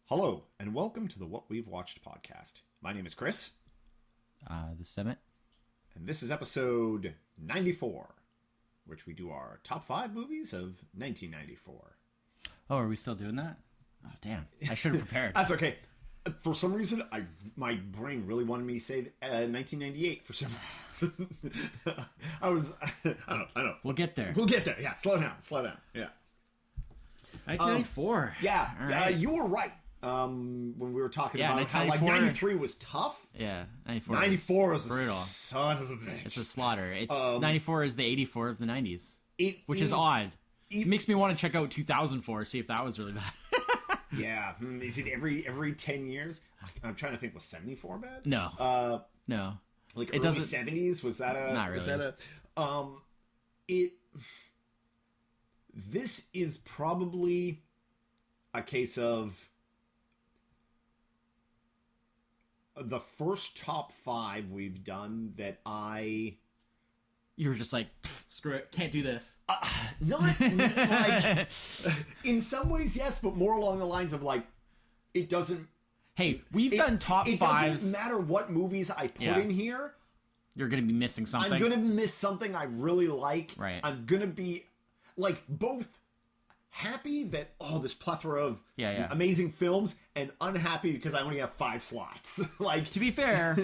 Hello, and welcome to the What We've Watched podcast. My name is Chris, The Summit. and this is episode 94, which we do our top 5 movies of 1994. Oh, are we still doing that? Oh, damn. I should have prepared. That's okay. For some reason, my brain really wanted me to say 1998 for some reason. I don't know. We'll get there. We'll get there. Yeah, slow down. Yeah. 1994. Yeah, All right. you were right. When we were talking Yeah, about how 93 was tough. Yeah, 94. 94 was a brutal. son of a bitch. It's a slaughter. It's 94 is the 84 of the 90s, which is is odd. It makes me want to check out 2004, see if that was really bad. Yeah, is it every 10 years? I'm trying to think. Was 74 bad? No, no. Like It early doesn't- 70s? Was that a? Not Was really. that a? It. This is probably a case of the first top 5 we've done that I. You were just like, screw it, can't do this. Not like in some ways, yes, but more along the lines of like it doesn't. Hey, we've done top It fives. doesn't matter what movies I put Yeah. in here. You're going to be missing something. I'm gonna miss something I really like. Right. I'm gonna be like both happy that this plethora of Yeah. amazing films, and unhappy because I only have 5 slots. Like To be fair,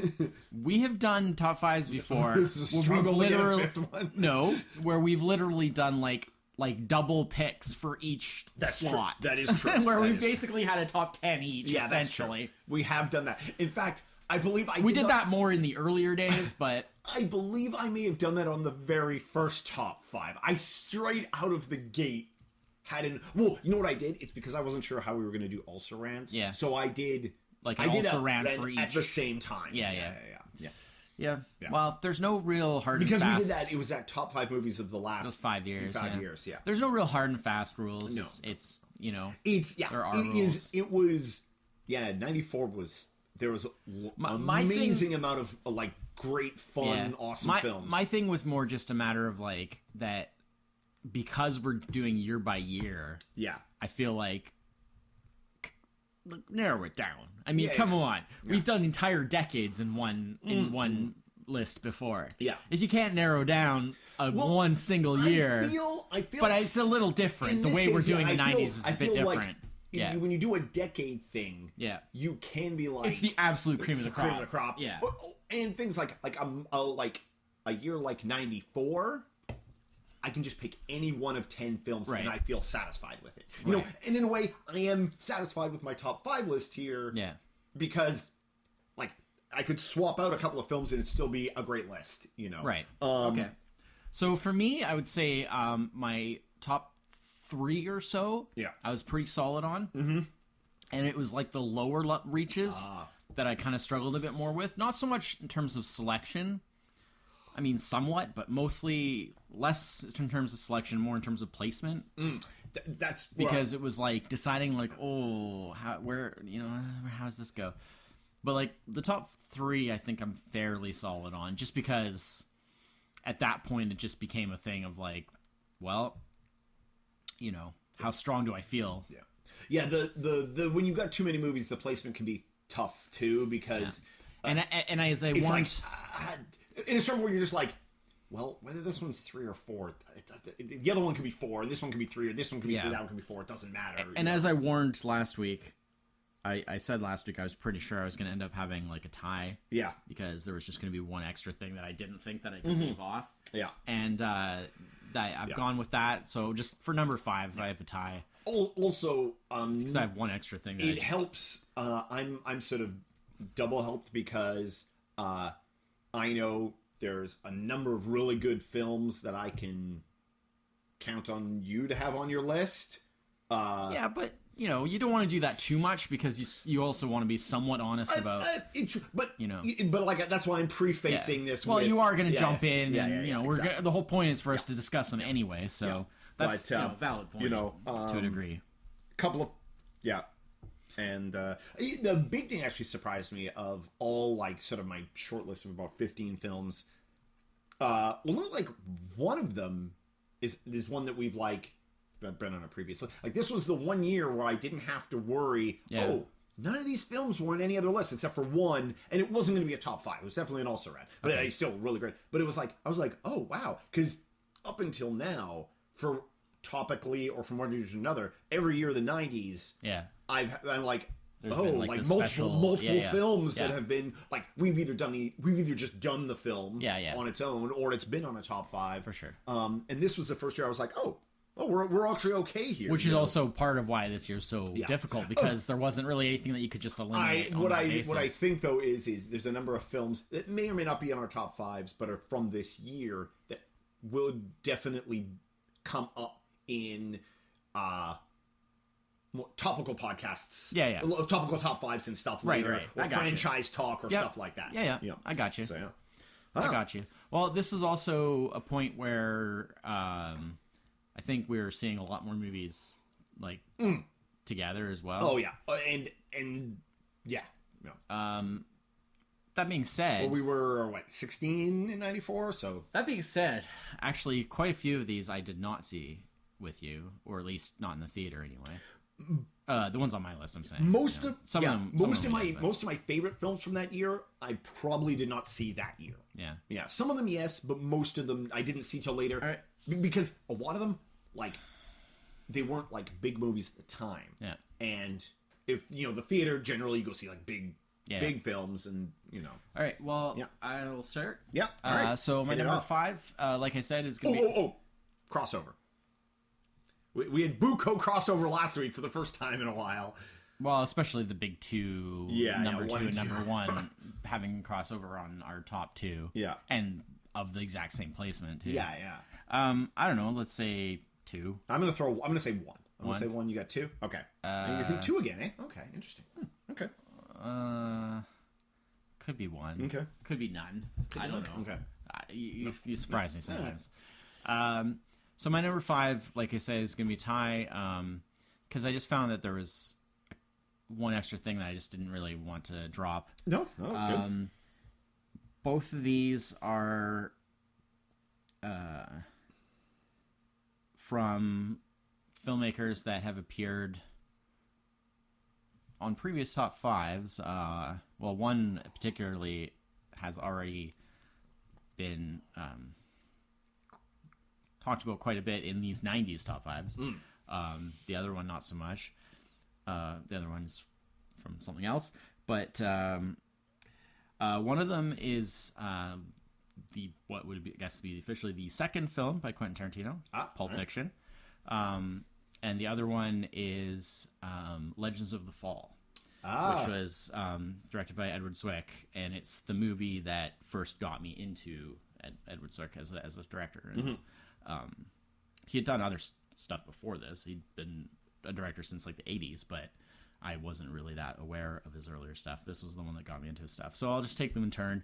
we have done top fives before. It was a where struggle we've to get a literally- 5th one. No, where we've literally done like double picks for each That's slot. true. That is true. Where That we is true. basically had a top 10 each, Yeah, that's true. essentially. We have done that. In fact, I believe We did that more in the earlier days, but I believe I may have done that on the very first top 5. I straight out of the gate had well, you know what I did? It's because I wasn't sure how we were going to do also rans. Yeah. So I did Like I an did also a ran ran for at each. the same time. Yeah. Yeah. yeah. Well, there's no real hard Because and we fast. did that. It was that top 5 movies of the last those 5 years. 5 years. Yeah. There's no real hard and fast rules. No. It's you know. It's there are It rules. is. It was. Yeah. 94 was. There was my amazing thing- amount of like great, fun, Yeah. awesome films. My thing was more just a matter of like that because we're doing year by year. yeah. I feel like narrow it down. I mean, Yeah, come yeah. on. We've done entire decades in one list before. Yeah. If you can't narrow down one single year, I feel, but it's a little different. in The this way we're case, doing yeah, the I feel- 90s is I a bit feel like different. Yeah. When you do a decade thing, Yeah. you can be like It's the absolute cream of the crop. Cream of the crop. Yeah. And things like a year like 94, I can just pick any one of 10 films Right. and I feel satisfied with it. You know, Right. and in a way, I am satisfied with my top 5 list here. Yeah. Because, like, I could swap out a couple of films and it'd still be a great list, you know? Right. Okay. So for me, I would say my top 3 or so, Yeah. I was pretty solid on. Mm-hmm. And it was like the lower reaches that I kind of struggled a bit more with. Not so much in terms of selection. I mean, somewhat, but mostly less in terms of selection, more in terms of placement. That's Because it was like deciding, like, how does this go? But like the top 3, I think I'm fairly solid on, just because at that point it just became a thing of like, well, you know, how strong do I feel? Yeah, the when you've got too many movies, the placement can be tough too because And as I it's want, like in a certain where you're just like, well, whether this one's 3 or 4, the other one could be 4, and this one could be 3, or this one could be 3, that one could be 4. It doesn't matter. and as I warned last week, I said last week I was pretty sure I was going to end up having like a tie. Yeah. Because there was just going to be one extra thing that I didn't think that I could leave off. Yeah. And I've gone with that. So just for number 5, I have a tie. Also, Because I have one extra thing. That it helps. I'm sort of double helped because I know there's a number of really good films that I can count on you to have on your list. Yeah, but you know, you don't want to do that too much because you also want to be somewhat honest about. But you know. but like that's why I'm prefacing this. Well, with, you are going to jump in, yeah, and you know, exactly. the whole point is for us to discuss them anyway. So that's But, a valid point. you know, to a degree. Couple of and the big thing actually surprised me of all like sort of my short list of about 15 films. Only like one of them is one that we've like been on a previous list. Like, this was the one year where I didn't have to worry, none of these films were in any other list except for one, and it wasn't going to be a top 5. It was definitely an also ran, but it's still really great. But it was like, I was like, oh, wow. Because up until now, for topically or from one year to another, every year of the 90s, I'm like, there's been, like, the multiple films that have been like, we've either just done the film on its own, or it's been on a top 5 for sure. And this was the first year I was like, we're actually okay here, which is also part of why this year's so difficult, because there wasn't really anything that you could just eliminate. What I think though is there's a number of films that may or may not be on our top 5s, but are from this year that will definitely come up in more topical podcasts, topical top 5s and stuff later, or franchise talk or stuff like that. I got you. So I got you. Well, this is also a point where I think we're seeing a lot more movies like together as well. Oh yeah, and yeah. That being said, we were 16 in '94. So that being said, actually, quite a few of these I did not see with you, or at least not in the theater anyway. The ones on my list, I'm saying. Most of my favorite films from that year, I probably did not see that year. Yeah. Some of them, yes, but most of them I didn't see till later, because a lot of them, like, they weren't like big movies at the time. Yeah. And if the theater, generally you go see like big films, and All right. Well, I will start. Yeah. All right. So my number 5, like I said, is going to be crossover. We had Buko crossover last week for the first time in a while. Well, especially the big two, number 2 and number 1, having crossover on our top 2. Yeah. And of the exact same placement, too. Yeah. I don't know. Let's say 2. I'm gonna say 1. I'm gonna say 1. You got 2. Okay. You think 2 again, eh? Okay. Interesting. Okay. Could be 1. Okay. Could be none. I don't know. Okay. You surprise me sometimes. So my number 5, like I said, is gonna be tie. Because I just found that there was one extra thing that I just didn't really want to drop. No, that's good. Both of these are from filmmakers that have appeared on previous top 5s. Well, one particularly has already been talked about quite a bit in these 90s top 5s. The other one, not so much. The other one's from something else. But one of them is what would be, I guess, be officially the second film by Quentin Tarantino, Pulp Fiction. And the other one is Legends of the Fall, which was directed by Edward Zwick, and it's the movie that first got me into Edward Zwick as a director. And, he had done other stuff before this. He'd been a director since like the 80s, but I wasn't really that aware of his earlier stuff. This was the one that got me into his stuff. So I'll just take them in turn.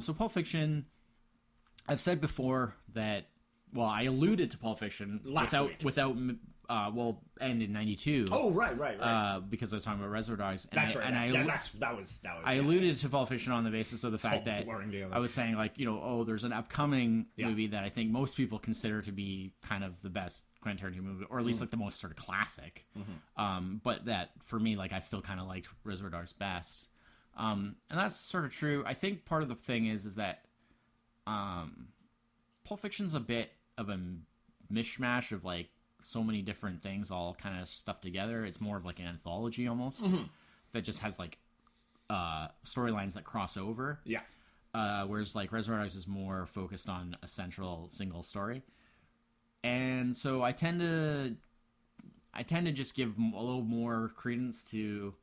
So Pulp Fiction, I've said before that, well, I alluded to Pulp Fiction without end in 92. Oh, right. Because I was talking about Reservoir Dogs. And that's right. And that was. I alluded to Pulp Fiction on the basis of the fact that I was saying, like, there's an upcoming movie that I think most people consider to be kind of the best Quentin Tarantino movie, or at least like the most sort of classic. But that for me, like, I still kind of liked Reservoir Dogs best. And that's sort of true. I think part of the thing is that Pulp Fiction's a bit of a mishmash of like so many different things all kind of stuffed together. It's more of like an anthology almost that just has like storylines that cross over. Yeah. Whereas like Reservoir Dogs is more focused on a central single story. And so I tend to just give a little more credence to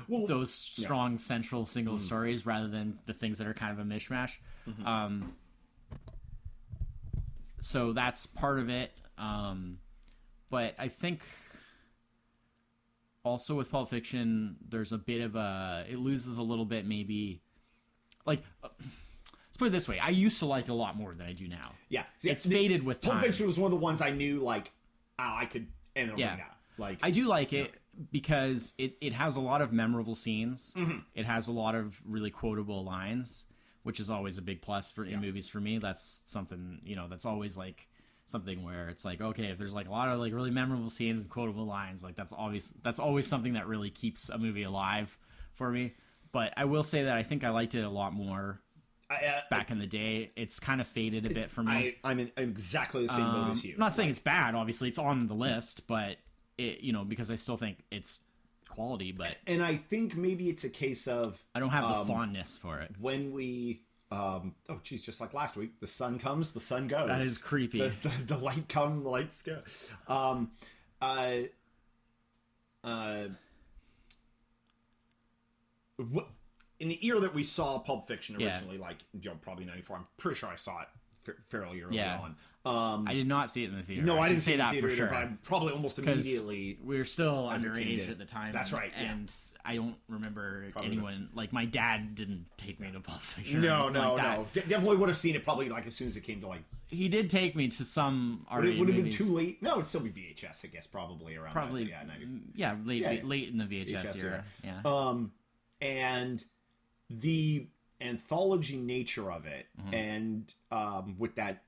those strong central single stories rather than the things that are kind of a mishmash. So that's part of it. But I think also with Pulp Fiction, there's a bit of it loses a little bit maybe. Like, let's put it this way. I used to like it a lot more than I do now. Yeah. It's faded with time. Pulp Fiction was one of the ones I knew, like, I could end it that. Like, I do like it because it has a lot of memorable scenes. It has a lot of really quotable lines, which is always a big plus in movies for me. That's something, that's always like something where it's like, okay, if there's like a lot of like really memorable scenes and quotable lines, like that's always something that really keeps a movie alive for me. But I will say that I think I liked it a lot more back in the day. It's kind of faded a bit for me. I'm in exactly the same boat as you. I'm not saying it's bad, obviously it's on the list, but it, because I still think it's quality, but and I think maybe it's a case of I don't have the fondness for it. When we just like last week, the sun comes, the sun goes. That is creepy. The light come, the lights go. In the year that we saw Pulp Fiction originally, like probably 94, I'm pretty sure I saw it fairly early on. I did not see it in the theater. No, I didn't say that theater for sure. But I probably almost immediately. We were still underage at the time. That's right. And I don't remember anyone like my dad didn't take me to Pulp Fiction. No. Definitely would have seen it probably like as soon as it came to like. He did take me to some R-rated Would it have been movies. too late? No, it'd still be VHS, I guess, probably around. Probably, late in the VHS era. Yeah. And the anthology nature of it, and with that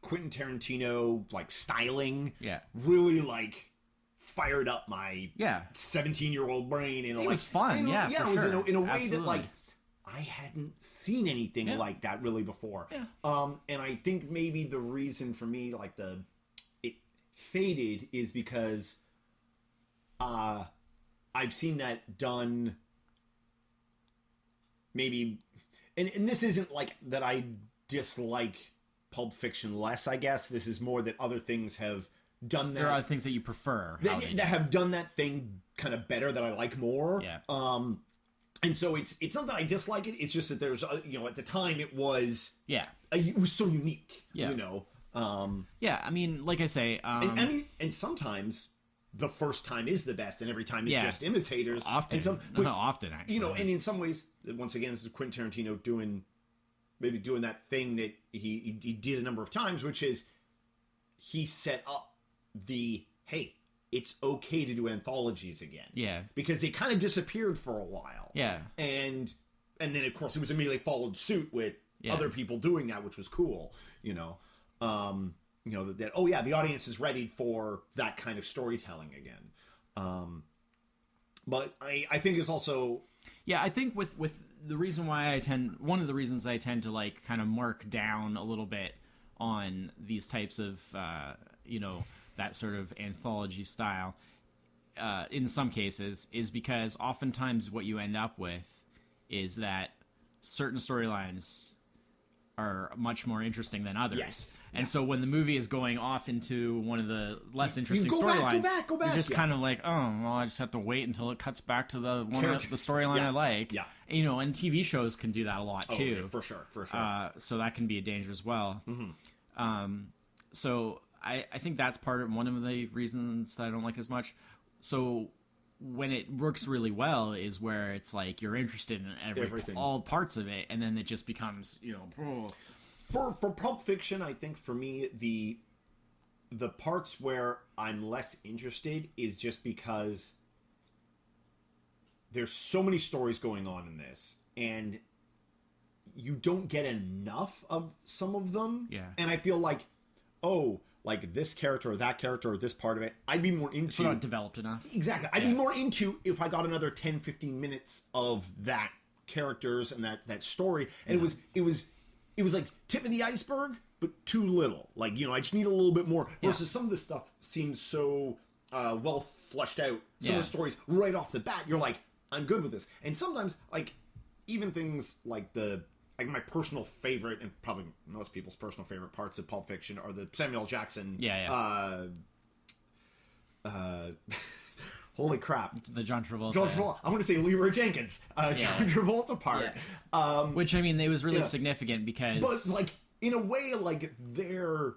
Quentin Tarantino like styling, really like fired up my 17-year-old brain. And it was fun, it was sure. in a way Absolutely. that like I hadn't seen anything like that really before. And I think maybe the reason for me like it faded is because I've seen that done maybe, and this isn't like that I dislike Pulp Fiction less, I guess. This is more that other things have done that. There are other things that you prefer. That have done that thing kind of better, that I like more. Yeah. And so it's not that I dislike it. It's just that there's, at the time it was, it was so unique. Yeah. I mean, like I say, and sometimes the first time is the best, and every time is just imitators. Often, often actually. And in some ways, once again, this is Quentin Tarantino doing that thing that he did a number of times, which is he set up hey, it's okay to do anthologies again. Yeah. Because they kind of disappeared for a while. Yeah. And then of course it was immediately followed suit with other people doing that, which was cool. That the audience is ready for that kind of storytelling again. But I think it's also I think with the reason why one of the reasons I tend to like kind of mark down a little bit on these types of that sort of anthology style in some cases is because oftentimes what you end up with is that certain storylines are much more interesting than others. Yes. And so when the movie is going off into one of the less interesting storylines, go back. You're just kind of like, oh, well, I just have to wait until it cuts back to the storyline I like. Yeah. And TV shows can do that a lot too. For sure. So that can be a danger as well. Mm-hmm. So I think that's one of the reasons that I don't like as much. So when it works really well is where it's like you're interested in everything, all parts of it, and then it just becomes For Pulp Fiction, I think for me the parts where I'm less interested is just because there's so many stories going on in this, and you don't get enough of some of them. Yeah. And I feel like, like this character or that character or this part of it, I'd be more into... It's not developed enough. Exactly. I'd be more into if I got another 10, 15 minutes of that characters and that story. And it was like tip of the iceberg, but too little. Like, I just need a little bit more. Versus some of this stuff seems so well fleshed out. Some of the stories right off the bat, you're like, I'm good with this. And sometimes, like, even things like my personal favorite, and probably most people's personal favorite parts of Pulp Fiction are the Samuel Jackson. Holy crap! The John Travolta. I want to say Leroy Jenkins. John Travolta part. Yeah. Which I mean, it was really significant because, but like in a way, they're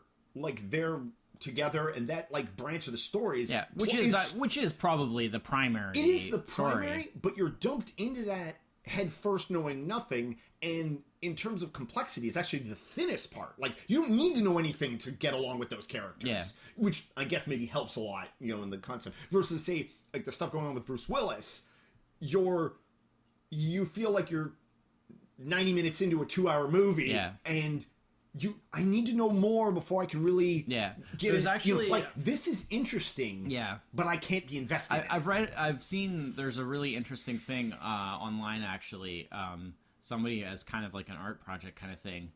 together, and that like branch of the story is which is probably the primary. It is the primary, story. But you're dumped into that head first, knowing nothing, and in terms of complexity, it's actually the thinnest part. Like, you don't need to know anything to get along with those characters, which I guess maybe helps a lot, in the concept. Versus, say, like the stuff going on with Bruce Willis, you feel like you're 90 minutes into a 2-hour movie, and I need to know more before I can really Yeah. get There's it. actually Like, this is interesting. Yeah. But I can't be invested. in it. I've seen. There's a really interesting thing online actually. Somebody as kind of like an art project kind of thing,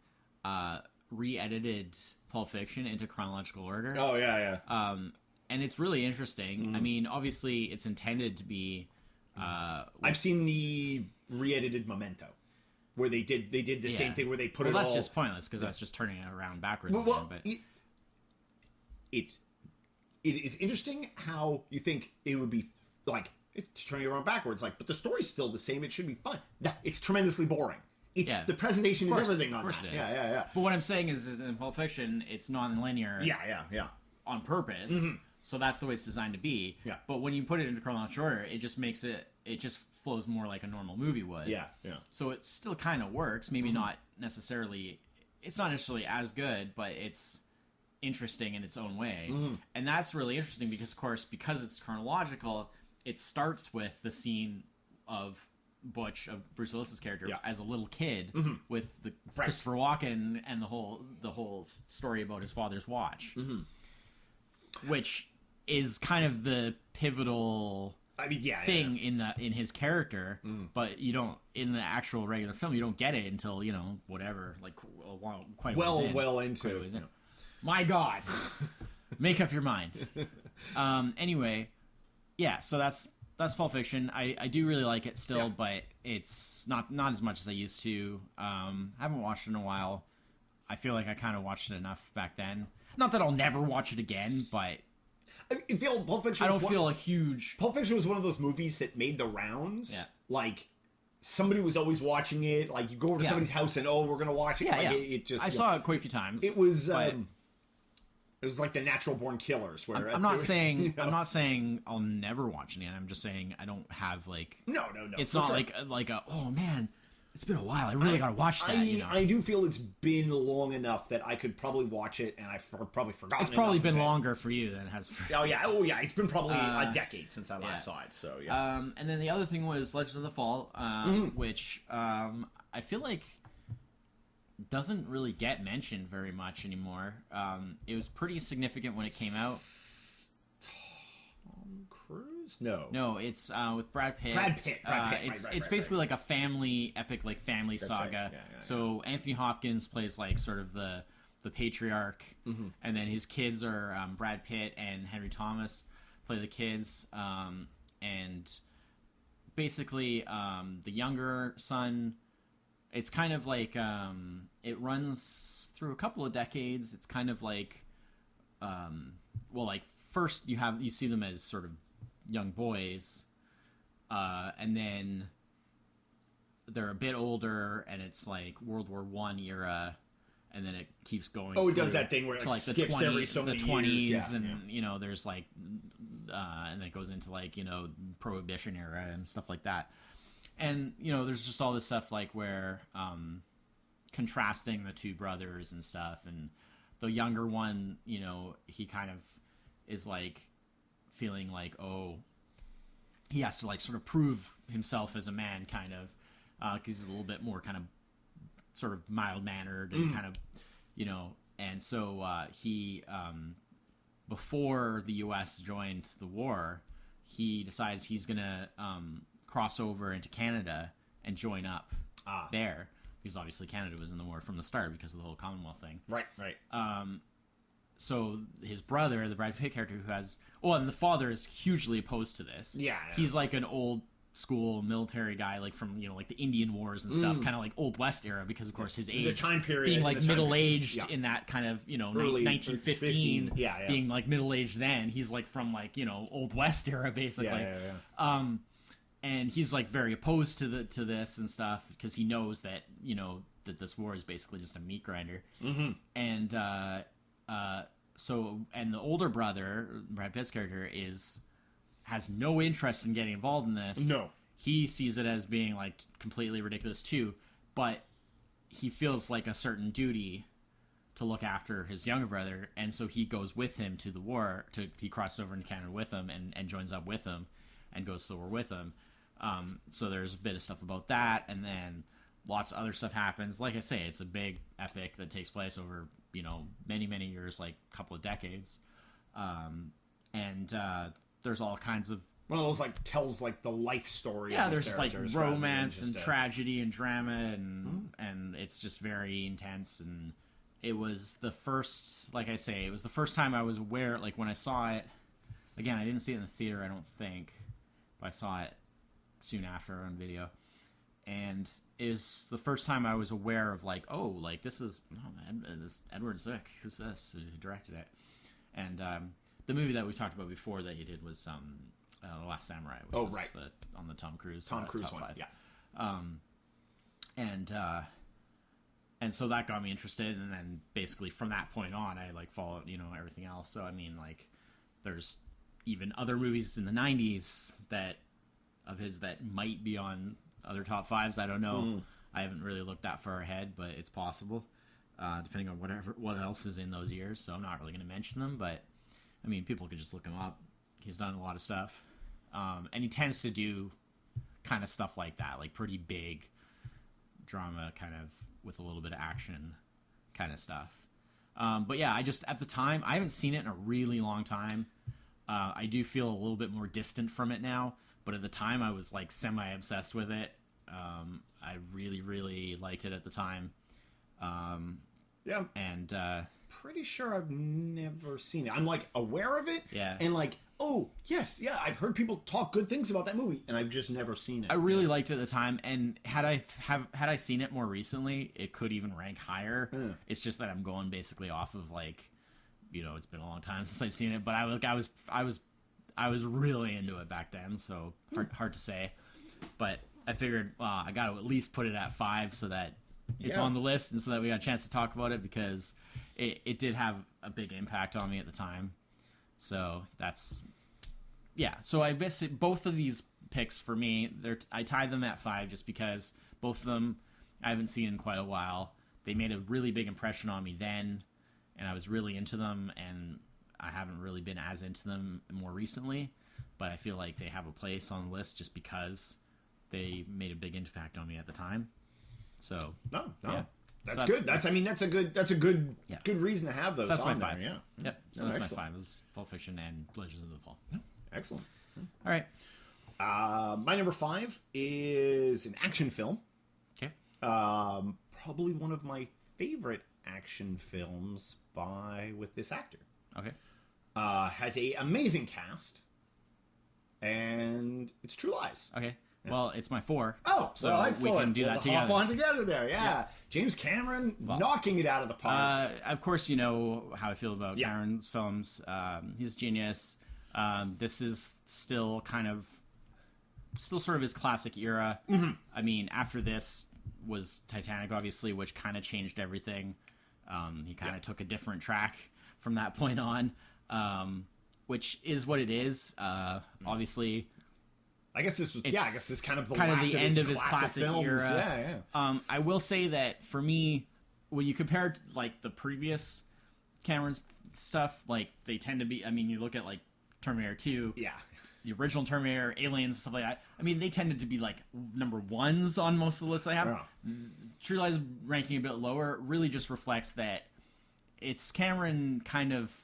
re-edited Pulp Fiction into chronological order. Oh yeah. And it's really interesting. I mean, obviously, it's intended to be. I've seen the re-edited Memento, where they did the same thing where they put it that's all. just pointless because that's just turning it around backwards. Well, again, but it is interesting how you think it would be like it's turning it around backwards. Like, but the story's still the same. It should be fun. No, it's tremendously boring. It's the presentation is everything on that. Yeah. But what I'm saying is in Pulp Fiction, it's non-linear. Yeah. On purpose. So that's the way it's designed to be. Yeah. But when you put it into chronological order, it just makes it just flows more like a normal movie would. Yeah. So it still kind of works. Maybe not necessarily. It's not necessarily as good, but it's interesting in its own way. And that's really interesting because, of course, because it's chronological, it starts with the scene of Butch, of Bruce Willis's character, as a little kid with the Christopher Walken and the whole story about his father's watch, which is kind of the pivotal thing in his character. But you don't, in the actual regular film, you don't get it until whatever, like quite a well into it. My God, make up your mind. Anyway, yeah. So that's Pulp Fiction. I do really like it still, but it's not as much as I used to. Haven't watched it in a while. I feel like I kind of watched it enough back then. Not that I'll never watch it again, but I feel Pulp Fiction. I don't feel a huge. Pulp Fiction was one of those movies that made the rounds. Yeah. Like somebody was always watching it. Like you go over to somebody's house and we're gonna watch it. Yeah, like, It just. I saw it quite a few times. It was. It was like the Natural Born Killers. Where I'm not saying I'm not saying I'll never watch it again. I'm just saying I don't have like. No. It's not like a oh man, it's been a while. I really gotta watch that. I do feel it's been long enough that I could probably watch it, and I've probably forgotten. It's probably been longer for you than it has for. Oh yeah. It's been probably a decade since I last saw it. So yeah. And then the other thing was Legends of the Fall, which I feel like doesn't really get mentioned very much anymore. It was pretty significant when it came out. Tom Cruise? No, it's with Brad Pitt. Brad Pitt. It's basically like a family epic, like family saga. Right. Yeah. So Anthony Hopkins plays like sort of the patriarch, and then his kids are Brad Pitt and Henry Thomas play the kids, and basically the younger son. It's kind of like it runs through a couple of decades. It's kind of like, like first you see them as sort of young boys, and then they're a bit older, and it's like World War I era, and then it keeps going. Oh, it does that thing where it like skips every so many the 20s, years. And there's like, and it goes into like Prohibition era and stuff like that. And, there's just all this stuff like where contrasting the two brothers and stuff. And the younger one, he kind of is like feeling like, he has to like sort of prove himself as a man kind of because he's a little bit more kind of sort of mild-mannered and kind of, and so he, before the U.S. joined the war, he decides he's going to cross over into Canada and join up there because obviously Canada was in the war from the start because of the whole Commonwealth thing. Right. So his brother, the Brad Pitt character, and the father is hugely opposed to this. Yeah. He's like an old school military guy, like from like the Indian Wars and stuff, kind of like Old West era, because of course his age, the time period, being like middle aged in that kind of early 1915, 15. Being like middle aged then, he's like from like Old West era basically. And he's like very opposed to this and stuff because he knows that that this war is basically just a meat grinder. And and the older brother, Brad Pitt's character, has no interest in getting involved in this. No, he sees it as being like completely ridiculous too, but he feels like a certain duty to look after his younger brother, and so he goes with him to the war. He crosses over into Canada with him and joins up with him and goes to the war with him. So there's a bit of stuff about that, and then lots of other stuff happens. Like I say, it's a big epic that takes place over, many, many years, like a couple of decades. And there's all kinds of... One of those, like, tells, like, the life story Yeah, of these there's, like, characters rather than romance just and tragedy and drama, and it's just very intense. And it was the first, like I say, it was the first time I was aware, like, when I saw it... Again, I didn't see it in the theater, I don't think, but I saw it soon after on video. And it was the first time I was aware of, like, this is this Edward Zwick. Who's this? Who directed it? And the movie that we talked about before that he did was The Last Samurai. Which was right. On the Tom Cruise. Tom Cruise top one, 5. yeah. And so that got me interested, and then basically from that point on, I, like, followed, everything else. So, I mean, like, there's even other movies in the 90s that might be on other top 5s. I don't know. I haven't really looked that far ahead, but it's possible, depending on what else is in those years. So I'm not really going to mention them, but I mean, people could just look him up. He's done a lot of stuff, and he tends to do kind of stuff like that, like pretty big drama, kind of with a little bit of action, kind of stuff. But yeah, at the time, I haven't seen it in a really long time. I do feel a little bit more distant from it now, but at the time I was, like, semi-obsessed with it. I really, really liked it at the time. Yeah. And Pretty sure I've never seen it. I'm, like, aware of it. Yeah. And, like, oh, yes, yeah, I've heard people talk good things about that movie, and I've just never seen it. I really liked it at the time, and had I seen it more recently, it could even rank higher. It's just that I'm going basically off of, like, it's been a long time since I've seen it, but I was really into it back then, so hard to say. But I figured, I got to at least put it at 5 so that it's on the list, and so that we got a chance to talk about it, because it did have a big impact on me at the time. So that's, yeah. So I guess both of these picks for me, I tied them at 5 just because both of them I haven't seen in quite a while. They made a really big impression on me then, and I was really into them, and I haven't really been as into them more recently, but I feel like they have a place on the list just because they made a big impact on me at the time. So no, yeah. That's good. That's a good Yeah. good reason to have those. So that's my on 5. there, yeah. Yep. So No, that's excellent. my 5. Is Pulp Fiction and Legends of the Fall. Excellent. All right. My number 5 is an action film. Okay. Probably one of my favorite action films with this actor. Okay. Has a amazing cast, and it's True Lies. Okay. Well, it's my 4. Oh, so well, excellent. we can do that Hop together. on together there, yeah. James Cameron knocking it out of the park. Of course, you know how I feel about Yeah. Cameron's films. He's a genius. This is still sort of his classic era. Mm-hmm. I mean, after this was Titanic, obviously, which kind of changed everything. He kind of took a different track from that point on, which is what it is. Obviously, I guess this was, I guess this is kind of the last end of his classic films. era. Yeah. I will say that for me, when you compare like the previous Cameron's stuff, like they tend to be. I mean, you look at like Terminator 2, Yeah. the original Terminator, Aliens, and stuff like that. I mean, they tended to be like number 1s on most of the lists I have. Yeah. True Lies ranking a bit lower really just reflects that it's Cameron kind of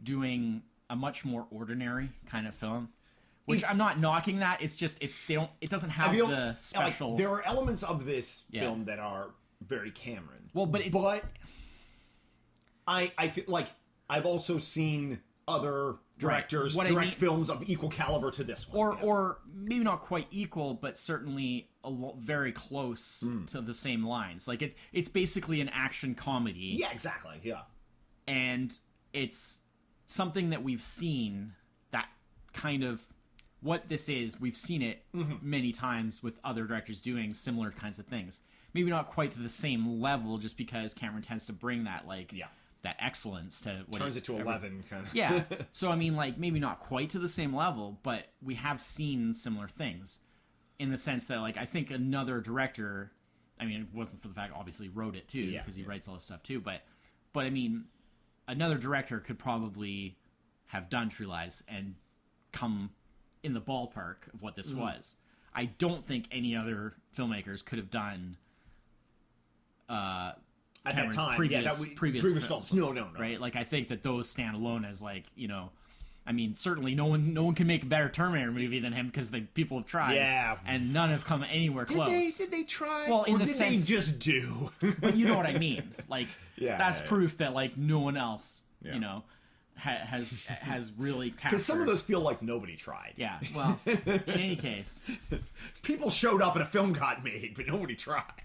doing a much more ordinary kind of film. Which I'm not knocking that. It's just it doesn't have the special. Like, there are elements of this film that are very Cameron. Well, but I feel like I've also seen other directors direct films of equal caliber to this one. Or maybe not quite equal, but certainly very close to the same lines. Like it's basically an action comedy. Yeah, exactly. Yeah. And it's something that we've seen, that kind of what this is. We've seen it many times with other directors doing similar kinds of things. Maybe not quite to the same level, just because Cameron tends to bring that that excellence to what turns it to 11 kind of. Yeah. So I mean, like, maybe not quite to the same level, but we have seen similar things in the sense that, like, I think another director, I mean, it wasn't for the fact obviously wrote it too, because he writes all this stuff too, but I mean, another director could probably have done True Lies and come in the ballpark of what this was. I don't think any other filmmakers could have done at Cameron's that time, previous films. No, right? Like, I think that those stand alone as, like, you know, I mean, certainly no one can make a better Terminator movie than him, because people have tried, and none have come anywhere close. Did they try? Well, in or the did sense, they just do? But you know what I mean. Like, that's yeah. proof that, like, no one else, you know, has really captured. Because some of those feel like nobody tried. Yeah. Well, in any case, people showed up and a film got made, but nobody tried.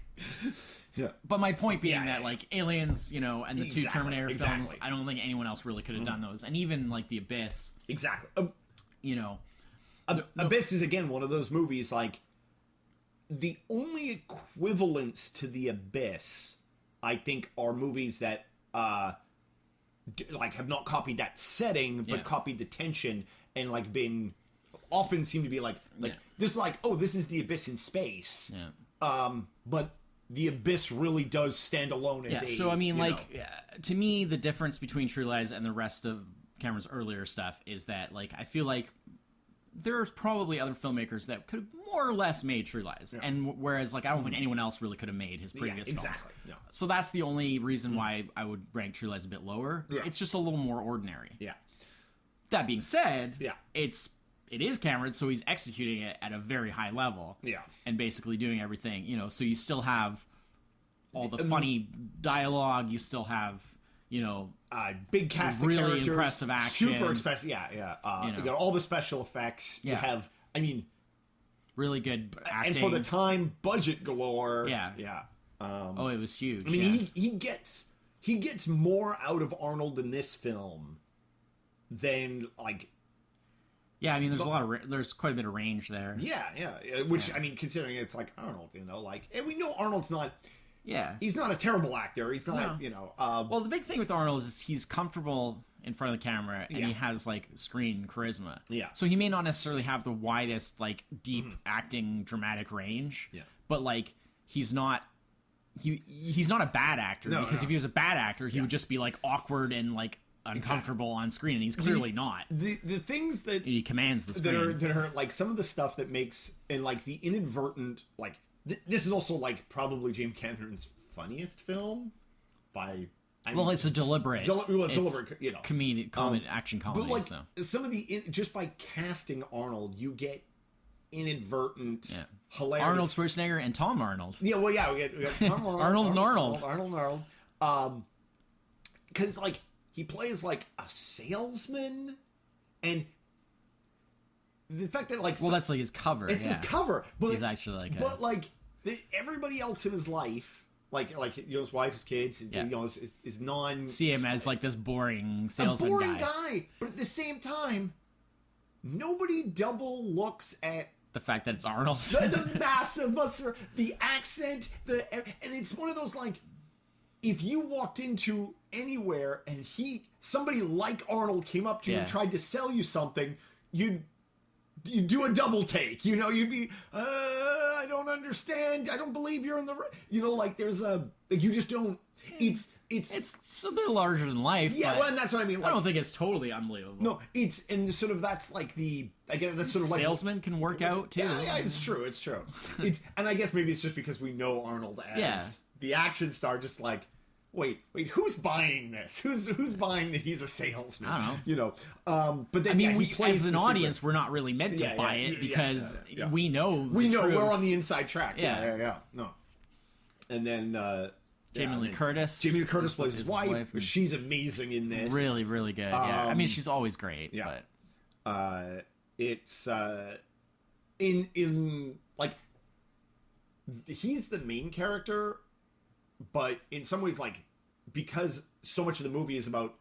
Yeah. But my point being that, like, Aliens, you know, and the two Terminator films, exactly. I don't think anyone else really could have done those. And even, like, The Abyss. Exactly. You know. Abyss is, again, one of those movies, like, the only equivalents to The Abyss, I think, are movies that, like, have not copied that setting, but copied the tension, and, like, often seem to be, like, there's, like, oh, this is The Abyss in space. Yeah. But The Abyss really does stand alone as so I mean, like, to me, the difference between True Lies and the rest of Cameron's earlier stuff is that, like, I feel like there's probably other filmmakers that could have more or less made True Lies, and whereas, like, I don't think anyone else really could have made his previous films. Yeah. So that's the only reason why I would rank True Lies a bit lower. Yeah. It's just a little more ordinary. Yeah. That being said, Yeah. it is Cameron, so he's executing it at a very high level. Yeah. And basically doing everything, you know, so you still have all the funny dialogue, you still have, you know, big cast really of characters, impressive action, super expressive. You got all the special effects. You have, I mean, really good acting, and for the time, budget galore. Yeah. It was huge. I mean, he gets more out of Arnold in this film than, like. Yeah, I mean, there's quite a bit of range there. Yeah. Which, I mean, considering it's like Arnold, you know, like, and we know Arnold's not. Yeah. He's not a terrible actor. He's not, you know. Well, the big thing with Arnold is he's comfortable in front of the camera, and he has, like, screen charisma. Yeah. So he may not necessarily have the widest, like, deep acting dramatic range. Yeah. But, like, he's not a bad actor, because if he was a bad actor, he would just be, like, awkward and, like, uncomfortable on screen, and he's clearly not. The things that he commands the screen that are like some of the stuff that makes, and like the inadvertent, like this is also like probably James Cameron's funniest film by. It's a deliberate, deliberate, you know, action comedy. But like some of the just by casting Arnold, you get inadvertent hilarity. Arnold Schwarzenegger and Tom Arnold. Yeah, well, we got Tom Arnold. Arnold. Because like. He plays like a salesman, and the fact that like that's like his cover. It's his cover, but he's actually like. But like everybody else in his life, like you know, his wife, his kids, you know, is non. See him as like this boring salesman, guy. But at the same time, nobody double looks at the fact that it's Arnold. the massive muscle, the accent, and it's one of those like. If you walked into anywhere and somebody like Arnold came up to you and tried to sell you something, you'd do a double take. You know, you'd be, I don't understand. I don't believe you're in the, you know, like there's you just don't. It's a bit larger than life. Yeah, well, and that's what I mean. Like, I don't think it's totally unbelievable. No, and sort of that's like I guess that's sort of like salesman can work out too. Yeah, it's true. And I guess maybe it's just because we know Arnold as the action star. Just like, wait, who's buying this? Who's buying that he's a salesman? I don't know. You know, but then I mean, he plays as an audience, we're not really meant to buy it because we know we're on the inside track. Yeah. No, and then. Jamie Lee Curtis. Jamie Lee Curtis plays his wife. She's amazing in this. Really, really good. Yeah, I mean, she's always great. Yeah, but it's in like he's the main character, but in some ways, like because so much of the movie is about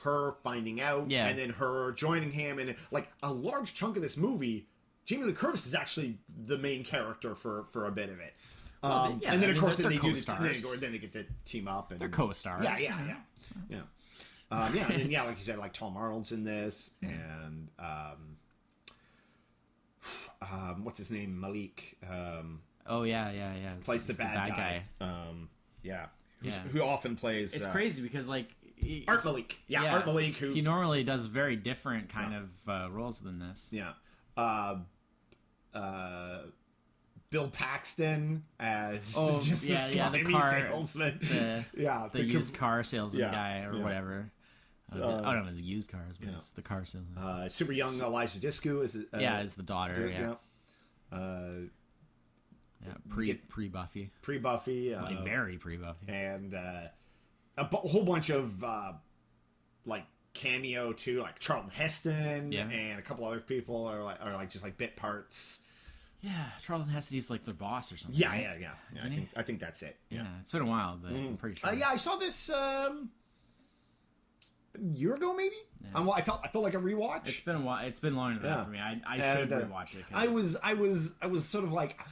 her finding out and then her joining him, and like a large chunk of this movie, Jamie Lee Curtis is actually the main character for a bit of it. And then, of course, then they get to team up. And they're co-stars. Yeah. And then, like you said, like Tom Arnold's in this, and what's his name? Malik. Plays the bad guy. Who often plays. It's crazy because like Art Malik. Art Malik. Who he normally does very different kind of roles than this. Yeah. Bill Paxton as the slimy car salesman. The used car salesman guy or yeah. whatever. I don't know if it's used cars, but it's the car salesman. Super young Elijah Discu is it's the daughter. Pre Buffy, very pre Buffy, and a whole bunch of like cameo too, like Charlton Heston and a couple other people are like just like bit parts. Yeah, Charlton Heston's like their boss or something. Yeah, right? I think that's it. Yeah, it's been a while, but I'm pretty sure. I saw this a year ago, maybe. Yeah. I felt like a rewatch. It's been a while. It's been longer than that for me. I should rewatch it. I was sort of like I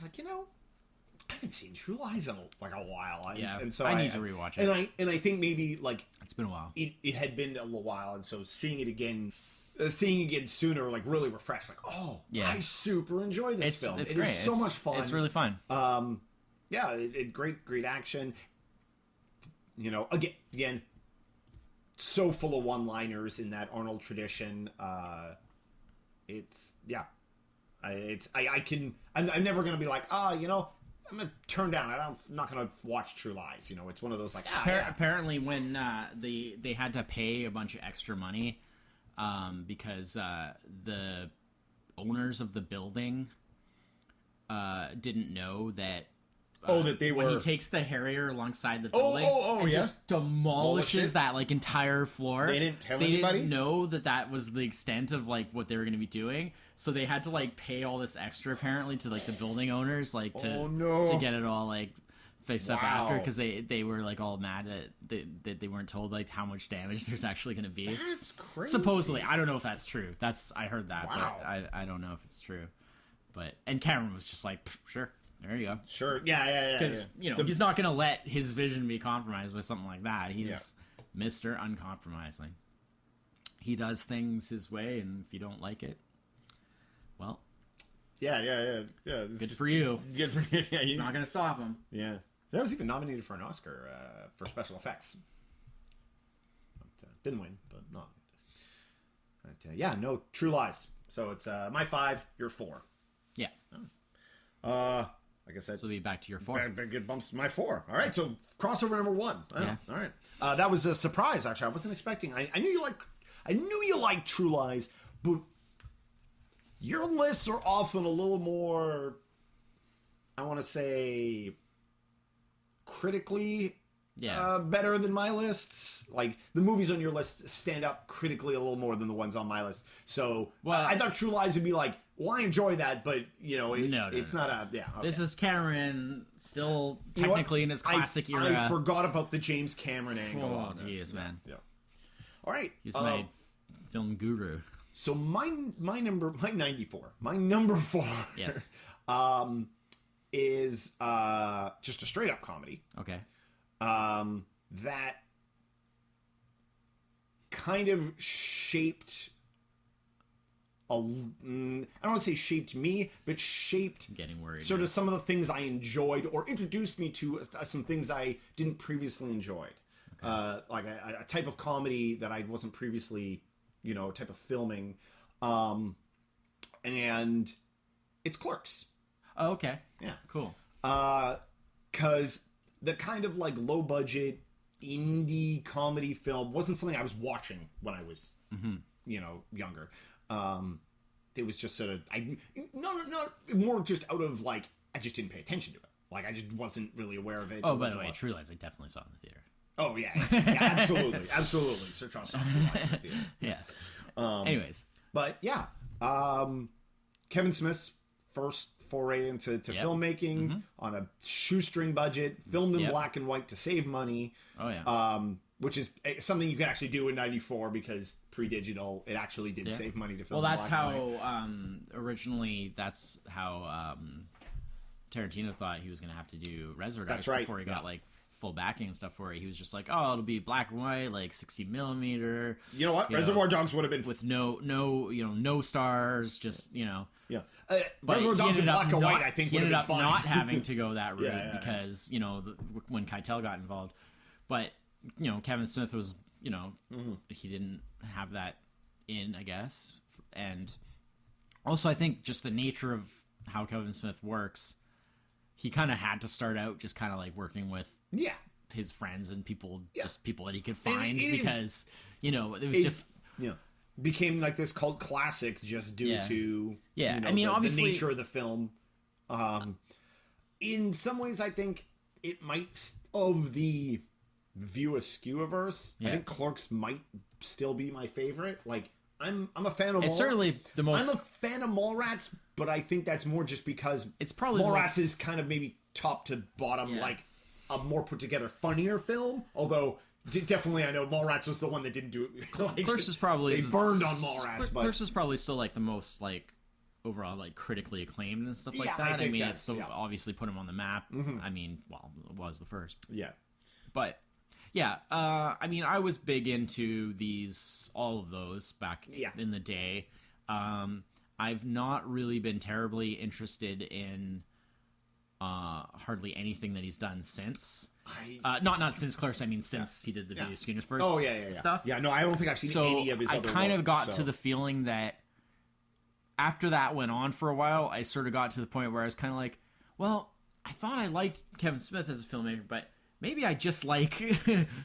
haven't seen True Lies in a while. And so I need to rewatch it. And I think maybe like it's been a while. It had been a little while, and so seeing it again sooner, like really refreshed. Like, I super enjoy this film. It's great. Is so much fun. It's really fun. Great action. You know, again, so full of one-liners in that Arnold tradition. I'm never gonna be like, I'm gonna turn down. I'm not gonna watch True Lies. You know, it's one of those like. Apparently, when they had to pay a bunch of extra money, because the owners of the building didn't know that. That they were. When he takes the Harrier alongside the building and just demolishes that like entire floor. They didn't tell anybody. They didn't know that was the extent of like what they were going to be doing. So they had to like pay all this extra apparently to like the building owners to get it all like fixed up after, because they were like all mad that they weren't told like how much damage there's actually going to be. That's crazy. Supposedly, I don't know if that's true. I heard that, wow. But I don't know if it's true. And Cameron was just like, sure. There you go. Sure. Yeah. Because, he's not going to let his vision be compromised by something like that. He's Mr. Uncompromising. He does things his way, and if you don't like it, well... Yeah. Good for you. Good for you. Yeah, he's not going to stop him. Yeah. That was even nominated for an Oscar for special effects. Didn't win, but not. But, no, True Lies. So it's my 5, your 4. Yeah. Like I said, so we'll be back to your 4. Good bumps to my 4. All right, so crossover number 1. Yeah. All right. That was a surprise. Actually, I wasn't expecting. I knew you liked True Lies, but your lists are often a little more, I want to say, critically better than my lists. Like, the movies on your list stand up critically a little more than the ones on my list. So I thought True Lies would be like, well, I enjoy that, but, it's not a... Yeah, okay. This is Cameron still technically in his classic era. I forgot about the James Cameron angle on this. Jeez, man. Yeah. All right. He's my film guru. So my number 4 yes is just a straight up comedy. Okay. That kind of shaped I don't want to say shaped me, but shaped I'm getting worried sort of some of the things I enjoyed, or introduced me to some things I didn't previously enjoyed. Okay. Like a type of comedy that I wasn't previously, type of filming. And it's Clerks. Oh, okay. Yeah. Cool. Because the kind of like low budget indie comedy film wasn't something I was watching when I was, younger. It was just sort of more just out of like I just didn't pay attention to it. Like I just wasn't really aware of it. Oh, by the way, True Lies I definitely saw in the theater. Oh yeah, absolutely. Sir Charles saw True Lies in the theater. Yeah. Anyways, but yeah, Kevin Smith's first foray into filmmaking on a shoestring budget, filmed in black and white to save money. Oh yeah. Which is something you can actually do in '94 because pre-digital, it actually did save money to film. Well, that's how originally. That's how Tarantino thought he was going to have to do Reservoir Dogs before he got like full backing and stuff for it. He was just like, oh, it'll be black and white, like 60 millimeter. You know what? Reservoir Dogs would have been with no stars, just Yeah. But Reservoir Dogs in black and white, I think, he would ended have up been fine. not having to go that route because when Keitel got involved, but Kevin Smith was he didn't have that in, I guess, and also I think just the nature of how Kevin Smith works he kind of had to start out just kind of like working with Yeah. his friends and people, Yeah. just people that he could And find, it is- because it was It, just became like this cult classic just due Yeah. to Yeah, you know, I mean, the obviously- nature of the film. In some ways, I think it might of the View Askewverse. Yeah. I think Clerks might still be my favorite. Like I'm a fan of. it's certainly the most. I'm a fan of Mallrats, but I think that's more just because It's probably the Mallrats most- is kind of maybe top to bottom, Yeah. like a more put together, funnier film. Although definitely, I know Mallrats was the one that didn't do it. Like, Clerks is probably they burned on Mallrats, but Clerks is probably still like the most like overall like critically acclaimed and stuff like Yeah, I that. I think mean, that's- it's the, yeah. obviously put him on the map. I mean, well, it was the first, yeah, but yeah. I mean, I was big into all of those back Yeah. in the day. I've not really been terribly interested in hardly anything that he's done since. Not since Clerks. I mean, since he did the Video Schooners first. Oh yeah. stuff. Yeah, no, I don't think I've seen So any of his. I other kind of work, got so- to the feeling that after that went on for a while, I sort of got to the point where I was kind of like, well, I thought I liked Kevin Smith as a filmmaker, but maybe I just like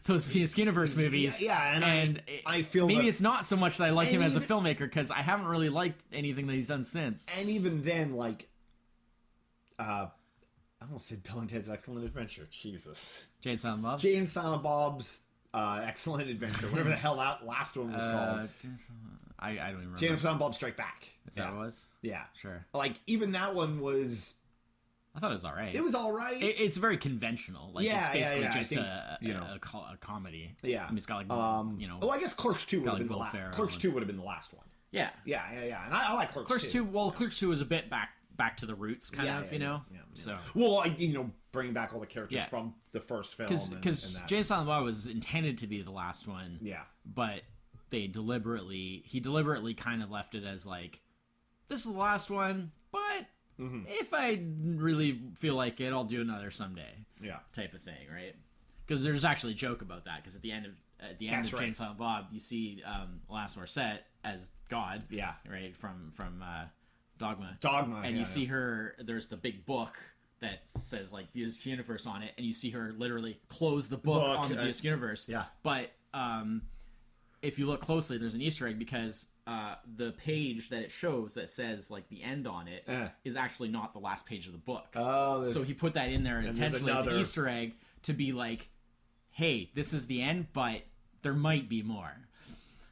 those Venus Universe movies. Yeah, and I feel maybe that- it's not so much that I like And him as a even- filmmaker, because I haven't really liked anything that he's done since. And even then, like, I almost said Bill and Ted's Excellent Adventure. Jesus, Jay and Silent Bob. Jay and Silent Bob's Excellent Adventure, whatever the hell that last one was called. I don't even remember. Jay and Silent Bob Strike Back. Is that what it was? Yeah. Sure. Like, even that one was. I thought it was all right. It was all right. It's very conventional. Like, Yeah, it's yeah, basically yeah, I just think, a comedy. Yeah. I mean, it's got like, Oh, I guess Clerks 2 would have like been the Will last. Ferrell Clerks and- 2 would have been the last one. Yeah. Yeah. And I like Clerks, Clerks 2, well, Clerks 2 was a bit back to the roots, kind of, Yeah. So, Well, bringing back all the characters Yeah. from the first film. because and that. Jay and Silent Bob was intended to be the last one. Yeah. But he deliberately kind of left it as like, this is the last one, but if I really feel like it, I'll do another someday. Yeah. Type of thing, right? Because there's actually a joke about that. Because at the end of That's Jay and right. Silent Bob, you see Alanis Morissette as God. Yeah. Right from Dogma. Dogma, And yeah, you see her. There's the big book that says like Views Universe on it, and you see her literally close the book on the Views Universe. yeah. But if you look closely, there's an Easter egg, because the page that it shows that says like the end on it is actually not the last page of the book. Oh, So he put that in there there's intentionally as an another- Easter egg to be like, hey, this is the end, but there might be more.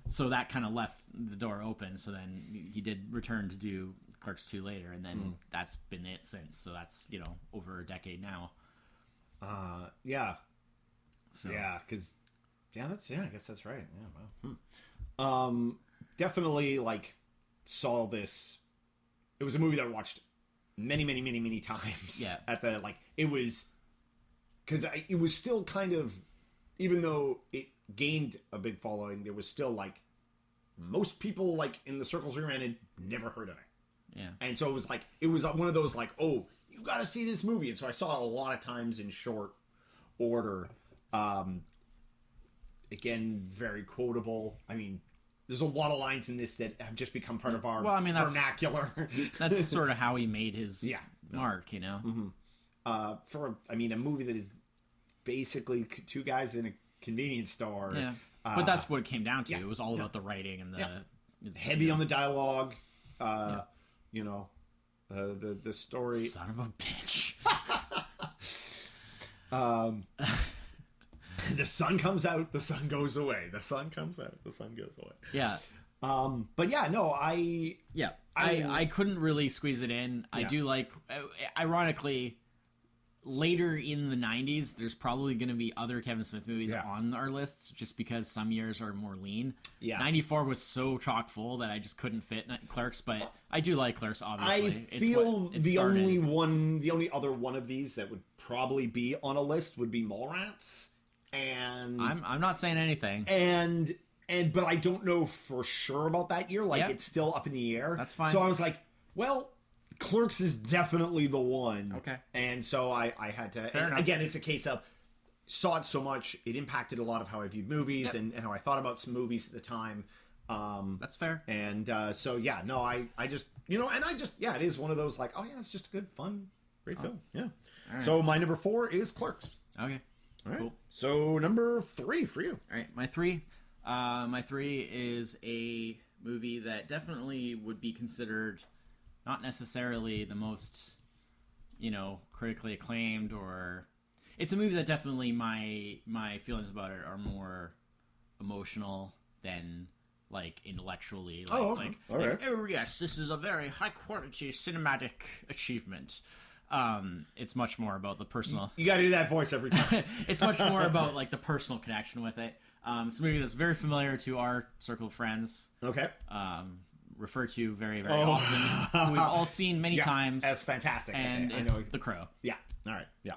So that kind of left the door open. So then he did return to do Clerks 2 later, and then that's been it since. So that's, over a decade now. Yeah. So. Yeah, because I guess that's right. Yeah, well, definitely like saw this. It was a movie that I watched many times. Yeah. At the it was because it was still kind of, even though it gained a big following, there was still like most people like in the circles we ran in never heard of it. Yeah. And so it was one of those like, oh, you got to see this movie. And so I saw it a lot of times in short order. Again, very quotable. I mean, there's a lot of lines in this that have just become part of our vernacular. That's sort of how he made his mark, For a movie that is basically two guys in a convenience store. Yeah. But that's what it came down to. It was all about the writing and the heavy on the dialogue. The story. Son of a bitch. The sun comes out, the sun goes away. The sun comes out, the sun goes away. Yeah. But yeah, no, I couldn't really squeeze it in. I do like, ironically, later in the 90s, there's probably going to be other Kevin Smith movies on our lists, just because some years are more lean. Yeah. 94 was so chock full that I just couldn't fit Clerks, but I do like Clerks, obviously. I feel the only other one of these that would probably be on a list would be Mallrats. And I'm not saying anything. But I don't know for sure about that year. Like, it's still up in the air. That's fine. So I was like, well, Clerks is definitely the one. Okay. And so I had to. And again, it's a case of saw it so much, it impacted a lot of how I viewed movies and how I thought about some movies at the time. That's fair. And so, yeah, no, I just, it is one of those like, oh, yeah, it's just a good, fun Great film. Yeah. So my number 4 is Clerks. Okay. All right. Cool. So number 3 for you. All right. My three is a movie that definitely would be considered not necessarily the most, critically acclaimed, or it's a movie that definitely my feelings about it are more emotional than like intellectually. Like, Oh, okay. All right. oh yes, this is a very high quality cinematic achievement. It's much more about the personal. You got to do that voice every time. It's much more about like the personal connection with it. It's a movie that's very familiar to our circle of friends. Okay. Referred to very, very often. Who we've all seen many times. That's fantastic. And Okay, it's I know. The Crow. Yeah. All right. Yeah.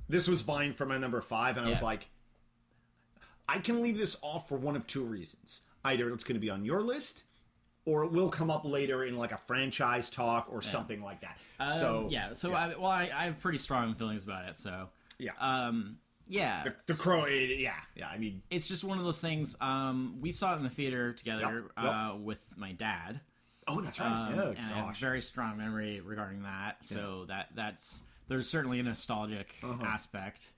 This was vying for my number 5, and I was Yeah. like, I can leave this off for one of two reasons. Either it's going to be on your list, or it will come up later in like a franchise talk or something like that. So I have pretty strong feelings about it. So yeah. The Crow. Yeah. I mean, it's just one of those things. We saw it in the theater together with my dad. oh, that's right. And I have a Gosh. very strong memory regarding that. So there's certainly a nostalgic aspect.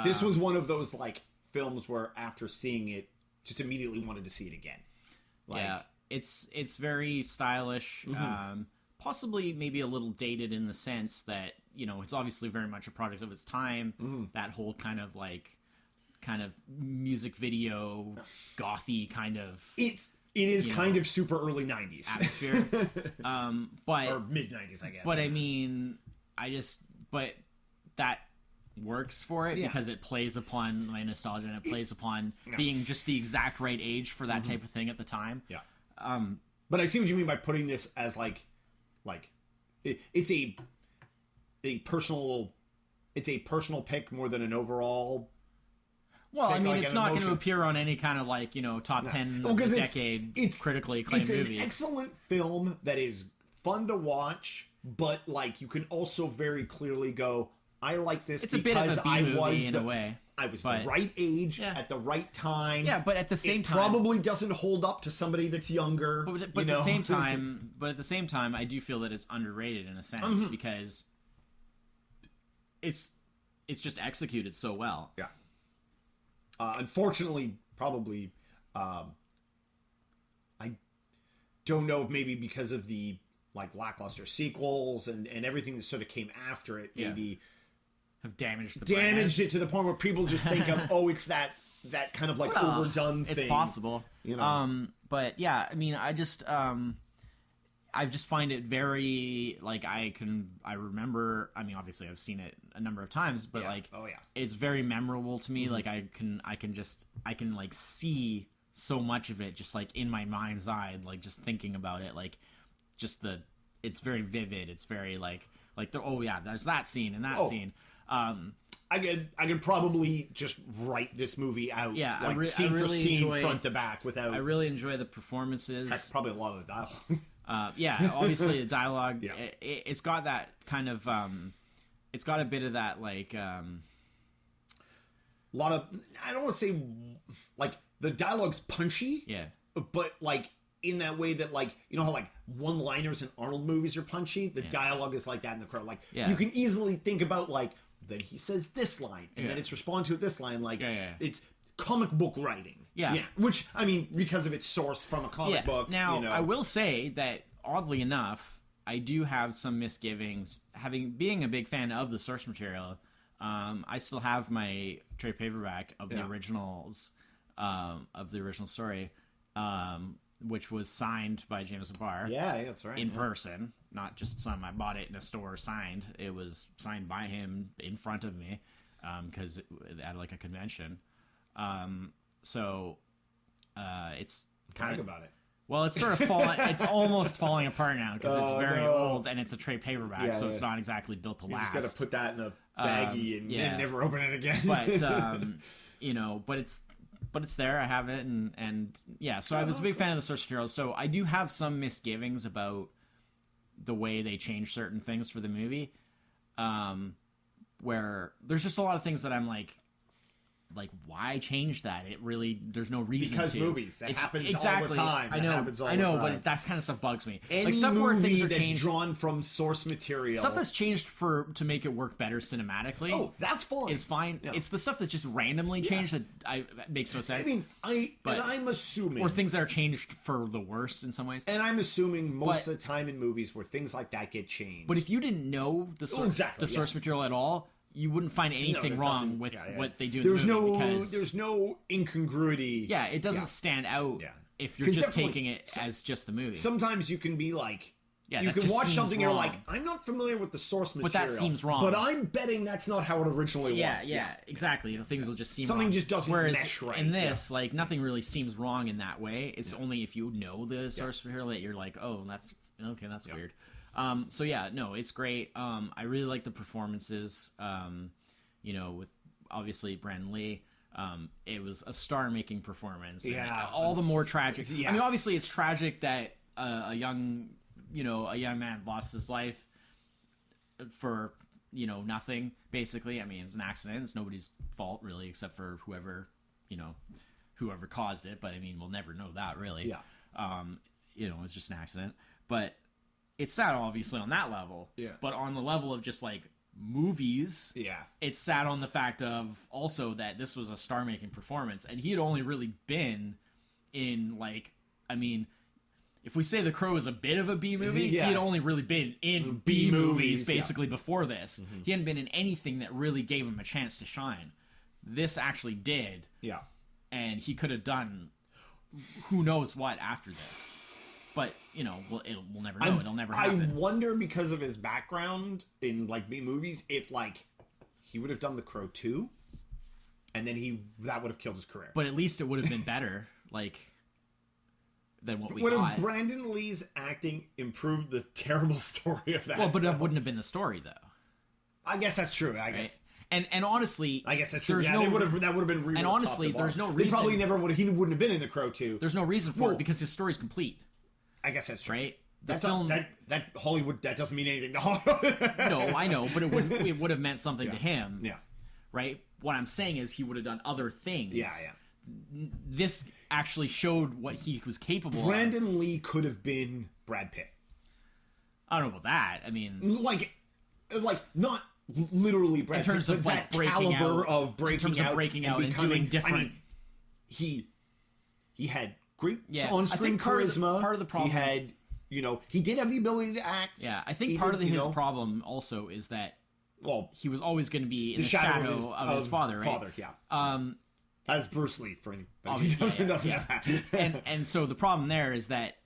This was one of those like films where after seeing it, just immediately wanted to see it again. Like, Yeah, it's very stylish. Possibly maybe a little dated in the sense that it's obviously very much a product of its time. That whole kind of music video, gothy kind of it is kind of super early 90s atmosphere. But or mid 90s, I guess. But I mean, but that works for it because it plays upon my nostalgia and it plays upon being just the exact right age for that type of thing at the time. Yeah. But I see what you mean by putting this as like it's a personal pick more than an overall. Well, I mean, like it's an not going to emotion. appear on any kind of like top 10 Well, of the 'cause decade it's critically acclaimed it's an movies. excellent film that is fun to watch, but like you can also very clearly go, I like this It's a bit because of a I B-movie was in a way. I was but- the right age at the right time. Yeah, but at the same it time, probably doesn't hold up to somebody that's younger. but you at the know? same time, I do feel that it's underrated in a sense because it's just executed so well. Yeah. Unfortunately, probably, I don't know if maybe because of the like lackluster sequels and everything that sort of came after it, maybe Have damaged the damaged it to the point where people just think of, oh, it's that kind of like overdone thing. It's possible, But yeah, I mean, I just find it very like I remember. I mean, obviously, I've seen it a number of times, but it's very memorable to me. Like I can like see so much of it just like in my mind's eye, like just thinking about it, like just it's very vivid. It's very like there's that scene and that scene. I could probably just write this movie out, Yeah, like scene for really scene, enjoy- front to back, without. I really enjoy the performances. Heck, probably a lot of the dialogue. Obviously the dialogue. Yeah. It's got that kind of. It's got a bit of that like. A lot of, I don't want to say like the dialogue's punchy, Yeah. but like in that way that like how like one-liners in Arnold movies are punchy. The dialogue is like that in The Crow. Like you can easily think about like then he says this line and then it's respond to this line like it's comic book writing. Yeah. Which I mean because of its source from a comic book. Now I will say that oddly enough, I do have some misgivings being a big fan of the source material. I still have my trade paperback of the originals, of the original story, which was signed by James Barr. Yeah, that's right. In person, not just some. I bought it in a store signed. It was signed by him in front of me, because at like a convention. It's kind Talk of about it. well, it's sort of falling. It's almost falling apart now because it's very old and it's a trade paperback, so it's not exactly built to You last. just got to put that in a baggie and never open it again. But but it's there. I have it, and yeah. So I was a big fan of the source material. So I do have some misgivings about the way they change certain things for the movie, where there's just a lot of things that I'm like, like, why change that? It really, there's no reason Because to. movies. That happens exactly. all the time. I That know, happens all I know, the time. but that kind of stuff bugs me. Any like stuff where movie things are that's changed, drawn from source material. stuff that's changed to make it work better cinematically. Oh, that's fine. Is fine. Yeah. It's the stuff that's just randomly changed that makes no sense. I mean, I'm assuming, or things that are changed for the worse in some ways. and I'm assuming most of the time in movies where things like that get changed. But if you didn't know the source material at all, you wouldn't find anything wrong with what they do in the movie. Because there's no incongruity. Yeah, it doesn't stand out if you're just taking it as just the movie. Sometimes you can be like, Yeah, you that can just watch seems something and you're wrong. like, I'm not familiar with the source material. But that seems wrong. But I'm betting that's not how it originally was. Yeah, exactly. The things will just seem Something wrong. just doesn't Whereas mesh right. in this, like, nothing really seems wrong in that way. It's only if you know the source material that you're like, oh, that's weird. So yeah, no, it's great. I really like the performances. With obviously Brandon Lee. It was a star-making performance. And all the more tragic. Yeah. I mean, obviously, it's tragic that a young man lost his life for nothing. Basically, I mean, it's an accident. It's nobody's fault really, except for whoever caused it. But I mean, we'll never know that really. Yeah. It's just an accident. But it's sad, obviously, on that level. Yeah. But on the level of just like movies, it's sad on the fact of also that this was a star-making performance, and he had only really been in if we say The Crow is a bit of a B movie, he had only really been in B movies basically before this. He hadn't been in anything that really gave him a chance to shine. This actually did. Yeah. And he could have done who knows what after this. But, we'll never know. It'll never happen. I wonder, because of his background in, like, B movies, if, like, he would have done The Crow 2, and then that would have killed his career. But at least it would have been better, than what we would got. have Brandon Lee's acting improved the terrible story of that? Well, but it wouldn't have been the story, though. I guess that's true. I guess. And honestly, I guess that's true. There's Yeah, no, that would have been real. And honestly, there's no reason. They probably never would. He wouldn't have been in The Crow 2. There's no reason for it because his story's complete. I guess that's true. Right? That Hollywood, that doesn't mean anything to Hollywood. No, I know, but it would have meant something to him. Yeah. Right? What I'm saying is he would have done other things. Yeah. This actually showed what he was capable of. Brandon Lee could have been Brad Pitt. I don't know about that. I mean, like not literally Brad Pitt, in terms of but like that breaking caliber out, of breaking out and doing different. I mean, he had great I on-screen think charisma. Part of the problem he had, he did have the ability to act. Yeah, I think part of his problem also is that he was always going to be in the shadow of his father, right? That's Bruce Lee for anybody who doesn't have that. and so the problem there is that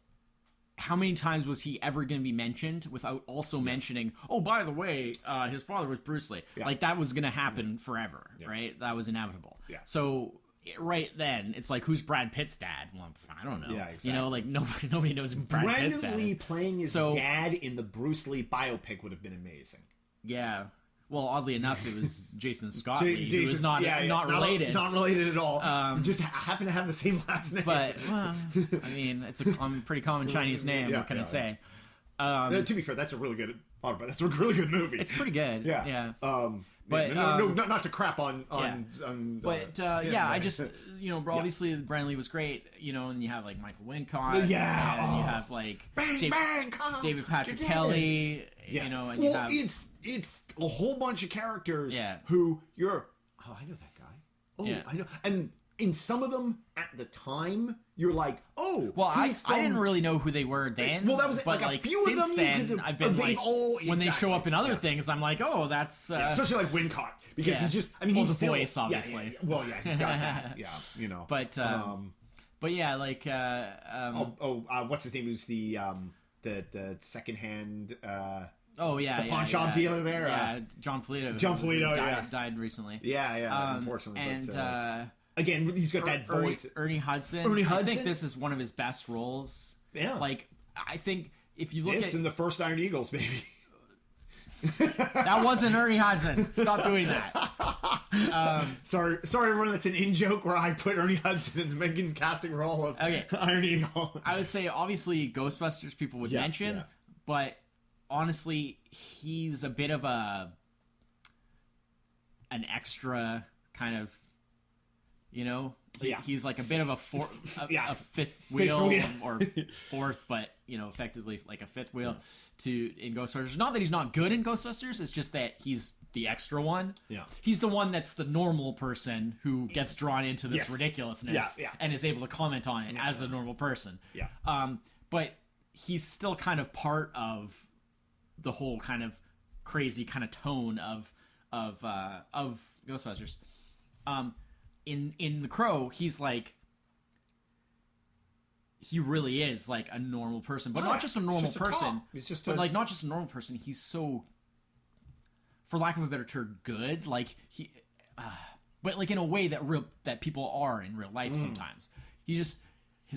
how many times was he ever going to be mentioned without also mentioning, oh, by the way, his father was Bruce Lee? Yeah. Like, that was going to happen forever, right? That was inevitable. Yeah. So right then, it's like, who's Brad Pitt's dad? Well, I don't know. Yeah, exactly. Nobody knows who Brad Pitt's dad is. Brandon Lee playing his dad in the Bruce Lee biopic would have been amazing. Yeah. Well, oddly enough, it was Jason Scott Lee, who was not related. Not related at all. Just happen to have the same last name. But, well, I mean, it's a pretty common Chinese name. What can I say? To be fair, that's a really good movie. It's pretty good. Yeah. But not to crap on. I just obviously Brandon Lee was great. And you have like Michael Wincott. And you have like David Patrick Kelly. Yeah. And you have it's a whole bunch of characters. Yeah. Who I know that guy. Oh, yeah. I know. And in some of them at the time, you're like, oh, well, I didn't really know who they were then. Well, that was but like a few since of them. Then I've been like, when they show up in other things, I'm like, oh, that's especially like Wincott because he's just. I mean, he's the still, voice, obviously. Yeah, well, yeah, he's got that. Yeah, But yeah, like what's his name? Who's the secondhand? The pawn shop dealer there. Yeah, John Polito. John Polito died recently. Yeah. Unfortunately, and again, he's got that voice. Ernie Hudson. I think this is one of his best roles. Yeah. Like, I think if you look at in the first Iron Eagles, baby. That wasn't Ernie Hudson. Stop doing that. Sorry, everyone. That's an in joke where I put Ernie Hudson in the main casting role of Iron Eagle. I would say obviously Ghostbusters people would mention, but honestly, he's a bit of an extra kind of You know, Yeah. he's like a bit of a Yeah. a fifth wheel wheel. or fourth, but effectively like a fifth wheel in Ghostbusters. Not that he's not good in Ghostbusters; it's just that he's the extra one. Yeah. He's the one that's the normal person who gets drawn into this Yes. ridiculousness Yeah. and is able to comment on it as a normal person. Yeah. But he's still kind of part of the whole kind of crazy kind of tone of Ghostbusters. In The Crow, he's like, he really is like a normal person, but not just a normal just a person. cop. He's just but like not just a normal person. He's so, for lack of a better term, good. Like but like in a way that people are in real life sometimes. His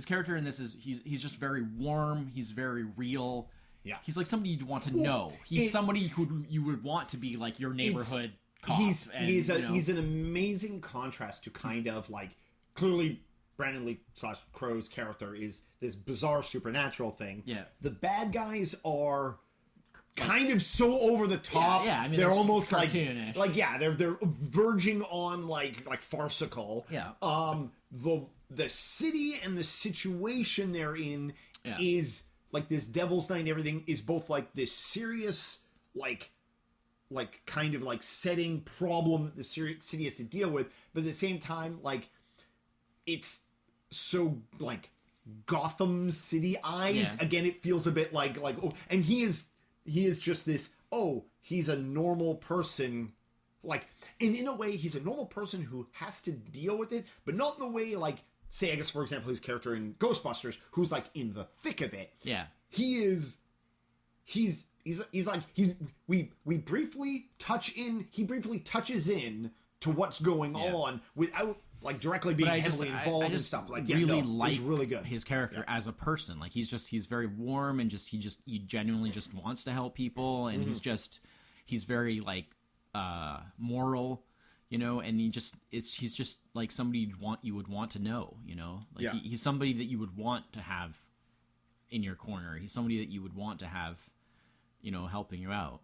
character in this is he's just very warm. He's very real. Yeah. He's like somebody you'd want to know. He's somebody who you would want to be like your neighborhood cop. He's and, he's an amazing contrast to kind of like, clearly Brandon Lee / Crow's character is this bizarre supernatural thing. Yeah. The bad guys are kind of so over the top. Yeah, I mean, they're almost cartoonish. they're verging on like farcical. Yeah. The city and the situation they're in is like this Devil's Night and everything is both like this serious like kind of like setting problem that the city has to deal with, but at the same time like it's so like Gotham City-ized. Yeah. Again, it feels a bit like oh, and he is just this, oh, he's a normal person, like, and in a way he's a normal person who has to deal with it, but not in the way like, say, I guess for example his character in Ghostbusters, who's like in the thick of it. Yeah. He's like we briefly touches in to what's going on without like directly being heavily involved and stuff. Like, really like like really good. his character as a person. Like he's very warm and he genuinely just wants to help people, and he's very like moral, and he's just like somebody you would want to know, like he's somebody that you would want to have in your corner. He's somebody that you would want to have, helping you out,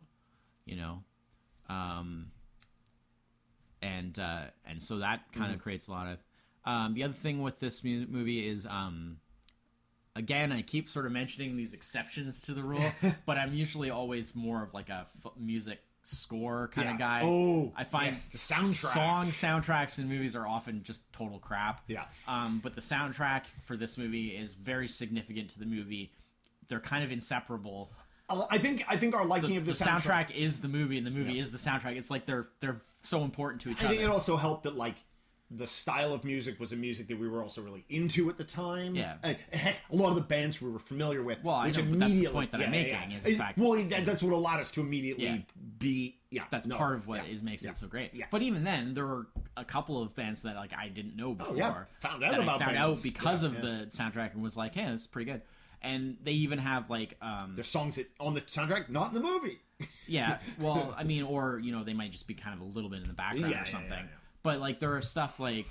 and so that kind of creates a lot of the other thing with this movie is again, I keep sort of mentioning these exceptions to the rule, but I'm usually always more of like a music score kind of guy. Oh, I find yes, the soundtrack. Soundtracks in movies are often just total crap. Yeah. But the soundtrack for this movie is very significant to the movie. They're kind of inseparable. I think our liking of the soundtrack is the movie, and the movie is the soundtrack. It's like they're so important to each other. I think it also helped that like the style of music was a music that we were also really into at the time. Yeah. Heck, a lot of the bands we were familiar with. Well, I which know, but immediately, that's the point that I'm making is the fact. Well, that's what allowed us to immediately Yeah. be. Yeah, That's part of what makes it so great. Yeah. But even then, there were a couple of bands that like I didn't know before. Found that out I about found bands. out because of the soundtrack and was like, hey, this is pretty good. And they even have like there's songs that on the soundtrack, not in the movie. yeah, well, I mean, or they might just be kind of a little bit in the background or something. Yeah. But like there are stuff like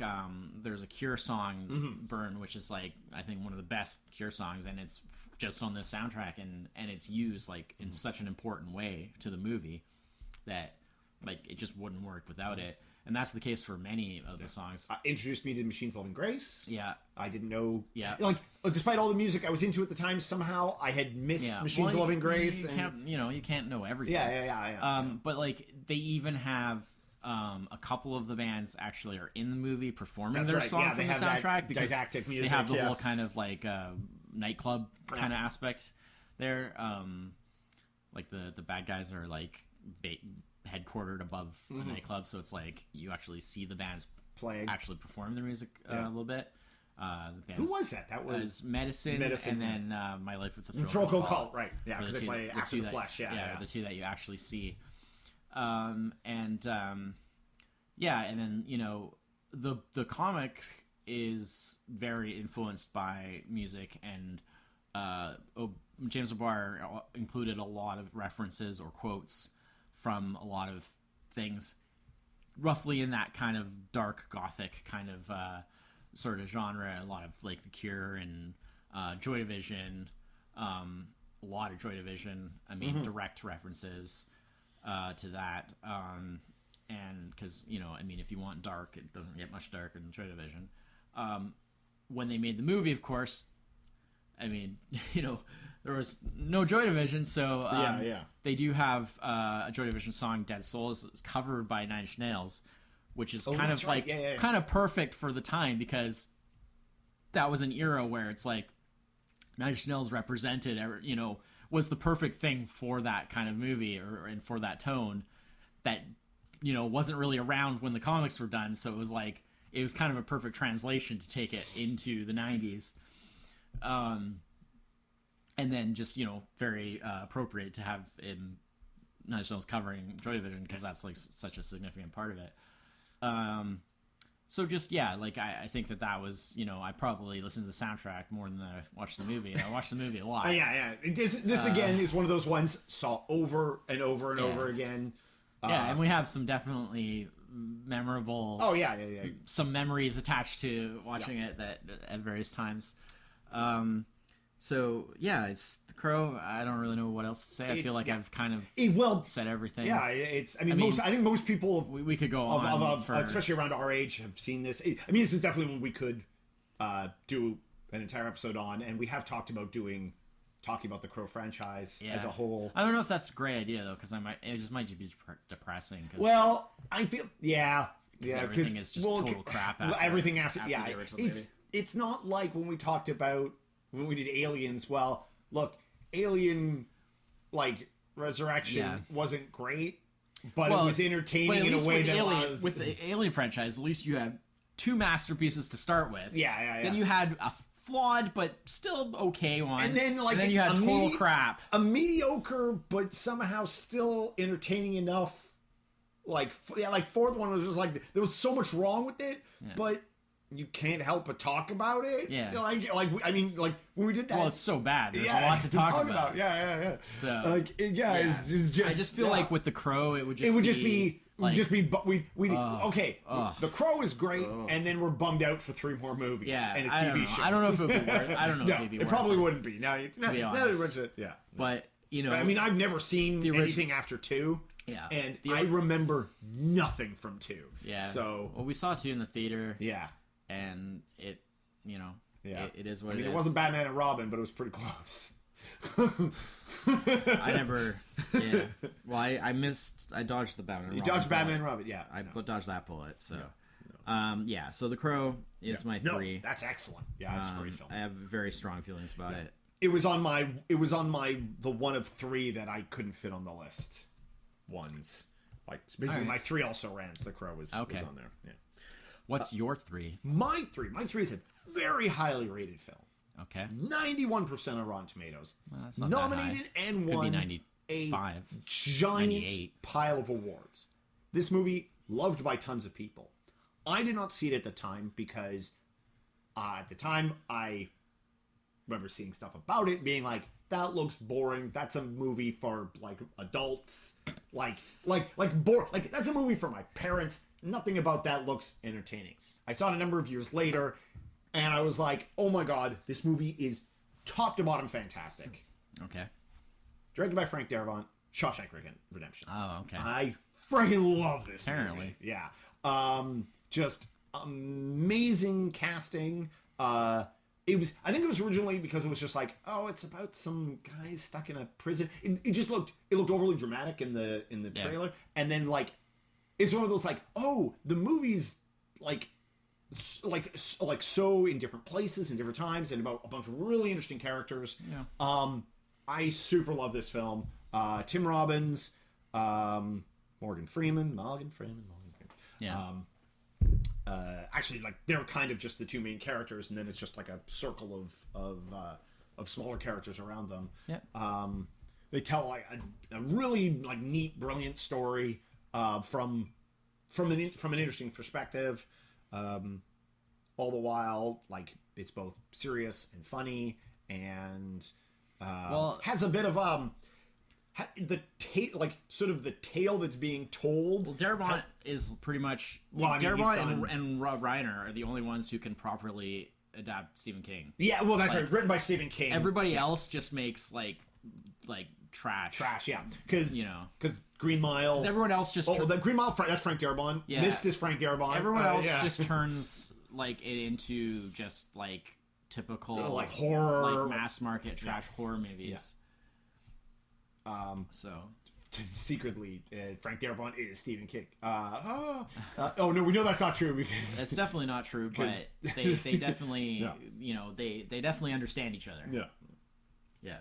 there's a Cure song, "Burn," which is like I think one of the best Cure songs, and it's just on the soundtrack, and it's used like in such an important way to the movie that like it just wouldn't work without it. And that's the case for many of the songs. Introduced me to Machine's Loving Grace. Yeah. I didn't know. Yeah. Like, despite all the music I was into at the time, somehow I had missed Machine's Loving Grace. You can't know everything. Yeah. But, like, they even have a couple of the bands actually are in the movie performing their song from the soundtrack. Because didactic music, they have the whole kind of, like, nightclub kind of aspect there. Like, the bad guys are, like, headquartered above a nightclub, so it's like you actually see the bands playing, actually perform their music a little bit. Who was that? That was Medicine, and then My Life with the Throat Cult, right? Yeah, because they play After the Flesh. The two that you actually see. And then the comic is very influenced by music, and James O'Barr included a lot of references or quotes from a lot of things roughly in that kind of dark gothic kind of sort of genre. A lot of like The Cure and Joy Division, a lot of Joy Division. I mean, direct references to that. and because I mean, if you want dark, it doesn't get much darker than Joy Division. When they made the movie, of course, I mean, there was no Joy Division, so they do have a Joy Division song, "Dead Souls," it's covered by Nine Inch Nails, which is kind of like kind of perfect for the time, because that was an era where it's like Nine Inch Nails represented, was the perfect thing for that kind of movie and for that tone that wasn't really around when the comics were done. So it was kind of a perfect translation to take it into the 90s. And then just, very appropriate to have in Nine Inch Nails covering Joy Division, because that's like such a significant part of it. So just, I think that was, I probably listened to the soundtrack more than I watched the movie. And I watched the movie a lot. This again is one of those ones saw over and over and over again. And we have some definitely memorable... some memories attached to watching it that at various times. So, it's The Crow. I don't really know what else to say. I feel like I've kind of said everything. Yeah, I think most people... We could go on especially around our age, have seen this. This is definitely one we could do an entire episode on, and we have talked about talking about the Crow franchise as a whole. I don't know if that's a great idea, though, because it just might be depressing. Well, I feel... everything is just total crap after, everything after the original movie. It's not like when we talked about... when we did Aliens, well, look, Alien, Resurrection wasn't great, but it was entertaining in a way that was... With the Alien franchise, at least you had two masterpieces to start with. Then you had a flawed but still okay one. And then, you had total crap. A mediocre, but somehow still entertaining enough. Fourth one was just there was so much wrong with it, but... you can't help but talk about it. Yeah. When we did that. Well, it's so bad. There's a lot to talk about. Yeah. So it's just. I just feel like with The Crow, it would just be. The Crow is great, and then we're bummed out for 3 more movies and a TV show. I don't know if it would be worth it. I don't know if it'd be worth it. It probably wouldn't be. Now, to be honest. But, I've never seen anything after 2. Yeah. And I remember nothing from 2. Yeah. So. Well, we saw 2 in the theater. Yeah. And it is what it is. It wasn't Batman and Robin, but it was pretty close. I never. Yeah. Well, I dodged the Batman. You dodged Batman and Robin. Yeah. I dodged that bullet. So. So The Crow is my 3. That's excellent. Yeah, it's a great film. I have very strong feelings about it. It was on the one of 3 that I couldn't fit on the list. Ones. Basically my 3 also rans. The Crow was on there. Yeah. What's your 3? My 3 is a very highly rated film. Okay. 91% on Rotten Tomatoes. Well, that's not nominated that high. and Could won be 95, a giant 98. pile of awards. This movie loved by tons of people. I did not see it at the time because at the time I remember seeing stuff about it being like, that looks boring. That's a movie for adults. That's a movie for my parents. Nothing about that looks entertaining. I saw it a number of years later, and I was like, oh my god, this movie is top to bottom fantastic. Okay. Directed by Frank Darabont, Shawshank Redemption. Oh, okay. I friggin' love this Apparently. movie. Yeah. Just amazing casting. I think it was originally because it was just it's about some guys stuck in a prison. It looked overly dramatic in the trailer, and then it's one of those the movie's so in different places and different times and about a bunch of really interesting characters. Yeah. I super love this film. Tim Robbins, Morgan Freeman. Yeah. Actually, they're kind of just the 2 main characters, and then it's just a circle of smaller characters around them. Yeah. They tell a really neat, brilliant story from an interesting perspective. All the while, it's both serious and funny, and has a bit of the tale that's being told. Well, Darabont is pretty much Darabont and Rob Reiner are the only ones who can properly adapt Stephen King. Yeah, well, that's right. Written by Stephen King. Everybody else just makes like trash. Trash, yeah. Because You know. Green Mile. Everyone else just the Green Mile. That's Frank Darabont. Yeah. Mist is Frank Darabont. everyone else yeah. just turns like it into just like typical like horror, like mass market trash horror movies. So secretly, Frank Darabont is Stephen King. Oh no, we know that's not true because that's definitely not true. But they definitely you know they definitely understand each other. Yeah. Yeah.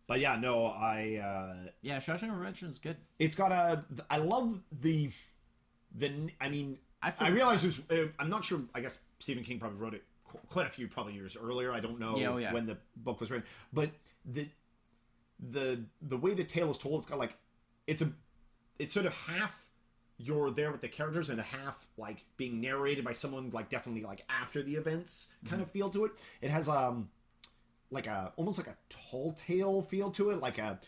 But yeah, no, I. Yeah, Shawshank Redemption is good. It's got I love the. I mean, I realize it was. I'm not sure. I guess Stephen King probably wrote it quite a few probably years earlier. I don't know when the book was written, but the way the tale is told, it's got like it's sort of half you're there with the characters and a half like being narrated by someone like definitely like after the events kind of feel to it. It has like a almost like a tall tale feel to it, like a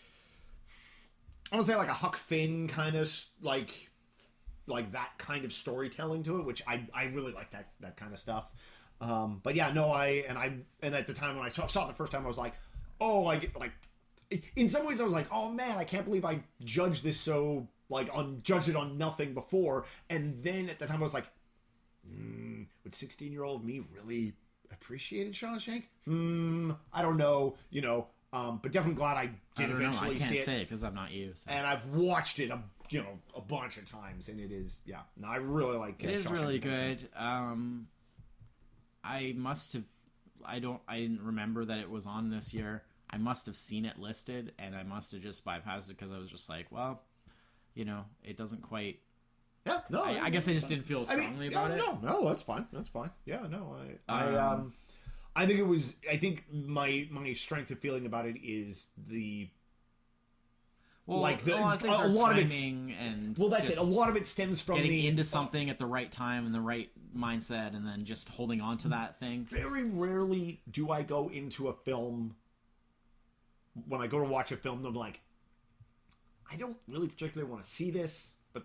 I would say like a Huck Finn kind of like that kind of storytelling to it, which I really like that kind of stuff. But yeah, no, and at the time when I saw it the first time, I was like, oh, I get like. In some ways, I was like, "Oh man, I can't believe I judged this so judged it on nothing before." And then at the time, I was like, "Would 16-year-old me really appreciate Shawshank? I don't know, you know." But definitely glad I did eventually see it. I can't say it because I'm not you. So. And I've watched it, a bunch of times, and it is, yeah. No, I really like it. It is really good. I must have. I didn't remember that it was on this year. I must have seen it listed, and I must have just bypassed it because I was just like, well, you know, it doesn't quite. Yeah, no. I guess I just didn't feel strongly about it. No, that's fine. That's fine. Yeah, no, I think it was. I think my strength of feeling about it is the. Well, like a lot of it's and well, that's it. A lot of it stems from getting into something at the right time and the right mindset, and then just holding on to that thing. Very rarely do I go into a film. When I go to watch a film, I'm like, I don't really particularly want to see this, but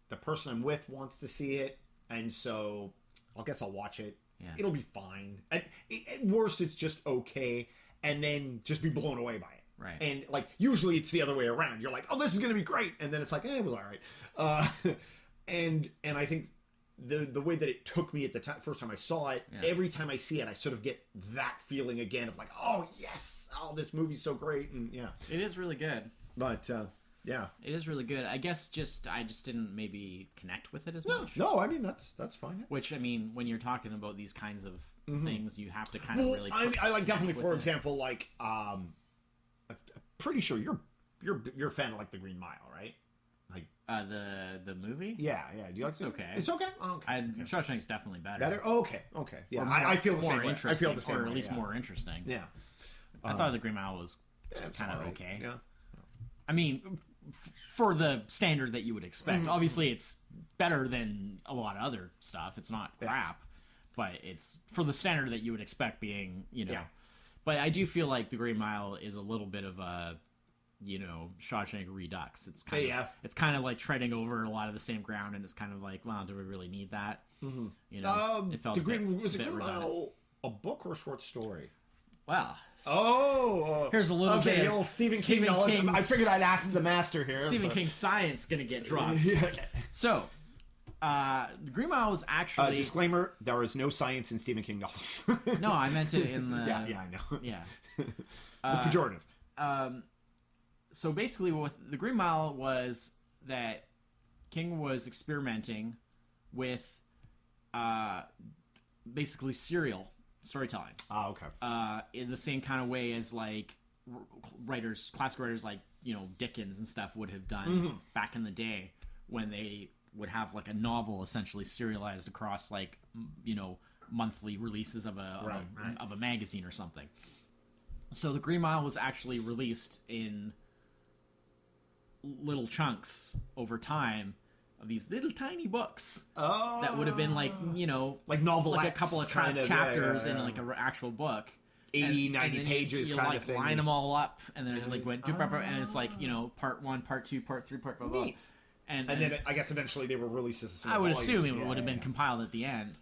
the person I'm with wants to see it, and so I guess I'll watch it. Yeah. It'll be fine. At worst, it's just okay, and then just be blown away by it. Right. And like usually it's the other way around. You're like, oh, this is gonna be great, and then it's like, it was all right. And I think the way that it took me at the first time I saw it, every time I see it, I sort of get that feeling again of like, oh yes, oh this movie's so great, and yeah, it is really good. But yeah, it is really good. I guess I just didn't maybe connect with it as much. No, I mean that's fine. Yeah. Which I mean, when you're talking about these kinds of things, you have to kind of really. I like definitely, for example, like I'm pretty sure you're a fan of like The Green Mile, right? Like the movie. Yeah. Do you like it? Okay. It's okay. Oh, okay. Shawshank's definitely better. Better. Oh, okay. Yeah, I feel the same way. I feel the same way. Or at least more interesting. Yeah. I thought The Green Mile was just kind of okay. Yeah. I mean, for the standard that you would expect. Obviously, it's better than a lot of other stuff. It's not crap, but it's for the standard that you would expect being, you know. Yeah. But I do feel like The Green Mile is a little bit of a, you know, Shawshank Redux. It's kind of like treading over a lot of the same ground, and it's kind of like, well, do we really need that? Mm-hmm. You know, it felt was The Green Mile a book or a short story? Well, here's a little bit of Stephen King knowledge. I figured I'd ask the master here. Stephen King science gonna get dropped. So, Green Mile was actually disclaimer: there is no science in Stephen King novels. No, I meant it in the yeah, I know. Yeah, the pejorative. So basically, what The Green Mile was that King was experimenting with, basically serial storytelling. Okay. In the same kind of way as like classic writers like, you know, Dickens and stuff would have done back in the day when they would have like a novel essentially serialized across like, you know, monthly releases of a magazine or something. So The Green Mile was actually released in little chunks over time of these little tiny books that would have been like, you know, like novelettes, like a couple of chapters in like an actual book, 90 pages you kind like of thing. Line them all up, and then like went and it's like, you know, part 1, part 2, part 3, part blah blah. Neat. And then I guess eventually they were released as a I would assume it would have been compiled at the end.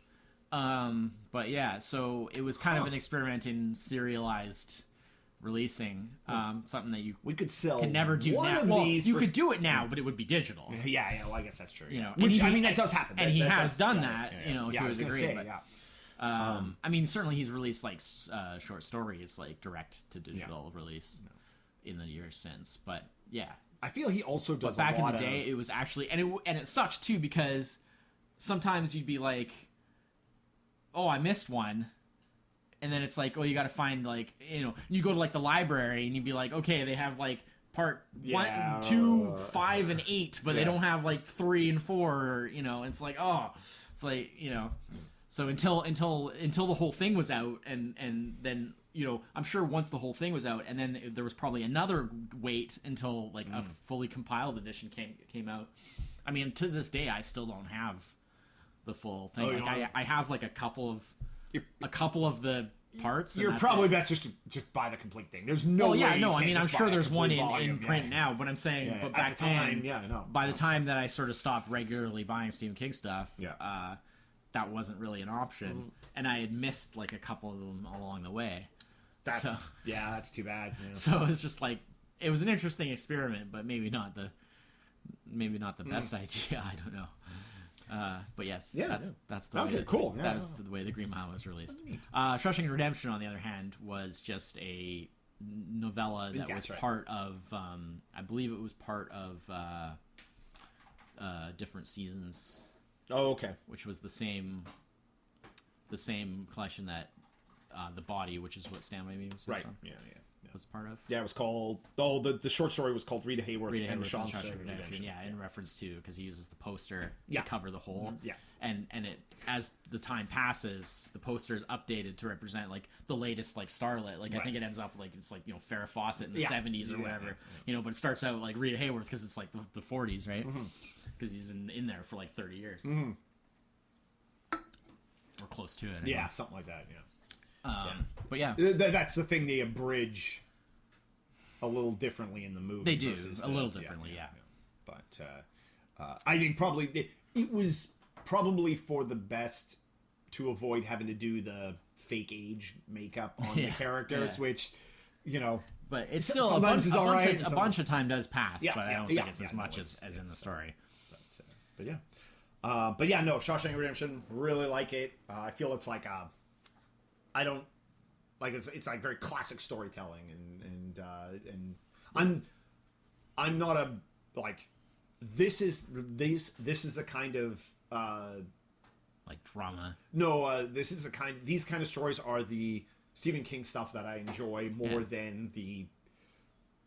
But yeah, so it was kind of an experiment in serialized releasing something that you We could sell can never do one now. of Well, these you for- could do it now, but it would be digital. Yeah, well, I guess that's true. You know, which and he- that does happen. and he That has does- done yeah, that, yeah, you know, yeah, to I a was gonna degree. say, But, yeah. I mean, certainly he's released like short stories, like direct to digital release in the years since. But yeah, I feel he also does. back a in lot the day, of, it was actually, and it sucks too, because sometimes you'd be like, oh, I missed one. And then it's like, oh, you got to find, like, you know, you go to, like, the library, and you'd be like, okay, they have, like, part 1, 2, 5, and 8, but they don't have, like, 3 and 4, or, you know, it's like, oh, it's like, you know, so until the whole thing was out, and then, you know, I'm sure once the whole thing was out, and then there was probably another wait until, like, a fully compiled edition came out. I mean, to this day, I still don't have the full thing. Oh, you like, don't? I have, like, a couple of the parts. and You're that's probably it. best just buy the complete thing. There's no. Oh yeah, way you no. I can't mean, I'm just sure buy a there's one complete in volume. print Yeah. now, but I'm saying, Yeah, but at back the time, then, yeah, no. by the time that I sort of stopped regularly buying Stephen King stuff, Yeah. that wasn't really an option, and I had missed like a couple of them along the way. That's too bad. Yeah. So it's just like it was an interesting experiment, but maybe not the best idea. I don't know. But yes, that's the way cool. Yeah, that's the way the Green Mile was released. Shawshank Redemption, on the other hand, was just a novella that was part of. I believe it was part of Different Seasons. Oh, okay. Which was the same collection that The Body, which is what Stand By Me was based on, was part of. Yeah, it was called. Oh, the short story was called Rita Hayworth and Shawshank Shawshank Redemption. Yeah, in reference to, because he uses the poster Yeah. to cover the whole. Yeah. And it, as the time passes, the poster is updated to represent like the latest like starlet. Like I think it ends up like it's like, you know, Farrah Fawcett in the 70s or whatever. You know, but it starts out like Rita Hayworth because it's like the 40s, right? Because he's in there for like 30 years. Or close to it. Anyway. Yeah, something like that. Yeah. But yeah, That's the thing, they abridge a little differently in the movie. They do a little differently, yeah. But I think probably it was probably for the best to avoid having to do the fake age makeup on the characters, which, you know. But it's still sometimes is all right. A bunch of time does pass, Yeah, but I don't yeah, think it's as much as in the story. But yeah. No, Shawshank Redemption, really like it. I feel it's like I don't like it's like very classic storytelling, and I'm not a like this is the kind of like drama. No, these kind of stories are the Stephen King stuff that I enjoy more than the,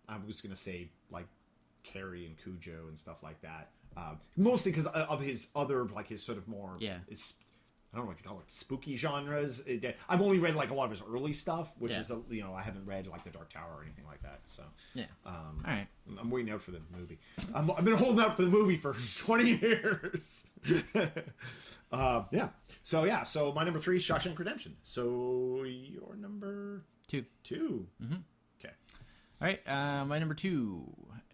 I was gonna say like Carrie and Cujo and stuff like that. Mostly because of his other, like his sort of more, I don't know what you call it, spooky genres. I've only read like a lot of his early stuff, which is, you know, I haven't read like The Dark Tower or anything like that. So all right, I'm waiting out for the movie. I've been holding out for the movie for 20 years. So my number 3 is Shawshank Redemption. So your number 2. Mm-hmm. Okay. All right, my number 2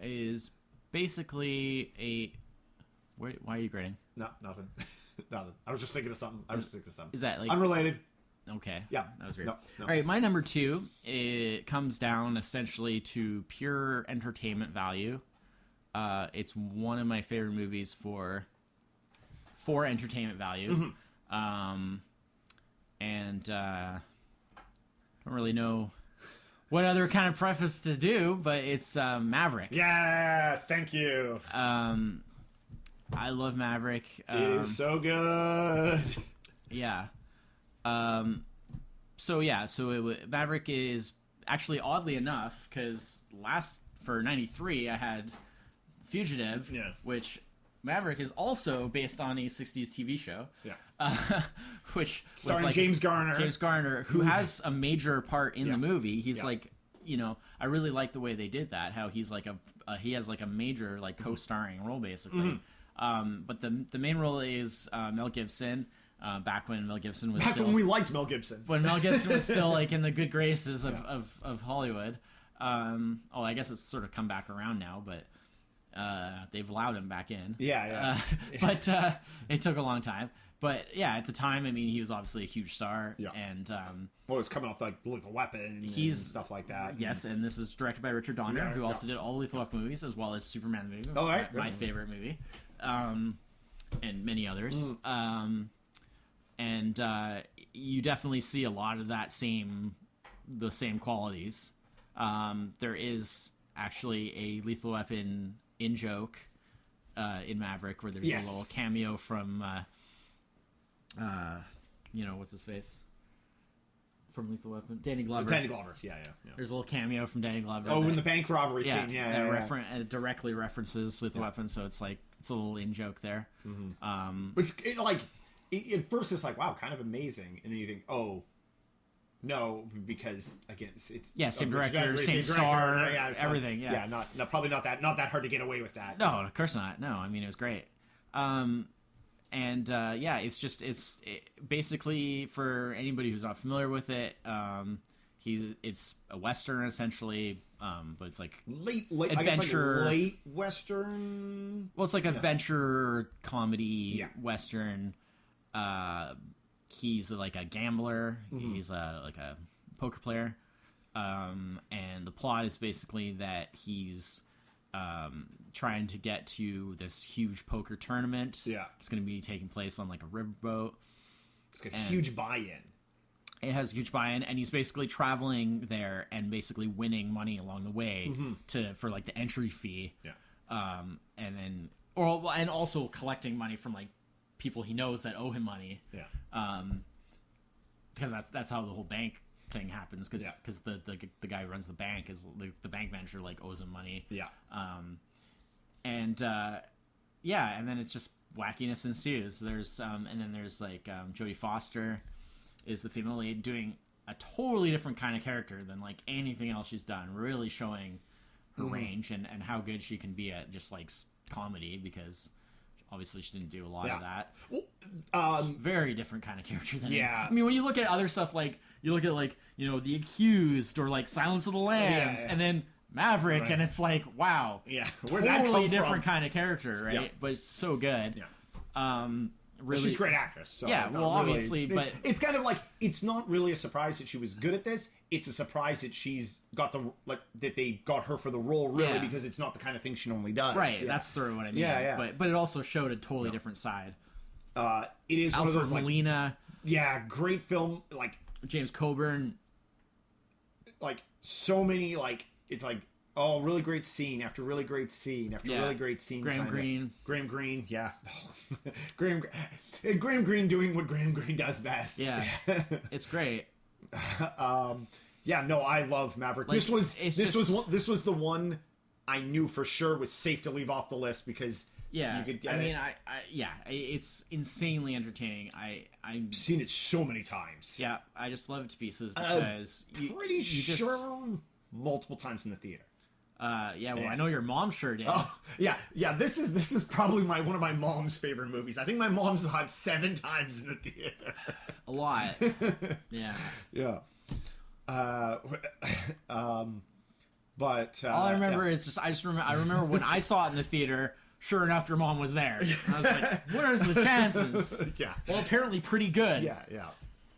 is basically a. Why are you grading? No, nothing. Nothing. I was just thinking of something. Is that like unrelated? Okay. Yeah. That was weird. No. All right, my number 2, it comes down essentially to pure entertainment value. It's one of my favorite movies for entertainment value. Mm-hmm. And I don't really know what other kind of preface to do, but it's Maverick. Yeah, thank you. I love Maverick. It is so good. Yeah. Maverick is actually, oddly enough, because for 93 I had Fugitive, which Maverick is also based on a 60s TV show. Yeah. Which starring like James Garner. James Garner, who has a major part in the movie. He's like, you know, I really like the way they did that. How he's like he has like a major like co-starring role basically. But the main role is Mel Gibson. Back when Mel Gibson was when we liked Mel Gibson. When Mel Gibson was still like in the good graces of Hollywood. I guess it's sort of come back around now, but They've allowed him back in. Yeah. But it took a long time. But yeah, at the time, I mean, he was obviously a huge star. Yeah. And Well, it was coming off like Lethal Weapon and stuff like that. yes, and this is directed by Richard Donner, Yeah, who also did all the Lethal Weapon movies, as well as Superman the movie, Oh, right. my favorite movie, and many others. And you definitely see a lot of the same qualities. There is actually a Lethal Weapon in-joke in Maverick, where there's Yes. a little cameo from, what's his face? From Lethal Weapon? Danny Glover. Danny Glover. Yeah. There's a little cameo from Danny Glover. Oh, in the bank robbery yeah, scene. Yeah. that directly references Lethal Weapon, so it's like, it's a little in-joke there. Which, at first it's like, wow, kind of amazing. And then you think, oh, no, because, again, it's same director, same star, everything, yeah. Yeah, probably not that hard to get away with that. No, of course not. No, I mean, it was great. It's basically, for anybody who's not familiar with it, it's a Western, essentially, but it's like late adventure, late Western. Well, it's like adventure comedy Western. He's like a gambler. He's like a poker player. And the plot is basically that he's trying to get to this huge poker tournament. Yeah. It's going to be taking place on like a riverboat. It's got a huge buy-in. It has a huge buy-in, and he's basically traveling there and basically winning money along the way for like the entry fee. Yeah. And also collecting money from like people he knows that owe him money. Yeah. Because that's how the whole bank thing happens. Because the guy who runs the bank is the bank manager like owes him money. Yeah. And then it's just wackiness ensues. There's and then there's like Jodie Foster is the female lead, doing a totally different kind of character than like anything else she's done. Really showing her range and how good she can be at just like comedy, because obviously she didn't do a lot of that. Well, very different kind of character than Yeah. I mean, when you look at other stuff, like you look at like, The Accused or like Silence of the Lambs, and then Maverick, and it's like, wow, where'd that totally come different from? kind of character, right? Yeah. But it's so good. Really, she's a great actress. So obviously, but it's kind of like, it's not really a surprise that she was good at this. It's a surprise that she's got that they got her for the role, really, because it's not the kind of thing she normally does. Right, that's sort of what I mean. Yeah. But it also showed a totally different side. It is Alfred one of those Molina, great film, like James Coburn, like so many, like it's like, oh, really great scene after really great scene after really great scene. Graham Green, yeah. Graham Greene doing what Graham Greene does best. Yeah, it's great. Yeah, no, I love Maverick. Like, this was the one I knew for sure was safe to leave off the list, because you could get it. It's insanely entertaining. I've seen it so many times. Yeah, I just love it to pieces, because pretty sure multiple times in the theater. I know your mom sure did. Oh, yeah. This is probably one of my mom's favorite movies. I think my mom saw it 7 times in the theater. A lot. Yeah. Yeah. But all I remember is I remember when I saw it in the theater. Sure enough, your mom was there. And I was like, "What are the chances?" Yeah. Well, apparently pretty good. Yeah.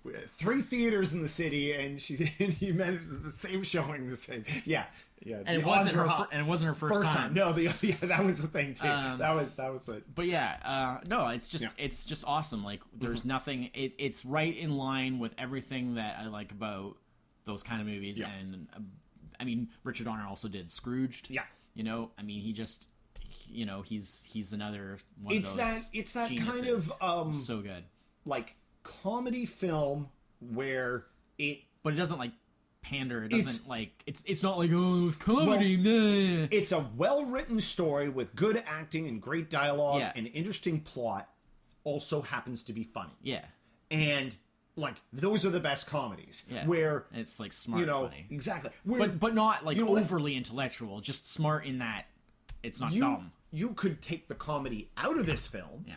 We had 3 theaters in the city, and he managed the same showing. The same. Yeah. And it wasn't her first time. No, that was the thing too. That was it. But no, it's just awesome. Like, there's nothing. It's right in line with everything that I like about those kind of movies. Yeah. And I mean, Richard Donner also did Scrooged. Yeah. I mean, he just, he's another one of those. It's that geniuses. kind of so good, like comedy film where but it doesn't like pander. It doesn't it's not like, oh, comedy. Nah. It's a well-written story with good acting and great dialogue and interesting plot. Also happens to be funny. Yeah. And like, those are the best comedies. Yeah. Where it's like smart funny. Exactly. But not like overly intellectual, just smart in that it's not dumb. You could take the comedy out of this film. Yeah.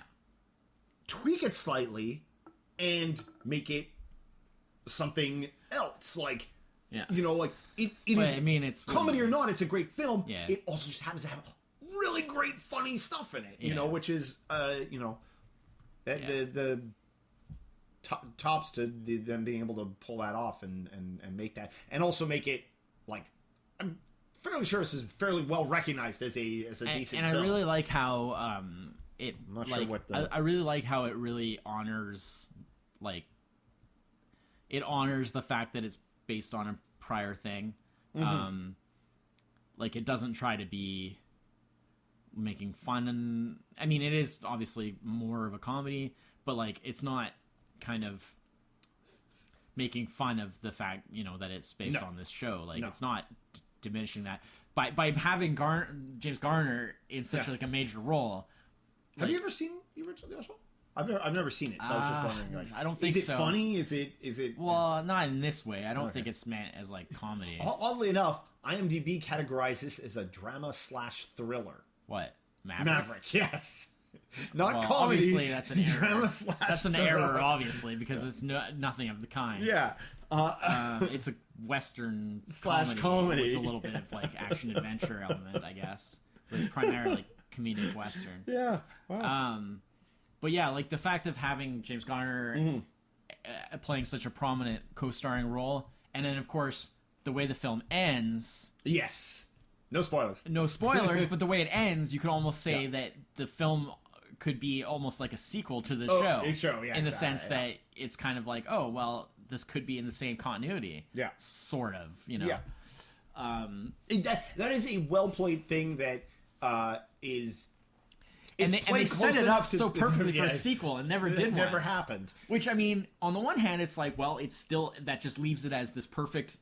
Tweak it slightly and make it something else. Like, it is. I mean, it's comedy or not, it's a great film. Yeah. It also just happens to have really great funny stuff in it, you Yeah. know, which is the tops to them being able to pull that off and make that, and also make it like, I'm fairly sure this is fairly well recognized as a decent and film. I really like how it I'm not sure like what the- I really like how it really honors like it honors the fact that it's based on a prior thing. Like it doesn't try to be making fun, and I mean it is obviously more of a comedy, but like it's not kind of making fun of the fact, you know, that it's based No. on this show. Like No. it's not diminishing that by having James Garner in such Yeah. like a major role. Have you ever seen the original show? I've never seen it, so I was just wondering. Like, I don't think is it so. funny? Is it? Well, not in this way. I don't think it's meant as like comedy. Oddly enough, IMDb categorizes this as a drama/thriller. What? Maverick? Maverick, yes, not Well, comedy. obviously that's an error. Drama That's an / thriller. error, obviously, because it's nothing of the kind. Yeah. It's a western / comedy. with a little bit of like action adventure element, I guess. But it's primarily comedic western. Yeah. Wow. But yeah, like the fact of having James Garner playing such a prominent co-starring role, and then of course the way the film ends. Yes. No spoilers. No spoilers, but the way it ends, you could almost say that the film could be almost like a sequel to the show. a show, yeah, in the exactly, sense yeah. that it's kind of like, oh, well, this could be in the same continuity. Yeah. Sort of, you know. Yeah. That is a well played thing that is. And they played set close it enough up to- so perfectly for yeah, a sequel and never It did never one. happened. Which, I mean, on the one hand, it's like, well, it's still, that just leaves it as this perfect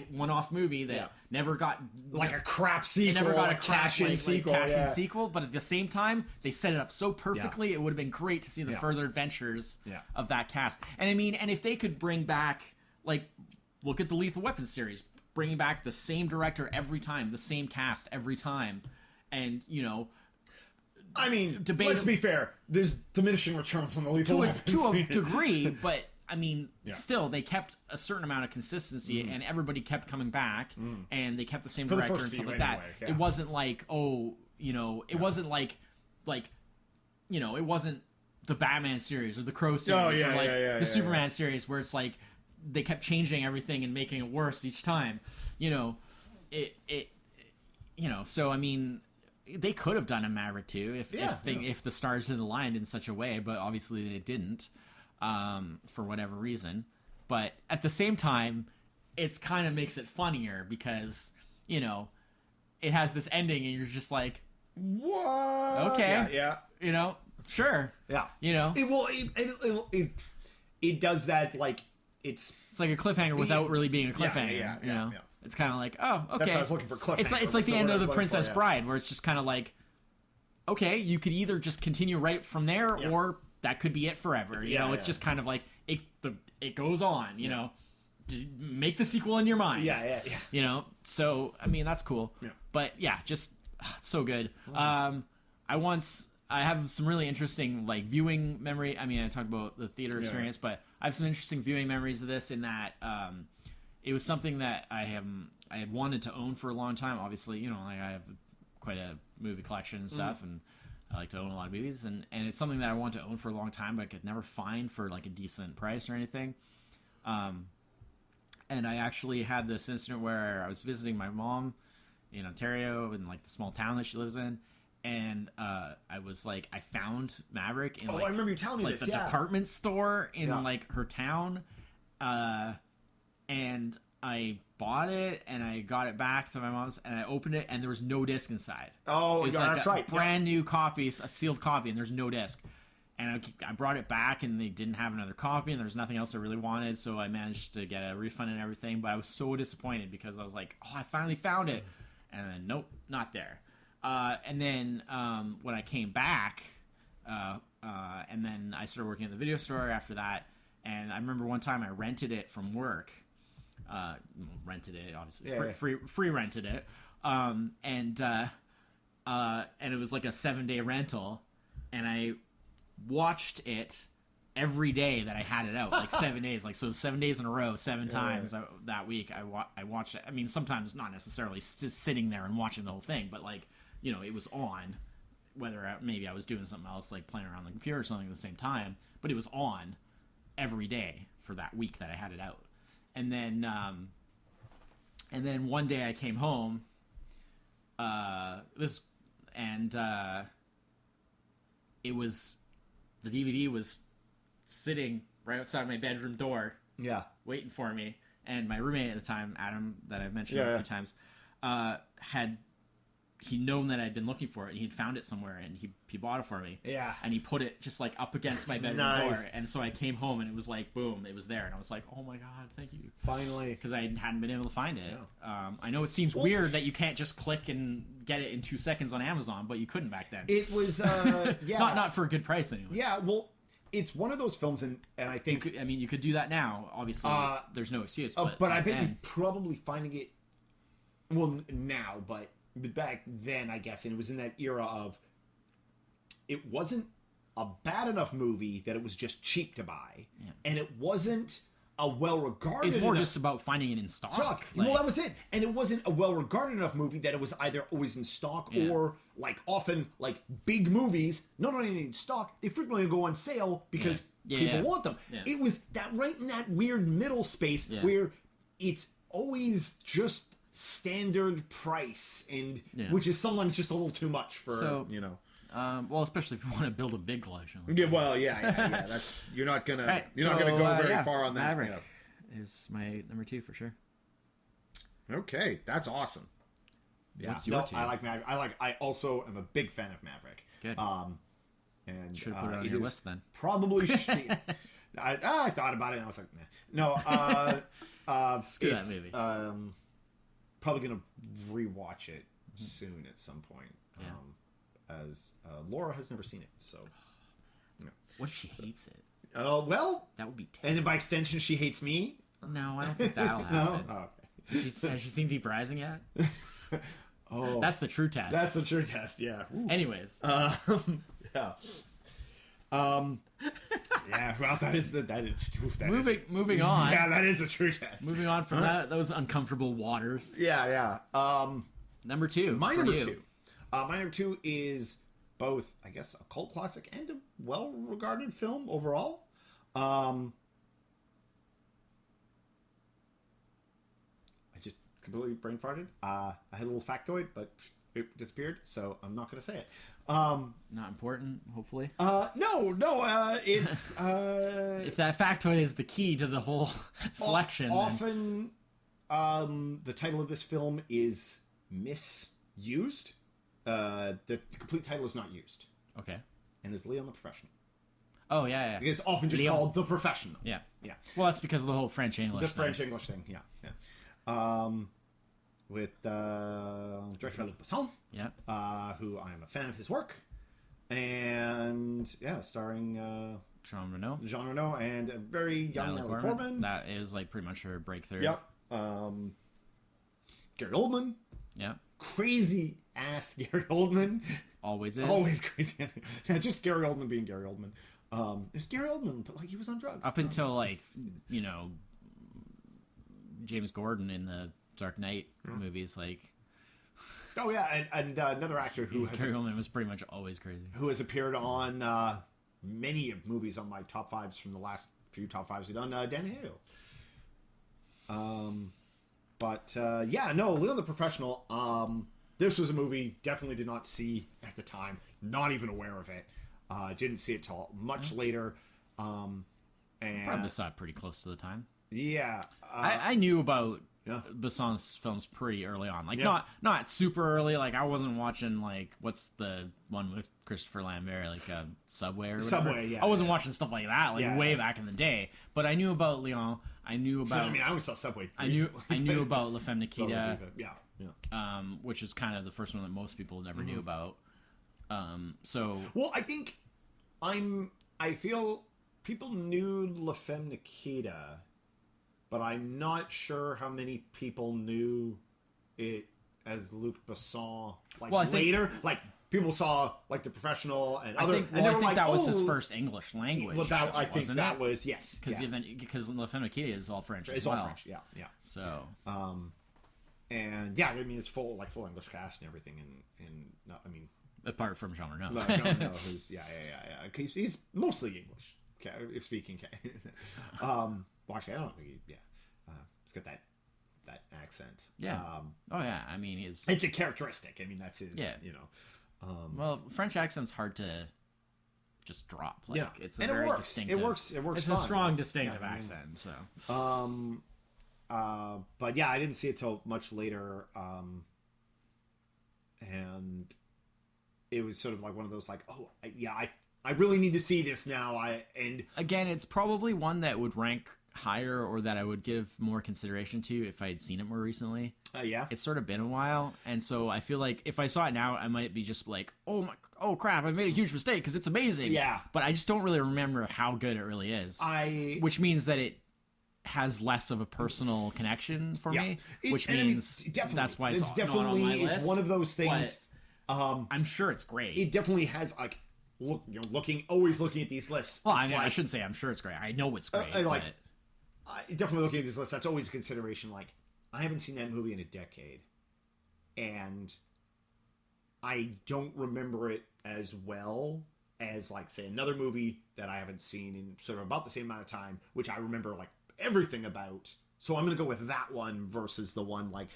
one-off movie that Yeah. never got... Like a crap sequel. It never got a cash-in cash-in sequel. cash-in yeah. sequel, but at the same time, they set it up so perfectly. It would have been great to see the Yeah. further adventures Yeah. of that cast. And I mean, and if they could bring back, like, look at the Lethal Weapon series, bringing back the same director every time, the same cast every time, and you know, I mean, Debate- let's be fair. There's diminishing returns on the Lethal Weapon to a series. degree, but I mean, Yeah. still, they kept a certain amount of consistency, and everybody kept coming back, and they kept the same For the director first and stuff few, like that. anyway, yeah. It wasn't like, oh, you know, it wasn't like, you know, it wasn't the Batman series or the Crow series yeah, or like yeah, the Superman series where it's like they kept changing everything and making it worse each time. You know, you know, so I mean, they could have done a Maverick 2 if the stars had aligned in such a way, but obviously they didn't, for whatever reason. But at the same time, it's kind of makes it funnier because, you know, it has this ending and you're just like, What? Okay. Yeah. you know, sure. Yeah. You know, It does that, like, it's like a cliffhanger without really being a cliffhanger. yeah, you know, yeah. It's kind of like, oh, okay. That's what I was looking for, cliffhanger. It's like That's the the end word I of was The looking for, Princess yeah. Bride, where it's just kind of like, okay, you could either just continue right from there, Yeah. or that could be it forever. You Yeah, know, it's yeah. just kind of like it goes on. You know, make the sequel in your mind. yeah. You know, so I mean that's cool. Yeah. But yeah, just so good. I have some really interesting like viewing memory. I mean, I talked about the theater experience, but I have some interesting viewing memories of this in that it was something that I had wanted to own for a long time. Obviously, you know, like I have quite a movie collection and stuff, and I like to own a lot of movies, and it's something that I wanted to own for a long time, but I could never find for like a decent price or anything. And I actually had this incident where I was visiting my mom in Ontario, in like the small town that she lives in, and I was like, I found Maverick in Oh, like, I remember you telling me like this. the Yeah. department store in Yeah. like her town, and I bought it and I got it back to my mom's and I opened it and there was no disc inside. Oh, it was yeah, like that's a right. brand new copy, a sealed copy, and there's no disc. And I brought it back and they didn't have another copy and there was nothing else I really wanted, so I managed to get a refund and everything. But I was so disappointed because I was like, oh, I finally found it, and then nope, not there. And then when I came back, and then I started working at the video store after that. And I remember one time I rented it from work. Rented it, obviously, free rented it. And it was like a 7-day rental, and I watched it every day that I had it out, like 7 days, like so 7 days in a row, seven times that week. I watched it. I mean, sometimes not necessarily sitting there and watching the whole thing, but like it was on, whether maybe I was doing something else, like playing around on the computer or something at the same time, but it was on every day for that week that I had it out. And then one day I came home, it was, the DVD was sitting right outside my bedroom door, waiting for me. And my roommate at the time, Adam, that I've mentioned a few times, he'd known that I'd been looking for it, and he'd found it somewhere, and he bought it for me. Yeah. And he put it just like up against my bedroom door, and so I came home, and it was like, boom, it was there, and I was like, oh my god, thank you. Finally. Because I hadn't been able to find it. Yeah. I know it seems weird that you can't just click and get it in 2 seconds on Amazon, but you couldn't back then. It was, not for a good price anyway. Yeah, well, it's one of those films, and I think... you could do that now, obviously. There's no excuse. But I bet you're probably finding it, well, now, but back then, I guess, and it was in that era of, it wasn't a bad enough movie that it was just cheap to buy, and it wasn't a well-regarded It's more just about finding it in stock. Well, that was it. And it wasn't a well-regarded enough movie that it was either always in stock or, like, often, like, big movies, not only in stock, they frequently go on sale because people want them. Yeah. It was that right in that weird middle space where it's always just standard price, and which is sometimes just a little too much for, well, especially if you want to build a big collection. Yeah, well, yeah. That's you're not gonna go very far on that. Maverick is my number 2 for sure. Okay, that's awesome. Yeah, what's your 2? I like Maverick. I also am a big fan of Maverick. Good. And should put it on your list then. Probably should. I thought about it and I was like, nah. No. Screw that movie. Probably gonna rewatch it soon at some point. Yeah. As Laura has never seen it, so. What if she hates it? Well, that would be terrible. And then by extension, she hates me. No, I don't think that'll happen. No? Oh, okay. Has she seen Deep Rising yet? Oh, that's the true test. That's the true test. Yeah. Ooh. Anyways. Yeah. Yeah. Well, that is. Moving on. Yeah, that is a true test. Moving on from those uncomfortable waters. Yeah. Number 2. My number 2. My number 2 is both, I guess, a cult classic and a well-regarded film overall. I just completely brain farted. I had a little factoid, but it disappeared, so I'm not going to say it. Not important, hopefully. No. It's if that factoid is the key to the whole selection. Often, the title of this film is misused. The complete title is not used. Okay. And it's Leon the Professional. Oh, yeah. It's often just called The Professional. Yeah. Well, that's because of the whole French-English thing. The French-English thing, yeah. With director Luc Besson. Yeah. Who I am a fan of his work. And, starring Jean Reno and a very young Natalie Portman. That is, like, pretty much her breakthrough. Yep. Gary Oldman. Yeah. Crazy ass Gary Oldman. Always is. Always crazy ass. Yeah, just Gary Oldman being Gary Oldman. It's Gary Oldman, but like he was on drugs. Up until like, James Gordon in the Dark Knight movies, like. Oh yeah, and another actor who has Gary Oldman was pretty much always crazy. Who has appeared on many movies on my top 5s from the last few top 5s we've done. Danny Hale. Leon the Professional. This was a movie definitely did not see at the time. Not even aware of it. Didn't see it till much later. And probably saw it pretty close to the time. Yeah. I knew about Besson's films pretty early on. Like not super early. Like I wasn't watching like what's the one with Christopher Lambert, like Subway or whatever. Subway, yeah. I wasn't watching stuff like that, like way back in the day. But I knew about Leon. I knew about. I mean, I always saw Subway. I knew about La Femme Nikita. Yeah. Which is kind of the first one that most people never knew about. Well, I think I feel people knew La Femme Nikita, but I'm not sure how many people knew it as Luc Besson. Later, like people saw like The Professional and other. I think that was his first English language. Well, I think that was yes, because La Femme Nikita is all French. It's all French. Yeah. So. and yeah, I mean it's full English cast and everything, and not, I mean apart from Jean Reno. no, who's yeah. He's mostly English. Okay, if speaking. Well, actually, I don't think he's got that accent. Yeah. Oh yeah. I mean, it's the characteristic. I mean, that's his. Yeah. You know. Well, French accent's hard to just drop. Like, yeah. It's and very it works. distinctive. It works. It's fine. a strong, distinctive accent. So. But yeah, I didn't see it till much later. And it was sort of like one of those like, I really need to see this now. And again, it's probably one that would rank higher or that I would give more consideration to if I had seen it more recently. Yeah. It's sort of been a while, and so I feel like if I saw it now, I might be just like, oh crap, I made a huge mistake because it's amazing. Yeah. But I just don't really remember how good it really is. Which means that it has less of a personal connection for me, which means that's why it's definitely not on my list. It's one of those things. I'm sure it's great. It definitely has like always looking at these lists. Well, I mean, I shouldn't say I'm sure it's great. I know it's great. Definitely looking at these lists, that's always a consideration. Like, I haven't seen that movie in a decade, and I don't remember it as well as, like, say, another movie that I haven't seen in sort of about the same amount of time, which I remember, like, everything about. So I'm going to go with that one versus the one, like,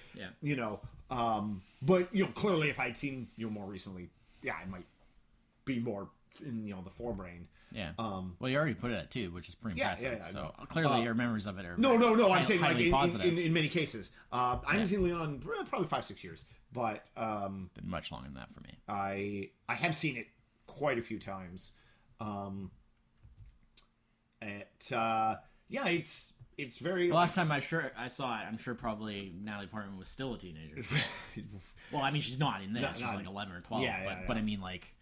but, clearly if I had seen, more recently, I might be more in, the forebrain. Yeah. Well, you already put it at 2, which is pretty impressive. Yeah, so clearly your memories of it are no. I'm saying like in many cases. I haven't seen Leon probably 5-6 years, but been much longer than that for me. I have seen it quite a few times. It's very. The last time I saw it, I'm sure probably Natalie Portman was still a teenager. Well, I mean, she's not in this. She's like 11 or 12. But I mean, like,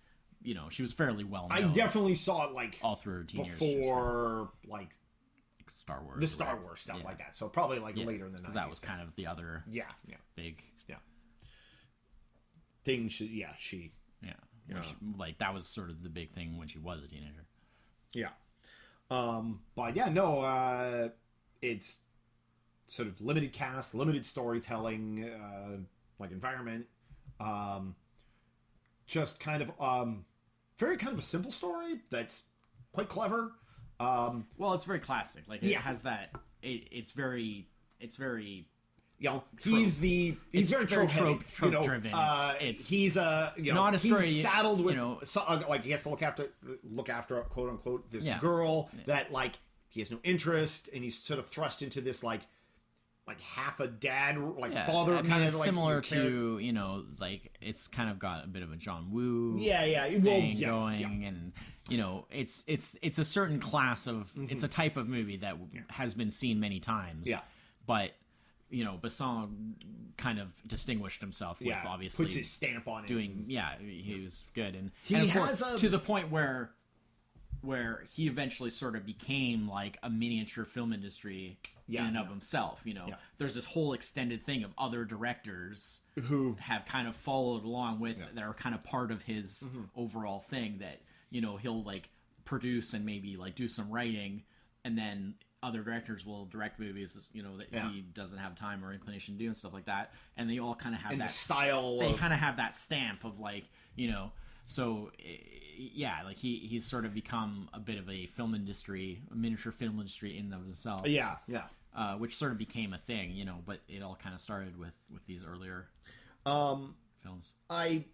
she was fairly well known. I definitely saw it like all through her teen years before like Star Wars, the Star Wars stuff like that. So probably like later in the 90s. That was kind of the other big thing. She like that was sort of the big thing when she was a teenager. Yeah. But yeah, no. It's sort of limited cast, limited storytelling, like environment. Just kind of very kind of a simple story that's quite clever. Well, it's very classic. Like it has that. It's very. He's very trope driven. He's not a story. He's saddled with like he has to look after quote unquote this girl that like he has no interest, and he's sort of thrust into this like half a dad father kind of it's like similar to like it's kind of got a bit of a John Woo thing going and it's a certain class of it's a type of movie that has been seen many times but Besson kind of distinguished himself with obviously puts his stamp on it he was good and he has to the point where he eventually sort of became like a miniature film industry in and of himself. There's this whole extended thing of other directors who have kind of followed along with that are kind of part of his overall thing that he'll like produce and maybe like do some writing, and then other directors will direct movies that he doesn't have time or inclination to do and stuff like that, and they all kind of have that style. They kind of have that stamp of like so. Like he's sort of become a bit of a miniature film industry in and of himself. Which sort of became a thing, but it all kind of started with these earlier films. I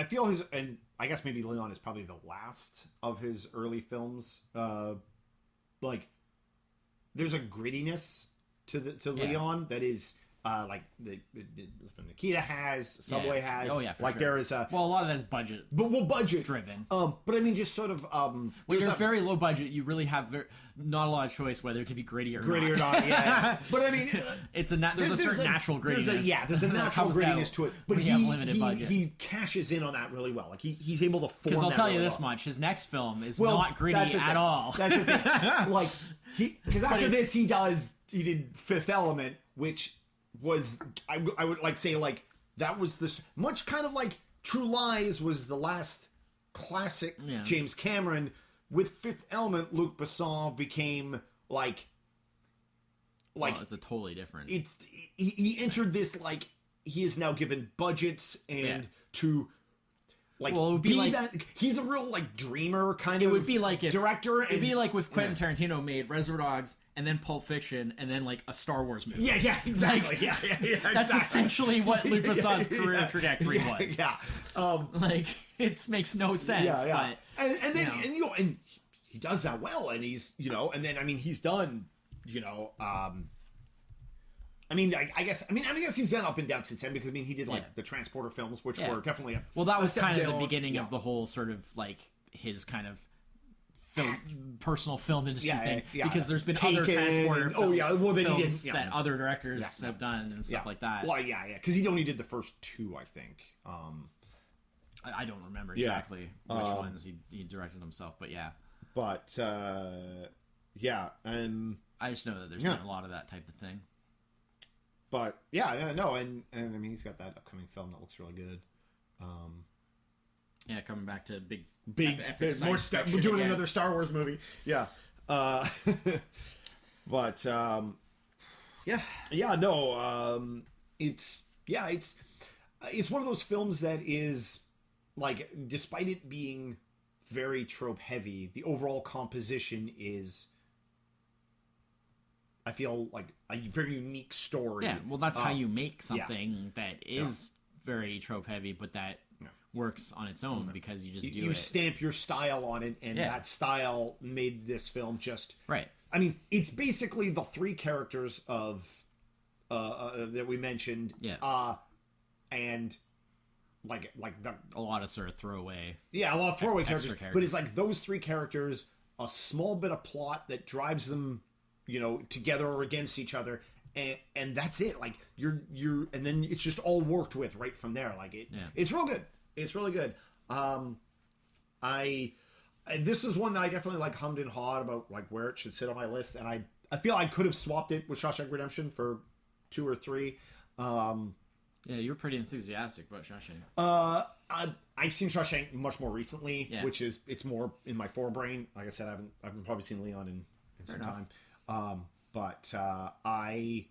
feel and I guess maybe Leon is probably the last of his early films. Like there's a grittiness to Leon that is. Like the Nikita has, Subway has. Oh yeah, for like sure. there is a lot of that is budget, budget driven. But I mean, just sort of when you're very low budget, you really have not a lot of choice whether to be gritty or not. Yeah. But I mean, there's a certain natural grittiness. There's a natural grittiness to it. But he cashes in on that really well. Like he's able to form. Because I'll tell you this much: his next film is not gritty at all. That's the thing. Like because after this he did Fifth Element, which was I would like say like that was this much kind of like True Lies was the last classic James Cameron. With Fifth Element, Luc Besson became like like Well, it's a totally different. it's he entered this like he is now given budgets and Yeah. to like Well, it would be like- that he's a real like dreamer kind It of would be like if director. It'd be like if Quentin Tarantino made Reservoir Dogs and then Pulp Fiction and then like a Star Wars movie. yeah, exactly. Like, yeah, That's exactly. essentially what Luc Besson's career Yeah, trajectory yeah, was. Yeah. Like it makes no sense. Yeah. But And then you know. and he does that well, and he's and then I mean he's done I guess he's done up and down since then because I mean he did like Yeah. the Transporter films, which Yeah. were definitely that was step kind of down. the beginning Yeah. of the whole sort of like his kind of personal film industry Yeah, thing yeah. because there's been Taken other Transporter and- oh, yeah, well, then he films did- yeah. that other directors Yeah. have done and stuff like that. Well, yeah, because he only did the first two, I think. I don't remember Yeah. exactly which ones he directed himself, but yeah. But yeah, I just know that there's Yeah. been a lot of that type of thing. but yeah, no, and I mean he's got that upcoming film that looks really good. Yeah, coming back to big epic Big more science we're fiction doing again. another Star Wars movie. Yeah, but yeah, no, it's one of those films that is like, despite it being very trope heavy, the overall composition is, I feel like, a very unique story. Yeah, well, that's how you make yeah. something that is very trope heavy, but that works on its own because you just do you it. stamp your style on it, and Yeah. that style made this film just Right. I mean, it's basically the three characters of that we mentioned, and like the A lot of sort of throwaway. a lot of throwaway Extra characters, but it's like those three characters, a small bit of plot that drives them, together or against each other, and that's it. Like you're, and then it's just all worked with right from there. Like it's real good. It's really good. This is one that I definitely like hummed and hawed about, like where it should sit on my list, and I feel I could have swapped it with Shawshank Redemption for 2 or 3. Yeah, you were pretty enthusiastic about Shawshank. I've seen Shawshank much more recently, Yeah. which is it's more in my forebrain. Like I said, I've probably seen Leon in some time, but I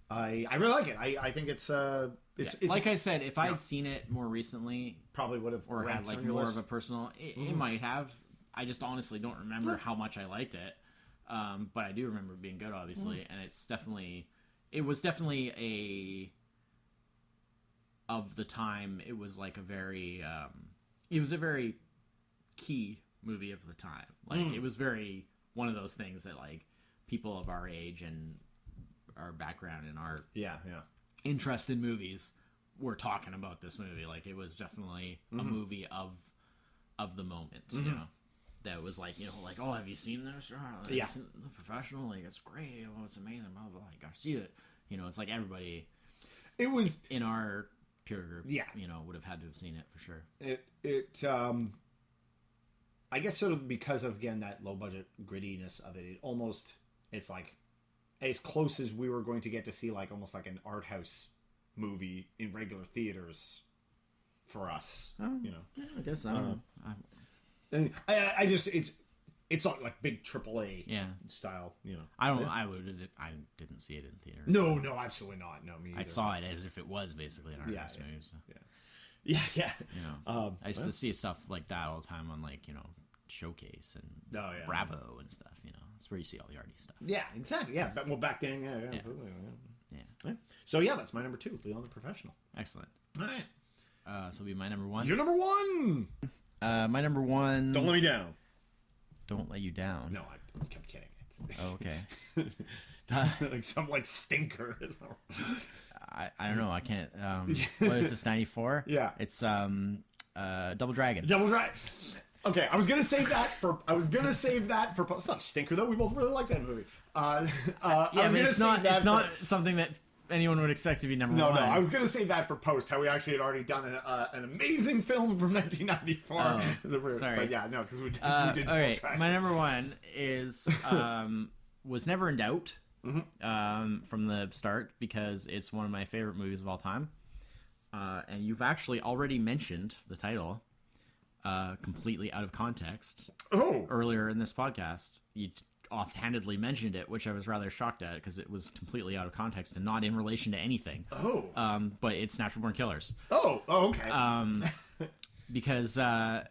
really like it. I think it's like I said, if I'd seen it more recently probably would have or had ranked like on your more list. of a personal, it might have. I just honestly don't remember how much I liked it, but I do remember it being good, obviously, and it was definitely of the time. It was like it was a very key movie of the time. Like it was very one of those things that like people of our age and our background and our yeah. interest in movies were talking about this movie. Like it was definitely a movie of the moment, that was like, like, oh, have you seen this? Have you seen The Professional? Like, it's great. Oh, it's amazing. Blah, blah, blah. Like, I see it. It's like everybody It was in our peer group, Yeah. would have had to have seen it for sure. it I guess sort of because of, again, that low budget grittiness of it, it's like as close as we were going to get to see like almost like an art house movie in regular theaters for us. Yeah, I guess I don't know. And I just it's not like big AAA Yeah. style, I didn't see it in theater. No, absolutely not. No, me either. I saw it as if it was basically an art house movie. So. Yeah. I used to see stuff like that all the time on like Showcase and Oh, yeah. Bravo and stuff. That's where you see all the arty stuff. Yeah, exactly. Yeah, but back then, yeah, absolutely. Yeah. So yeah, that's my number 2, Leon the Professional. Excellent. All right, So it'll be my number 1. you're number 1. My number 1. Don't let me down. Don't let you down. No, I'm kidding. Oh, okay. Like some like stinker. I don't know. I can't. What is this? 94. Yeah. It's Double Dragon. Double Dragon. Okay, I was gonna save that for. It's not a stinker though. We both really like that movie. Yeah, but it's not something that anyone would expect to be number one. No, I was gonna save that for post. How we actually had already done an amazing film from 1994. Oh, sorry. But yeah, no, because we did. All Double right, Dragon. my number 1 is Was Never in Doubt. From the start, because it's one of my favorite movies of all time. And you've actually already mentioned the title completely out of context Oh, earlier in this podcast. You offhandedly mentioned it, which I was rather shocked at because it was completely out of context and not in relation to anything. Oh. But it's Natural Born Killers. Oh, okay. Because I've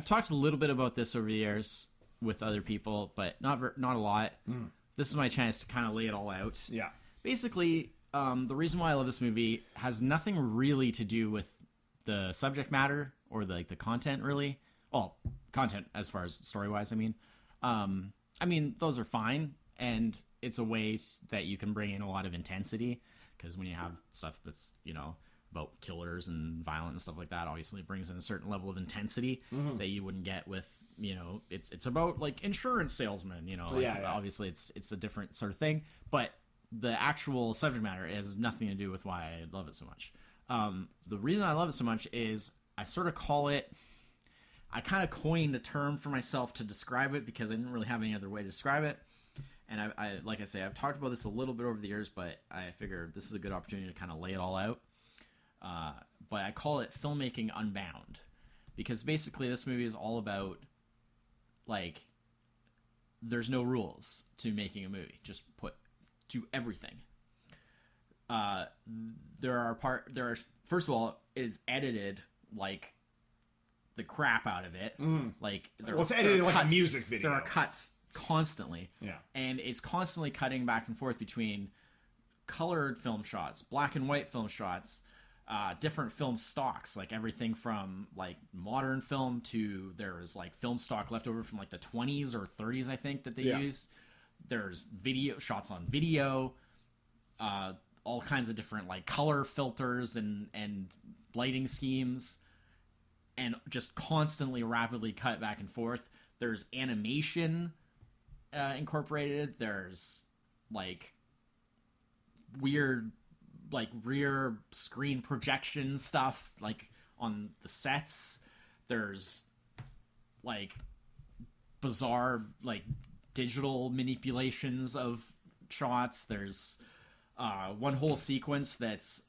talked a little bit about this over the years with other people, but not a lot. This is my chance to kind of lay it all out. Yeah. Basically, the reason why I love this movie has nothing really to do with the subject matter or the content, really. Well, content as far as story-wise, I mean, those are fine, and it's a way that you can bring in a lot of intensity, because when you have stuff that's, about killers and violent and stuff like that, obviously it brings in a certain level of intensity that you wouldn't get with, it's about, like, insurance salesmen, obviously it's a different sort of thing, but the actual subject matter has nothing to do with why I love it so much. The reason I love it so much is I sort of call it... I kind of coined a term for myself to describe it because I didn't really have any other way to describe it. And I like I say, I've talked about this a little bit over the years, but I figure this is a good opportunity to kind of lay it all out. But I call it filmmaking unbound, because basically this movie is all about, like, there's no rules to making a movie. Just do everything. First of all, it's edited like the crap out of it. Like, it's edited like a music video. There are cuts constantly. Yeah. And it's constantly cutting back and forth between colored film shots, black and white film shots, different film stocks, like everything from like modern film to there's like film stock left over from like the 20s or 30s, I think, that they used. There's video shots on video, all kinds of different like color filters and lighting schemes, and just constantly rapidly cut back and forth. There's animation incorporated. There's like weird like rear screen projection stuff like on the sets. There's like bizarre like digital manipulations of shots. There's one whole sequence that's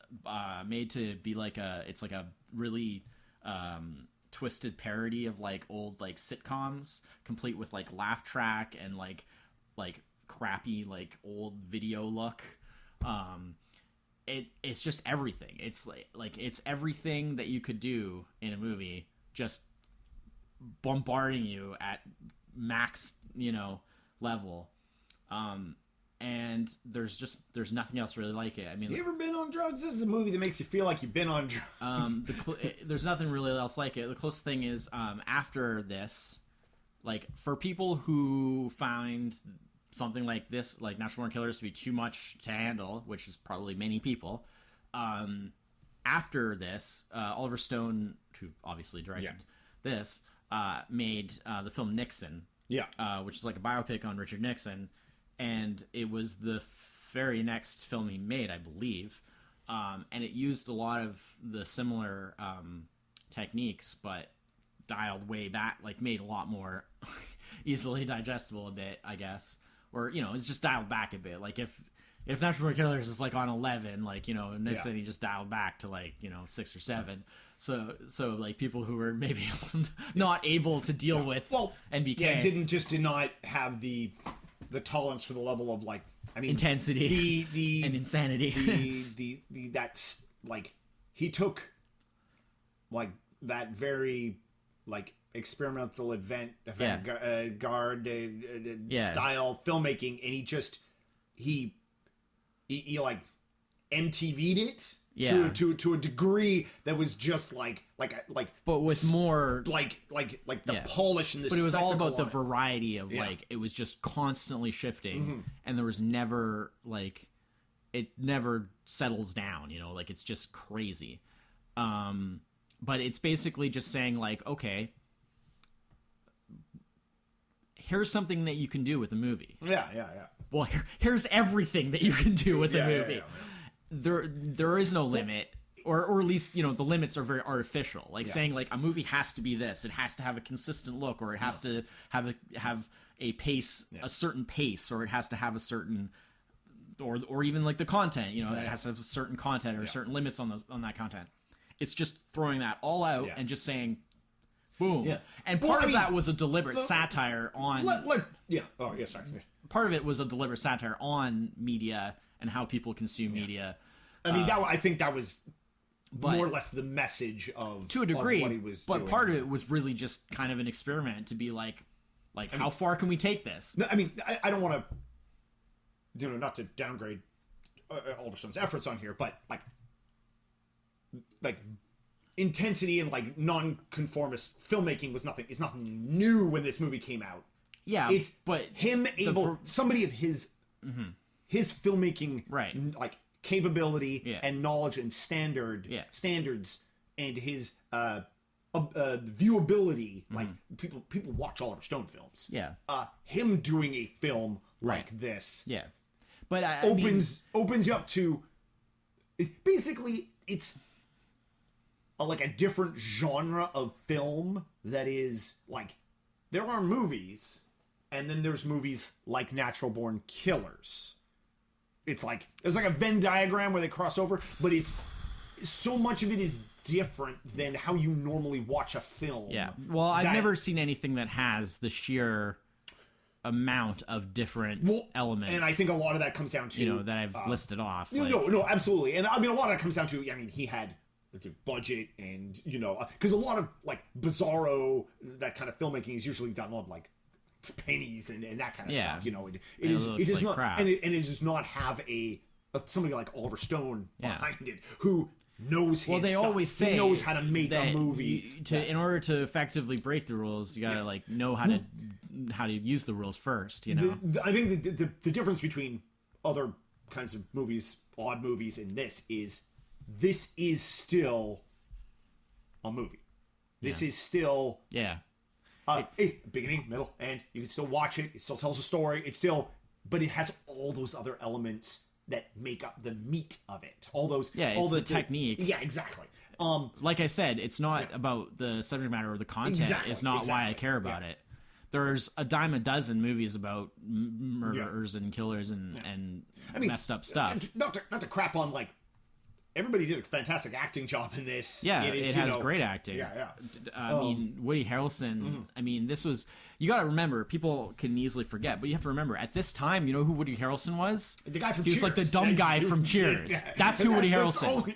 made to be like a really twisted parody of like old like sitcoms, complete with like laugh track and like crappy like old video look. It's just everything. It's like it's everything that you could do in a movie, just bombarding you at max level. And there's nothing else really like it. I mean, you ever been on drugs? This is a movie that makes you feel like you've been on drugs. There's nothing really else like it. The closest thing is after this, like, for people who find something like this, like Natural Born Killers, to be too much to handle, which is probably many people. After this, Oliver Stone, who obviously directed this, made the film Nixon. Which is like a biopic on Richard Nixon. And it was the very next film he made, I believe. And it used a lot of the similar techniques, but dialed way back, like made a lot more easily digestible a bit, I guess. Or, it's just dialed back a bit. Like if Natural Born Killers is like on 11, like, Nixon, he just dialed back to like, 6 or 7. So like people who were maybe not able to deal with NBK. Did not have the tolerance for the level of like, I mean, intensity and insanity. That's like, he took like that very like experimental avant-garde style filmmaking, and he like MTV'd it to a degree that was just like but with more like the polish and the. But it was all about the variety of like, it was just constantly shifting, and there was never like, it never settles down, like it's just crazy. But it's basically just saying like, okay, here's something that you can do with a movie. Well, here's everything that you can do with a movie. There is no limit, or at least, the limits are very artificial. Like saying like a movie has to be this, it has to have a consistent look, or it has to have a pace, a certain pace, or it has to have a certain, or even like the content, it has to have a certain content or certain limits on that content. It's just throwing that all out and just saying, Boom. Yeah. And Well, part I of mean, that was a deliberate satire on. Yeah. Oh, yeah. Sorry. Part of it was a deliberate satire on media and how people consume media. I mean, I think that was more or less the message of to a degree, of what he was but doing. part of it was really just kind of an experiment to be like how far can we take this? No, I mean, I don't want to, not to downgrade Oliver Stone's efforts on here, but like intensity and like non-conformist filmmaking was nothing. It's nothing new when this movie came out. Yeah, It's but him somebody of his filmmaking Right. like capability Yeah. and knowledge and standards and his viewability. Like people watch Oliver Stone films. Yeah. Him doing a film like Right. this Yeah, but I opens you up to basically it's like a different genre of film that is like there are movies and then there's movies like Natural Born Killers. It's like there's like a Venn diagram where they cross over, but it's so much of it is different than how you normally watch a film. yeah. Well, I've never seen anything that has the sheer amount of different elements, and I think a lot of that comes down to that I've listed off. No, absolutely. And I mean, a lot of that comes down to, he had the budget and, because a lot of, like, bizarro, that kind of filmmaking is usually done on, like, pennies and that kind of stuff, It does not, crap. and it does not have somebody like Oliver Stone behind it, who knows his Well, they stuff. always say he knows how to make that a movie. in order to effectively break the rules, you gotta like know how to use the rules first. I think the difference between other kinds of movies, odd movies, and this is still a movie. This is still beginning, middle, end. You can still watch it. It still tells a story. But it has all those other elements that make up the meat of it. All those, it's the technique. Yeah, exactly. Like I said, it's not about the subject matter or the content. Exactly, it's not why I care about it. There's a dime a dozen movies about murderers and killers and messed up stuff. Not to crap on, like, everybody did a fantastic acting job in this. Yeah, it has great acting. Yeah. I mean, Woody Harrelson. I mean, this was. You got to remember, people can easily forget, but you have to remember at this time, you know who Woody Harrelson was? The guy from He Cheers. was like the dumb guy from Cheers. Yeah. That's who Woody Harrelson was.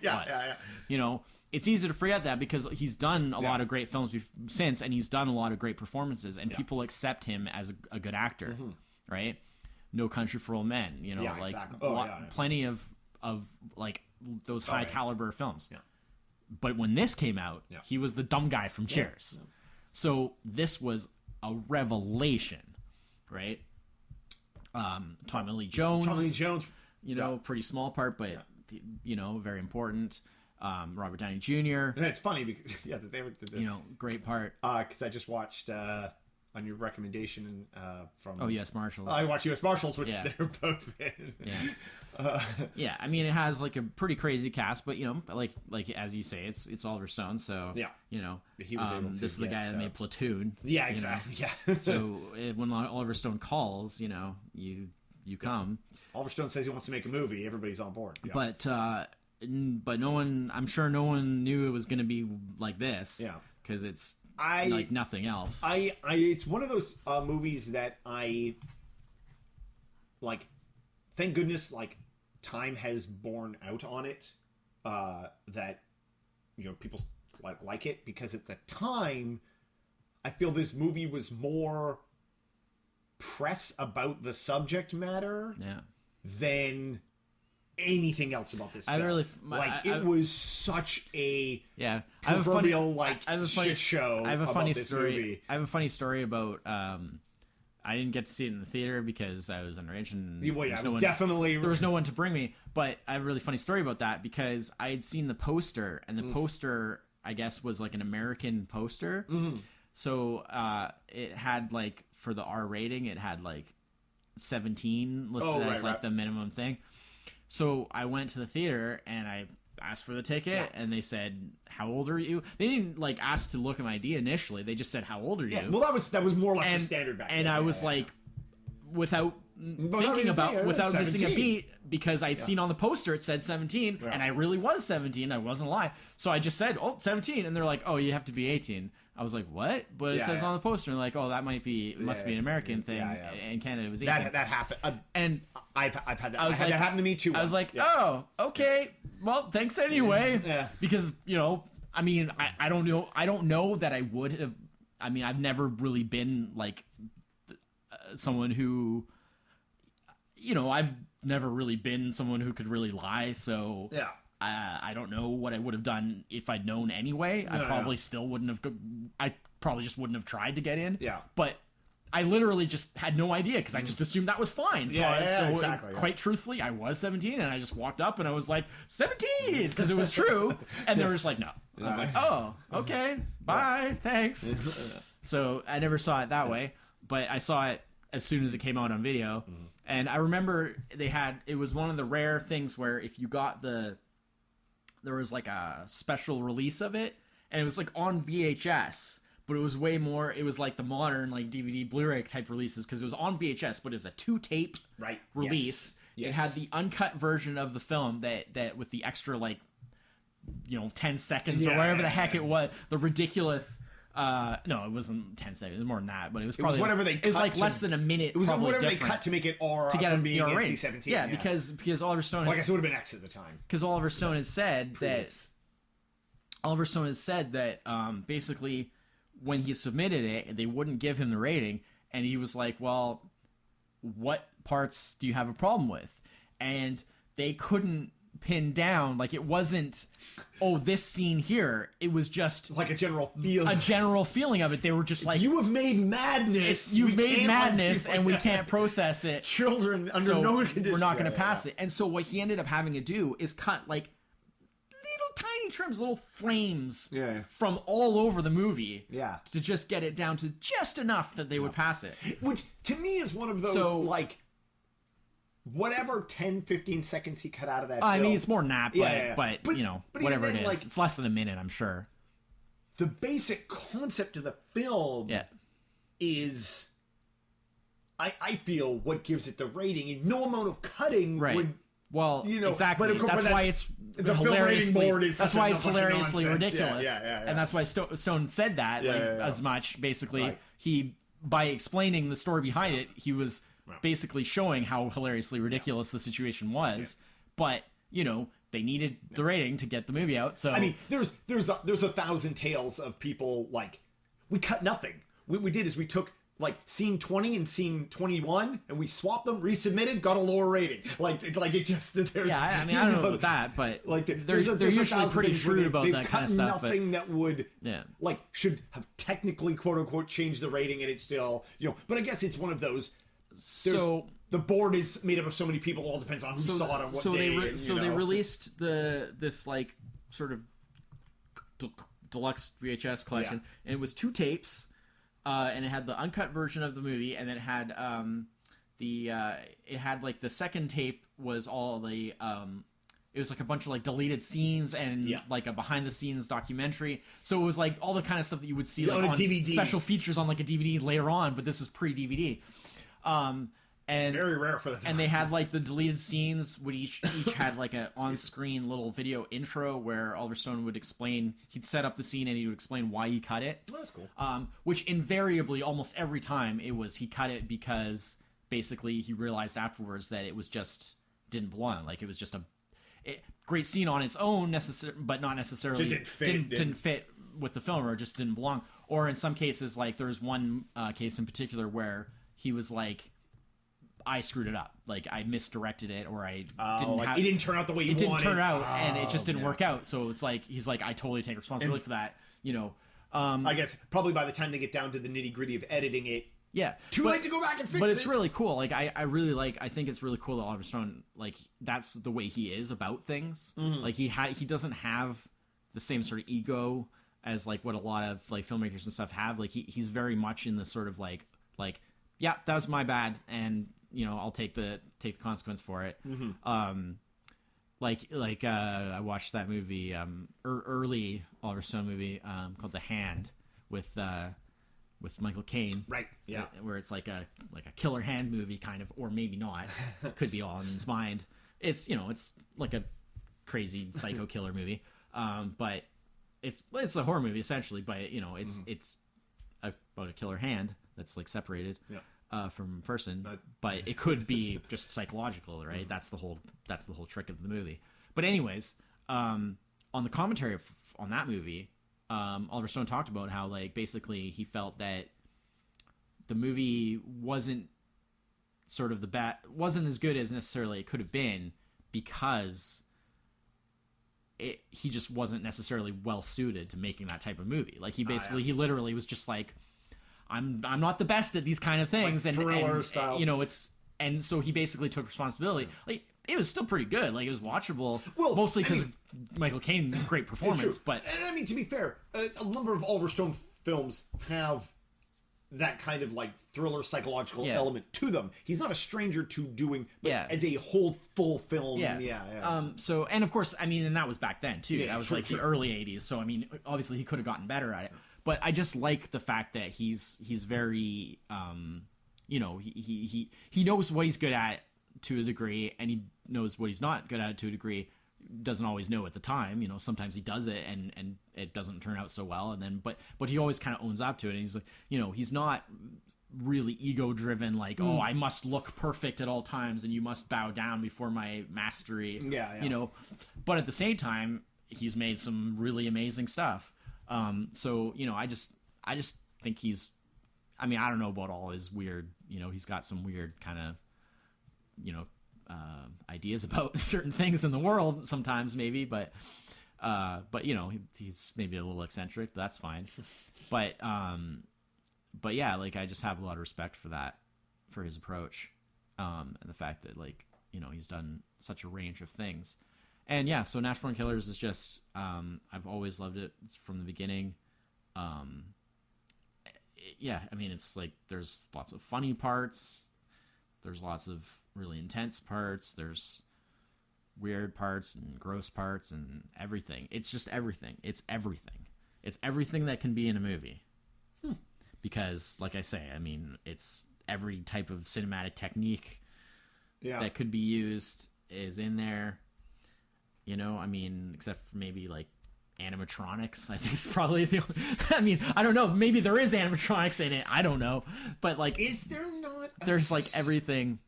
Yeah. It's easy to forget that because he's done a lot of great films since, and he's done a lot of great performances, and people accept him as a good actor, right? No Country for Old Men, like exactly. plenty of like those high caliber films. Yeah. But when this came out, he was the dumb guy from Cheers. Yeah. So this was a revelation, right? Tommy Lee Jones. Pretty small part, but very important. Robert Downey Jr. And it's funny because they were great part. Because I just watched on your recommendation from U.S. Marshals. I watched U.S. Marshals, which they're both in. Yeah. I mean, it has like a pretty crazy cast, but like as you say, it's Oliver Stone, so he was able to. This is the guy that made Platoon. Yeah, exactly. Yeah. So when Oliver Stone calls, you come. Oliver Stone says he wants to make a movie. Everybody's on board. Yeah. But no one. I'm sure no one knew it was going to be like this. Yeah. Because it's like nothing else. It's one of those movies that I like. Thank goodness, like, time has borne out on it. That people like it, because at the time, I feel this movie was more press about the subject matter than anything else about this film. It was such a proverbial shit show. I have a funny story. Movie. I have a funny story about. I didn't get to see it in the theater because I was underage and there was no one to bring me. But I have a really funny story about that because I had seen the poster, and the poster, I guess, was like an American poster. So it had, like, for the R rating, it had like 17 listed as the minimum thing. So I went to the theater and I asked for the ticket, and they said, "How old are you?" They didn't like ask to look at my ID initially. They just said, "How old are you?" Yeah, well, that was more or less the standard back then. And I was like, without thinking about without missing a 17. beat, because I'd seen on the poster it said 17, and I really was 17. I wasn't lying. So I just said, 17, and they're like, oh, you have to be 18. I was like, what? But it says on the poster, and like, oh, that must be an American thing. In Canada, it was 18. That happened. And I've had that. I was had like, that happen to me too. I was like, oh, okay. Well, thanks anyway. Yeah. Because, I mean, I don't know. I don't know that I would have. I mean, I've never really been like someone who, I've never really been someone who could really lie. So yeah. I don't know what I would have done if I'd known anyway. I probably still wouldn't have. I probably just wouldn't have tried to get in. Yeah. But I literally just had no idea because I just assumed that was fine. So, exactly. Quite truthfully, I was 17, and I just walked up and I was like, 17! Because it was true. And they were just like, no. I was like, oh, okay. Bye. Thanks. So I never saw it that way, but I saw it as soon as it came out on video. And I remember it was one of the rare things where if you got there was like a special release of it, and it was like on VHS. But it was way more. It was like the modern, like DVD, Blu-ray type releases because it was on VHS, but it's a 2-tape release. Yes. It had the uncut version of the film that with the extra 10 seconds or whatever the heck it was. The ridiculous. No, it wasn't 10 seconds. It was more than that. But it was probably whatever they. It was like less than a minute. It was whatever difference they cut to make it R to get from a being R NC-17. Yeah, because Oliver Stone. Well, I guess it would have been X at the time. Because Oliver Stone has said that. Oliver Stone has said that basically, when he submitted it, they wouldn't give him the rating, and he was like, well, what parts do you have a problem with? And they couldn't pin down, like, it wasn't, oh, this scene here. It was just like a general feeling of it. They were just like, you have made madness. You've made madness, and we can't process it. Children under no condition. We're not going to pass it. And so what he ended up having to do is cut like tiny trims, little frames from all over the movie to just get it down to just enough that they would pass it. Which, to me, is one of those, whatever 10, 15 seconds he cut out of that film. I mean, it's more than that, but whatever then, it is. It's less than a minute, I'm sure. The basic concept of the film is, I feel, what gives it the rating, and no amount of cutting would... Well, exactly. But that's why it's the film rating board is. That's why it's hilariously ridiculous, and that's why Stone said that as much. Basically, he by explaining the story behind it, he was basically showing how hilariously ridiculous the situation was. But they needed the rating to get the movie out. So I mean, there's a thousand tales of people like we cut nothing. What we did is we took scene 20 and scene 21, and we swapped them, resubmitted, got a lower rating. It just there's, I mean, I don't know about that, but they're usually pretty shrewd about that kind of stuff. Nothing that would should have technically quote unquote changed the rating, and it's still But I guess it's one of those. So the board is made up of so many people. It all depends on who saw it on what day. They released this sort of deluxe VHS collection, and it was 2 tapes. And it had the uncut version of the movie, and it had the second tape was all the it was like a bunch of deleted scenes and like a behind the scenes documentary. So it was like all the kind of stuff that you would see on a DVD. Special features on a DVD later on, but this was pre-DVD. And very rare for that. And they had the deleted scenes would each had a on-screen little video intro where Oliver Stone would explain, he'd set up the scene and he would explain why he cut it. Oh, that's cool. Which invariably, almost every time, it was he cut it because basically he realized afterwards that it was just didn't belong. It was just a great scene on its own, but not necessarily didn't fit with the film, or just didn't belong. Or in some cases, there was one case in particular where he was like, I screwed it up. I misdirected it, or I didn't have... It didn't turn out the way you wanted. It didn't turn out, and it just didn't work out. So it's he's like, I totally take responsibility for that, I guess probably by the time they get down to the nitty-gritty of editing it, too late to go back and fix it. But it's really cool. I really I think it's really cool that Oliver Stone, that's the way he is about things. Mm-hmm. He doesn't have the same sort of ego as, what a lot of, filmmakers and stuff have. He's very much in the sort of, yeah, that was my bad, and... I'll take the consequence for it. Mm-hmm. I watched that movie, early Oliver Stone movie, called The Hand with with Michael Caine, Right. Yeah. where it's like a killer hand movie kind of, or maybe not. Could be all in his mind. It's it's like a crazy psycho killer movie, but it's a horror movie essentially. But it's about a killer hand that's like separated from a person, but it could be just psychological, right? That's the whole trick of the movie. But anyways, on the commentary on that movie, Oliver Stone talked about how like basically he felt that the movie wasn't wasn't as good as necessarily it could have been because he just wasn't necessarily well suited to making that type of movie. Like he literally was just like, I'm not the best at these kind of things, like thriller style. And so he basically took responsibility. Like it was still pretty good. Like it was watchable. Well, mostly because of Michael Caine, great performance. But and I mean, to be fair, a number of Oliver Stone films have that kind of like thriller psychological element to them. He's not a stranger to doing, but as a whole full film. So, and of course, I mean, and that was back then too. That was the early '80s. So I mean, obviously he could have gotten better at it. But I just like the fact that he's very, he knows what he's good at to a degree, and he knows what he's not good at to a degree. Doesn't always know at the time. Sometimes he does it and it doesn't turn out so well. And then, but he always kind of owns up to it. And he's like, he's not really ego driven. Like, oh, I must look perfect at all times, and you must bow down before my mastery. But at the same time, he's made some really amazing stuff. So I just think he's. I mean, I don't know about all his weird. He's got some weird kind of. Ideas about certain things in the world sometimes maybe, but he's maybe a little eccentric, but that's fine. But yeah, like I just have a lot of respect for that, for his approach, and the fact that like, he's done such a range of things. And yeah, so Nash Born Killers is just, I've always loved it from the beginning. Yeah, I mean, it's like, there's lots of funny parts. There's lots of really intense parts. There's weird parts and gross parts and everything. It's just everything. It's everything. It's everything that can be in a movie. Because, like I say, I mean, it's every type of cinematic technique that could be used is in there. I mean, except for maybe like animatronics. I think it's probably the only, I mean, I don't know. Maybe there is animatronics in it. I don't know. But like, is there not? There's like everything.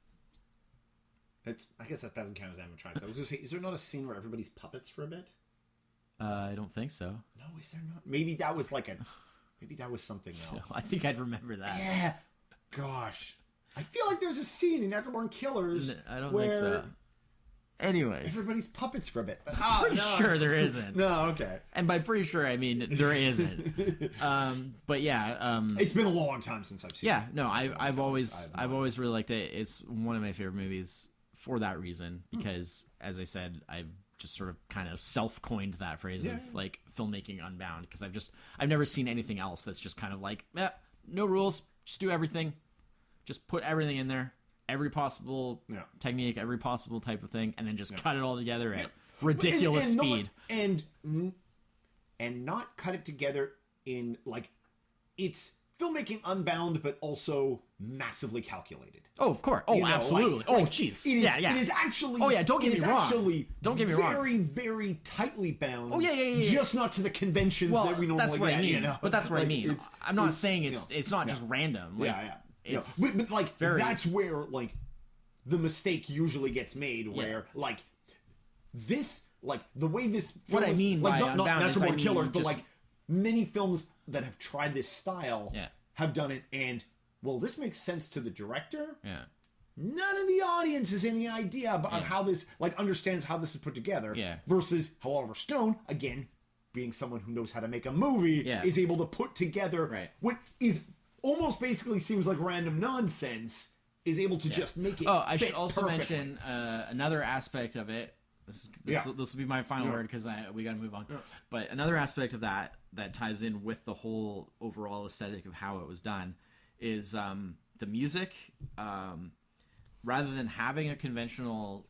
I guess that doesn't count as animatronics. I was going to say, is there not a scene where everybody's puppets for a bit? I don't think so. No, is there not? Maybe that was something else. No, I think I'd remember that. Yeah. Gosh. I feel like there's a scene in Natural Born Killers I don't think so. Anyways. Everybody's puppets for a bit. Pretty sure there isn't. No, okay. And by pretty sure, I mean there isn't. But yeah. It's been a long time since I've seen it. Yeah, no, I've always really liked it. It's one of my favorite movies for that reason, because as I said, I've just sort of kind of self-coined that phrase of like filmmaking unbound, because I've never seen anything else that's just kind of like, no rules, just do everything, just put everything in there, every possible technique, every possible type of thing, and then just cut it all together at ridiculous speed. And not cut it together in like, it's filmmaking unbound, but also massively calculated. Oh, of course. Oh, absolutely. Jeez. It is actually. Oh, yeah. Don't get me wrong. Don't get me wrong. Very, very tightly bound. Oh, yeah. Just not to the conventions that we normally that's what get. I mean. But that's what I mean. I'm not saying it's not just random. Like, It's but like that's where like the mistake usually gets made. Where like this, like the way this. What I mean by not Natural Born Killers, but just, like many films that have tried this style have done it, and this makes sense to the director. Yeah. None of the audience has any idea about how this, like, understands how this is put together. Yeah. Versus how Oliver Stone, again, being someone who knows how to make a movie, is able to put together what is almost basically seems like random nonsense, is able to just make it. Oh, I should also mention another aspect of it. This will be my final word, because we got to move on. Yeah. But another aspect of that ties in with the whole overall aesthetic of how it was done is the music. Rather than having a conventional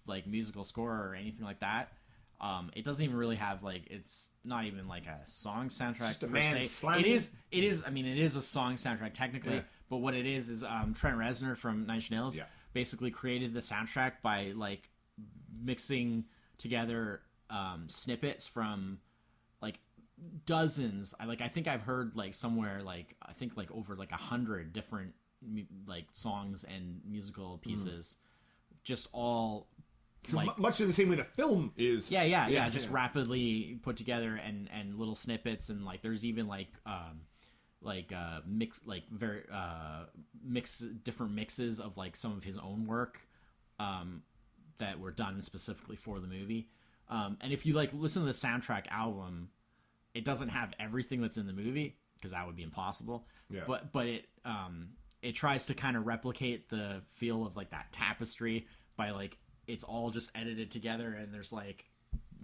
like musical score or anything like that, It doesn't even really have like, it's not even like a song soundtrack Just a per man se. slamming. It is. I mean, it is a song soundtrack technically, Yeah. but what it is Trent Reznor from Nine Inch Nails Yeah. basically created the soundtrack by like mixing together snippets from like dozens. I think I've heard like somewhere like I think like over like 100 different like songs and musical pieces, just all like much in the same way the film is. yeah, just rapidly put together and little snippets, and like there's even like mix like very different mixes of like some of his own work that were done specifically for the movie. And if you like listen to the soundtrack album, it doesn't have everything that's in the movie because that would be impossible. Yeah. But it tries to kind of replicate the feel of like that tapestry by like it's all just edited together, and there's like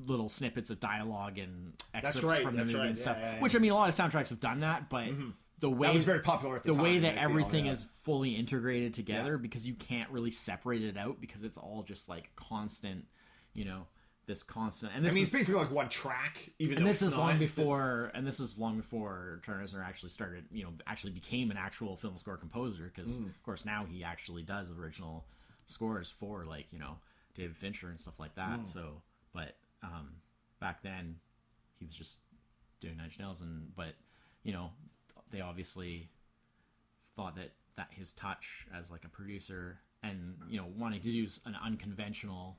little snippets of dialogue and excerpts from the movie and stuff. Yeah. Which I mean, a lot of soundtracks have done that, but the way That was very popular at the time, way that I feel, everything yeah. is fully integrated together, Yeah. because you can't really separate it out because it's all just like constant, this constant. And this I mean, is, it's basically like one track, even and though this it's is not. long before, Trent Reznor actually started, actually became an actual film score composer, because of course now he actually does original scores for like David Fincher and stuff like that. So, but back then he was just doing Nine Inch Nails, but they obviously thought that his touch as like a producer and wanting to use an unconventional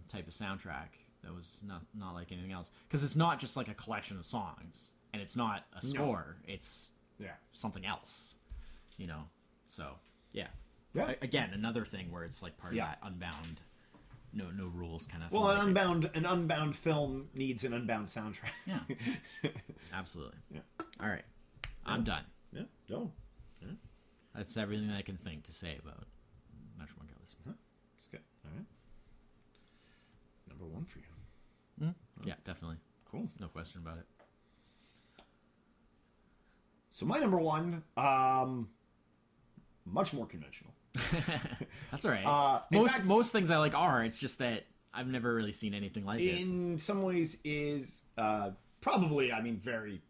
type of soundtrack that was not like anything else, because it's not just like a collection of songs and it's not a score, it's something else, so yeah. Again, another thing where it's like part of that unbound, no rules kind of Well, thing. an unbound film needs an unbound soundtrack. Yeah, absolutely. Yeah. All right, I'm done. Yeah. Go. That's everything I can think to say about Metro Monkey. That's good. All right. Number one for you. Yeah, definitely. Cool. No question about it. So my number one, much more conventional. That's all right. in fact- Most things I like are. It's just that I've never really seen anything like it. In some ways, is probably. I mean, very.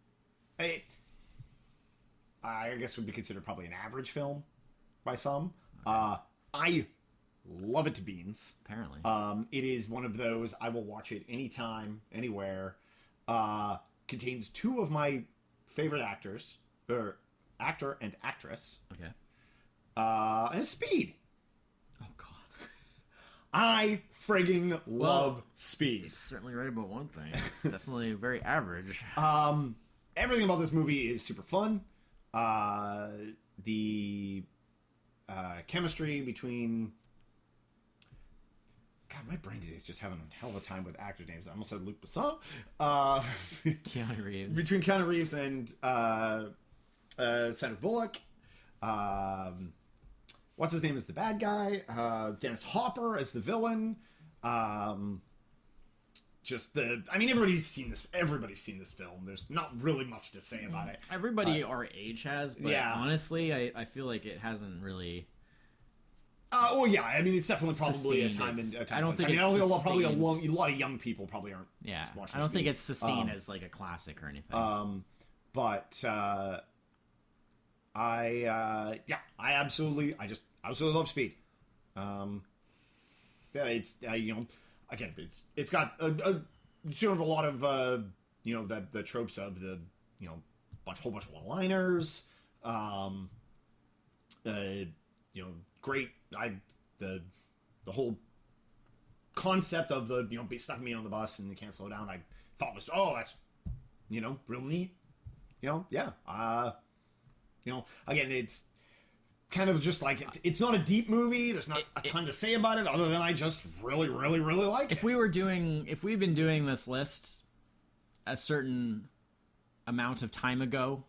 I guess would be considered probably an average film by some. I love it to beans. Apparently. It is one of those I will watch it anytime, anywhere. Contains two of my favorite actors, or actor and actress. Okay. And Speed. Oh God. I frigging love Speed. Certainly right about one thing. It's definitely very average. Everything about this movie is super fun. The chemistry between... God, my brain today is just having a hell of a time with actor names. I almost said Luc Besson. Keanu Reeves. Between Keanu Reeves and Sandra Bullock. What's his name as the bad guy? Dennis Hopper as the villain. Everybody's seen this. Everybody's seen this film. There's not really much to say about it. Everybody our age has, but honestly, I feel like it hasn't really. I mean, it's definitely probably a sustained time its- and a time. I don't think I mean, it's I don't think probably a sustained. lot of young people probably aren't. Yeah, watching I don't think Speed. it's sustained as like a classic or anything. But I absolutely love Speed. It's again, it's got a sort of a lot of the tropes of the whole bunch of one-liners. Great. The whole concept of the be stuck me on the bus and you can't slow down. I thought was that's real neat. Again, it's kind of just like it's not a deep movie. There's not a ton to say about it other than I just really, really, really like it. If we'd been doing this list a certain amount of time ago,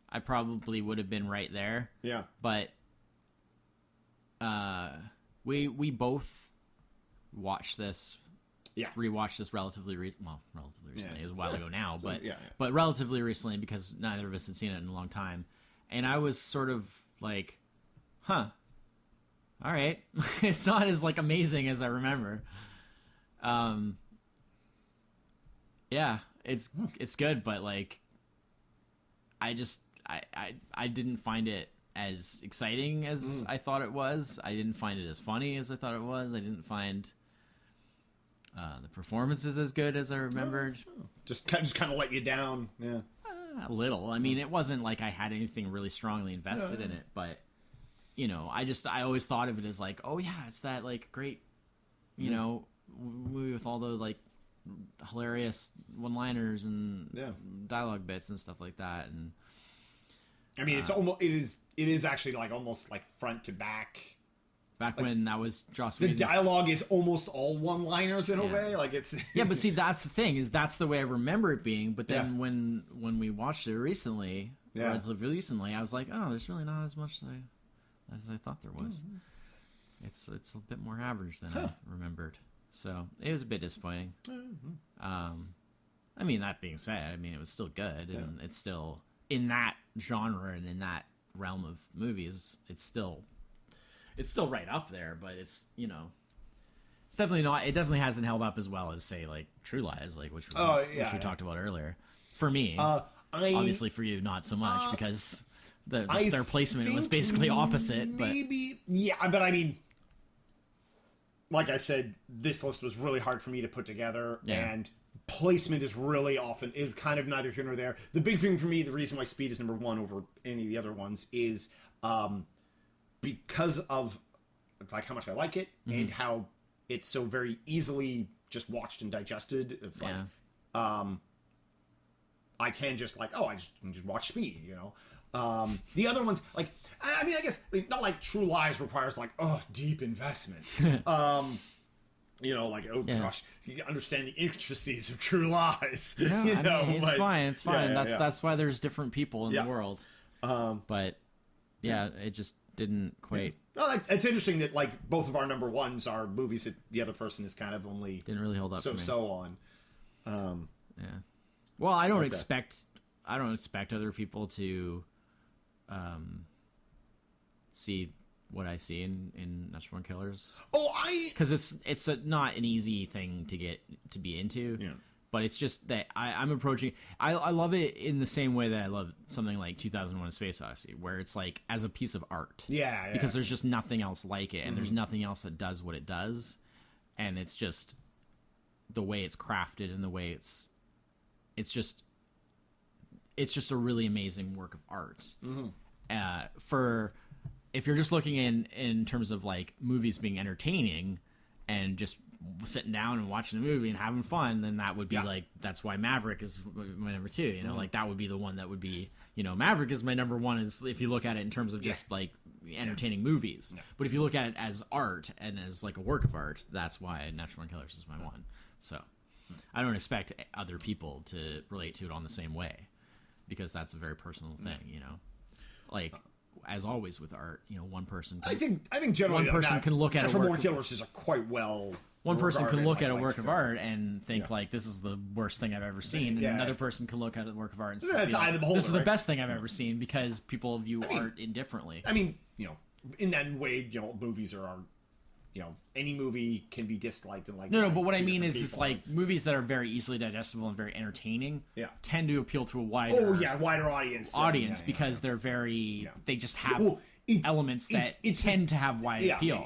I probably would have been right there. Yeah. But we both watched this. Yeah. Rewatched this relatively recently. It was a while ago now, but yeah. but relatively recently because neither of us had seen it in a long time, and I was sort of like, all right, it's not as like amazing as I remember. Yeah, it's good, but like, I didn't find it as exciting as I thought it was. I didn't find it as funny as I thought it was. I didn't find the performances as good as I remembered. Just kind of let you down. Yeah. A little. I mean, it wasn't like I had anything really strongly invested in it, but you know, I always thought of it as like, oh yeah, it's that like great, you know, movie with all the like hilarious one-liners and dialogue bits and stuff like that. And I mean, it is actually like almost like front to back. Back like, when that was Joss the dialogue is almost all one-liners in a way. Like it's yeah, but see, that's the thing, is that's the way I remember it being. But then when we watched it recently, relatively recently, I was like, oh, there's really not as much as I thought there was. It's a bit more average than I remembered. So it was a bit disappointing. I mean, that being said, I mean, it was still good, and it's still in that genre and in that realm of movies. It's still right up there, but it's, you know, it's definitely not. It definitely hasn't held up as well as, say, like True Lies, like which we talked about earlier. For me, obviously for you, not so much because their placement was basically opposite. Maybe, but I mean, like I said, this list was really hard for me to put together, and placement is really often is kind of neither here nor there. The big thing for me, the reason why Speed is number one over any of the other ones is because of like how much I like it and how it's so very easily just watched and digested. It's like I can just like, I just watch Speed, you know. The other ones, like, I mean, I guess not like True Lies requires like deep investment. You know, like, gosh, you understand the intricacies of True Lies. No, you know, I mean, it's fine. It's fine. That's why there's different people in the world. But it just didn't quite. Well, it's interesting that like both of our number ones are movies that the other person is kind of only didn't really hold up. So on. Well, I don't expect other people to see what I see in Natural Born Killers. Because it's not an easy thing to be into. Yeah. But it's just that I'm approaching. I love it in the same way that I love something like 2001: A Space Odyssey, where it's like as a piece of art. Yeah. Because there's just nothing else like it, and there's nothing else that does what it does, and it's just the way it's crafted and the way it's just a really amazing work of art. For if you're just looking in terms of like movies being entertaining and just sitting down and watching a movie and having fun, then that would be like, that's why Maverick is my number two, you know, like that would be the one that would be, you know, Maverick is my number one, is if you look at it in terms of just like entertaining movies. But if you look at it as art and as like a work of art, that's why Natural Born Killers is my one. So I don't expect other people to relate to it on the same way, because that's a very personal thing, you know, like as always with art, you know, one person can, I think generally one person can look at Natural Born Killers is a quite well. One person can look at a work of art and think like, this is the worst thing I've ever seen, and another person can look at a work of art and say, this is the best thing I've ever seen, because people view art indifferently. I mean, you know, in that way, you know, movies are, you know, any movie can be disliked and like. No, but what I mean is, it's like movies that are very easily digestible and very entertaining. Tend to appeal to a wider. Wider audience. Because they're very. They just have elements that tend to have wide appeal.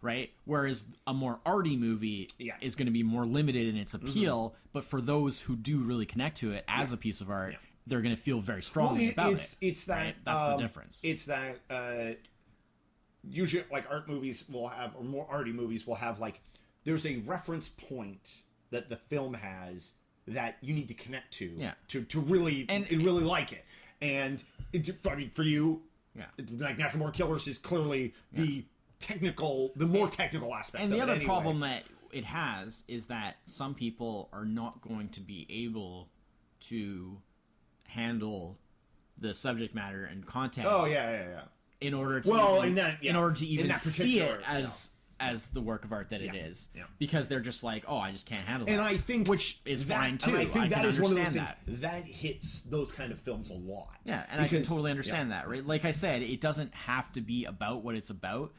Right? Whereas a more arty movie is going to be more limited in its appeal, but for those who do really connect to it as a piece of art, they're going to feel very strongly about it. It's that right? That's the difference. It's that usually like art movies will have, or more arty movies will have, like, there's a reference point that the film has that you need to connect to to really really like it. And I mean, for you, like Natural Born Killers is clearly the more technical aspects. And the of it other problem that it has is that some people are not going to be able to handle the subject matter and content. In order to in order to even see it as the work of art that it is, because they're just like, I just can't handle it. And I think which is fine too. I think that is one of those things that hits those kind of films a lot. Yeah, and I can totally understand that. Right, like I said, it doesn't have to be about what it's about.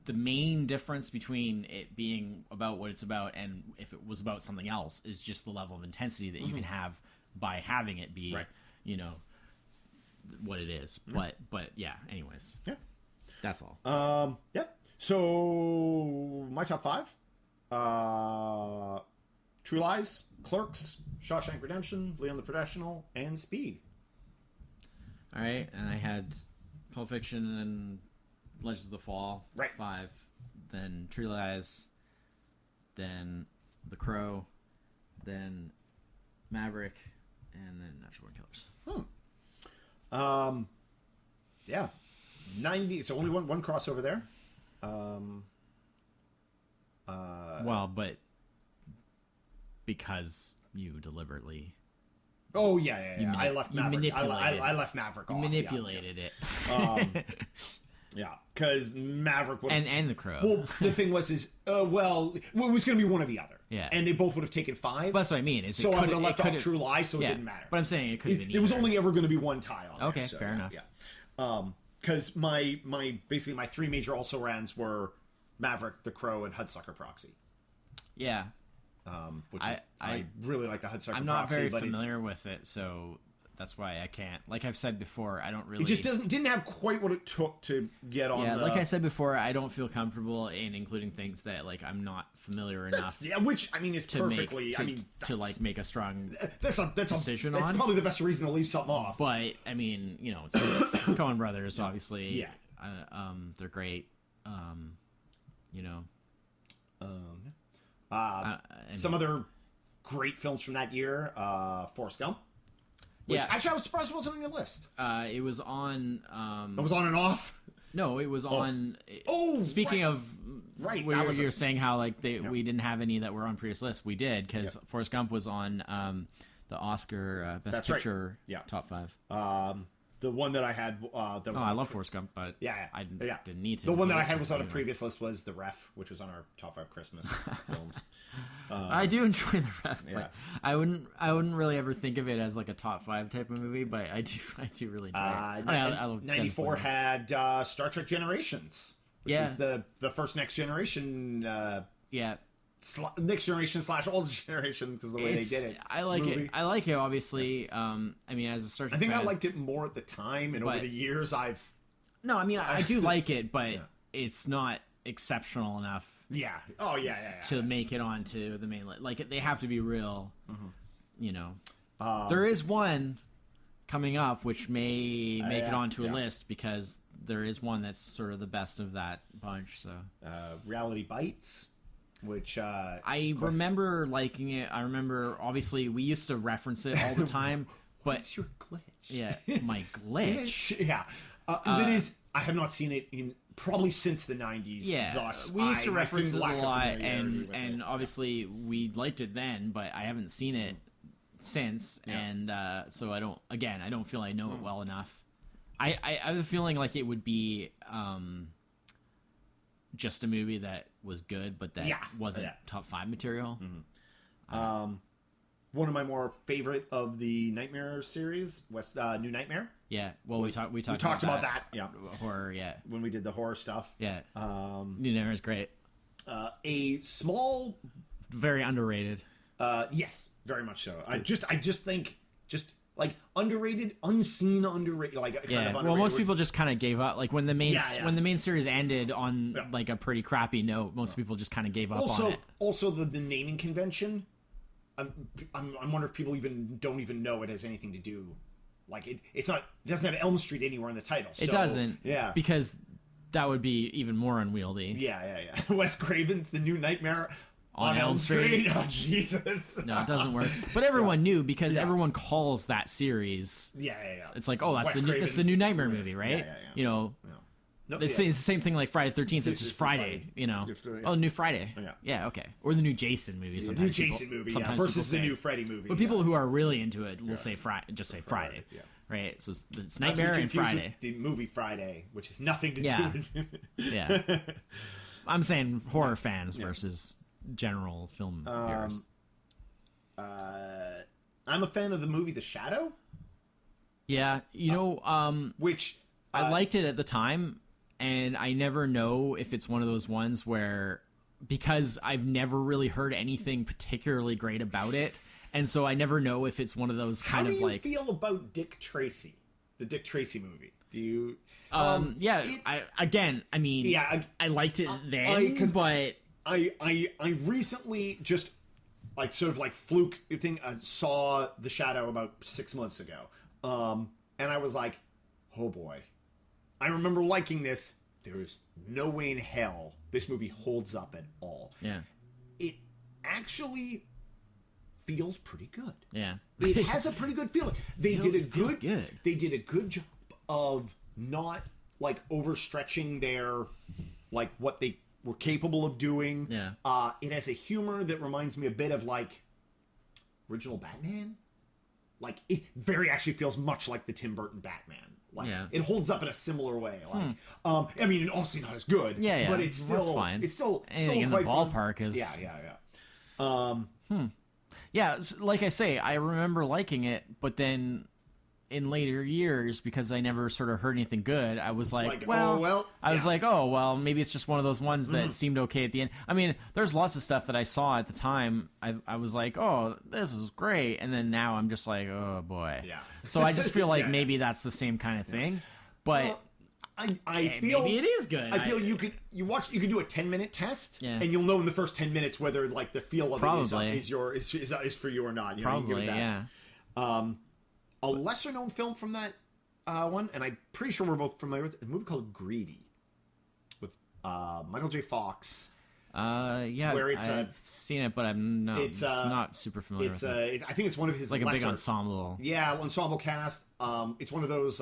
the main difference between it being about what it's about and if it was about something else is just the level of intensity that you can have by having it be, Right. you know, what it is. But yeah. Anyways, Yeah. that's all. Yeah. So my top 5: True Lies, Clerks, Shawshank Redemption, Leon the Professional, and Speed. All right, and I had Pulp Fiction and Legends of the Fall. Right. 5. Then True Lies. Then The Crow. Then Maverick, and then Natural Born Killers. Yeah. 90. So only one crossover there. Well, but because you deliberately Oh yeah. I left you Maverick. manipulated. I left Maverick off. manipulated it, Yeah, because Maverick would. and The Crow. Well, the thing was, it was going to be one or the other. Yeah. And they both would have taken 5. But that's what I mean. So I would have left off True Lies, so it yeah, didn't matter. But I'm saying it could have been. It was either. only ever going to be one tie on. Okay, there, so, fair enough. Yeah. Because my basically my 3 major also rans were Maverick, The Crow, and Hudsucker Proxy. Yeah, Which is I really like the Hudsucker Proxy. I'm not very but familiar with it, so that's why I can't. Like I've said before, I don't really. It just didn't have quite what it took to get on. Yeah, like I said before, I don't feel comfortable in including things that like I'm not familiar enough. Yeah, which I mean is to perfectly. make, I mean to like make a strong that's decision that's on. probably the best reason to leave something off. But I mean, you know, it's Coen Brothers, obviously. Yeah. They're great. You know. And- Some other great films from that year, Forrest Gump. Which Yeah. actually I was surprised wasn't on your list. It was on. It was on and off. No, it was on. Oh, speaking right. of, Right, where that was you're a- saying how like we didn't have any that were on previous lists. We did because Forrest Gump was on the Oscar Best That's right. Picture Yeah. top 5. The one that I had that was Oh, I love Forrest Gump, but I didn't need to. The one that I had include it was on a anyway. previous list was The Ref, which was on our top 5 Christmas films. I do enjoy the ref, yeah. but I wouldn't really ever think of it as like a top 5 type of movie. But I do really enjoy it. I love 94 Dennis had Star Trek Generations, which Yeah. is the first Next Generation yeah, Next Generation / Old Generation because the way they did it. I like movie. it. I like it. Obviously, I mean, as a Star Trek I think fan, I liked it more at the time, and over But- the years I've No, I mean, I do like it, but it's not exceptional enough yeah. to make it onto the main list. Like, they have to be real. Mm-hmm. You know, there is one coming up which may make it onto a yeah. list because there is one that's sort of the best of that bunch. So Reality Bites, which I remember liking it. I remember, obviously, we used to reference it all the time. But what's your glitch? yeah, my glitch. Yeah, that is. I have not seen it in probably since the 90s. Yeah, thus we used to I reference think it a lack of lot, familiarity with and it. obviously we liked it then, but I haven't seen it since, Yeah. and so I don't feel I know it well enough. I have a feeling like it would be just a movie that was good, but that wasn't top 5 material. One of my more favorite of the Nightmare series, New Nightmare. Yeah, well, we talked about that. Yeah, horror. Yeah, when we did the horror stuff. yeah. New Nightmare is great. A small, Very underrated. yes, very much so. I just think like underrated, unseen, underrated, like kind of Yeah, underrated. well, most people just kind of gave up. Like when the main Yeah. when the main series ended on like a pretty crappy note, most people just kind of gave up on it. Also the naming convention. I'm wondering if people don't even know it has anything to do. Like it doesn't have Elm Street anywhere in the title. It so, doesn't, Yeah. because that would be even more unwieldy. Yeah. Wes Craven's The New Nightmare On Elm Street. Oh Jesus. No, it doesn't work. But everyone knew because everyone calls that series. Yeah. It's like, oh, that's Wes the new Craven's Nightmare movie, right? Yeah. You know, No, it's the same thing like Friday the 13th. It's just Friday. You know, oh, new Friday. Yeah. Okay, or the new Jason movie. Sometimes new Jason movie, versus the new Freddy movie. But people who are really into it will say just say Friday. Yeah. Right, so it's Not to be Nightmare and confused with Friday. the movie Friday, which has nothing to do Yeah. with Yeah, I'm saying horror fans versus general film viewers. I'm a fan of the movie The Shadow, Yeah, you know, which I liked it at the time, and I never know if it's one of those ones where, because I've never really heard anything particularly great about it, and so I never know if it's one of those kind of like. How do you feel about Dick Tracy, the Dick Tracy movie? Do you? Yeah. I mean, yeah, I liked it then, but I recently just like sort of like fluke thing saw The Shadow about 6 months ago, and I was like, oh boy, I remember liking this. There is no way in hell this movie holds up at all. Yeah. It actually feels pretty good. Yeah. It has a pretty good feeling. They did a good. They did a good job of not like overstretching their like what they were capable of doing. Yeah. It has a humor that reminds me a bit of like original Batman. Like it very actually feels much like the Tim Burton Batman. Like it holds up in a similar way. Like I mean, obviously not as good. Yeah. But it's still that's fine. It's still anything in the ballpark is. Yeah. Yeah, like I say, I remember liking it, but then in later years, because I never sort of heard anything good, I was like I was like, oh, well, maybe it's just one of those ones that seemed okay at the end. I mean, there's lots of stuff that I saw at the time. I was like, oh, this is great. And then now I'm just like, oh, boy. Yeah. So I just feel like maybe that's the same kind of thing. But... Well, I feel maybe it is good. I feel you could do a 10-minute test, Yeah. and you'll know in the first 10 minutes whether like the feel of Probably. it is for you or not. You know, you Probably, give it that. yeah. A lesser known film from that one, and I'm pretty sure we're both familiar with it, a movie called Greedy with Michael J. Fox. Yeah, where it's I've seen it, but I'm not. It's not super familiar. It's with it. I think it's one of his Like lesser, a big ensemble. Yeah, ensemble cast. It's one of those.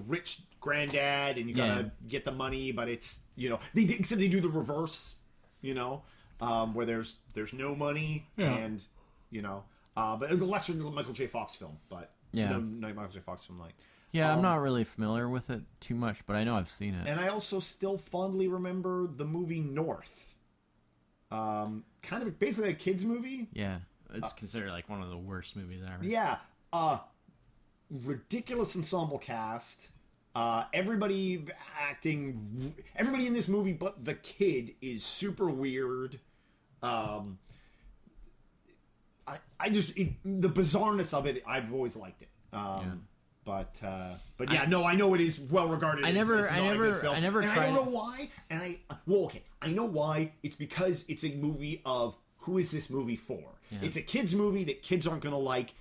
Rich granddad, and you gotta get the money, but it's except they do the reverse, where there's no money, and but it's a lesser Michael J. Fox film, but no Michael J. Fox film like. Yeah, I'm not really familiar with it too much, but I know I've seen it. And I also still fondly remember the movie North. Kind of basically a kids movie. Yeah, it's considered like one of the worst movies ever. Yeah. Ridiculous ensemble cast. Everybody in this movie but the kid is super weird. The bizarreness of it, I've always liked it. But yeah, I know it is well regarded. I never tried. I don't know why. I know why. It's because it's a movie of who is this movie for? Yeah. It's a kids movie that kids aren't going to like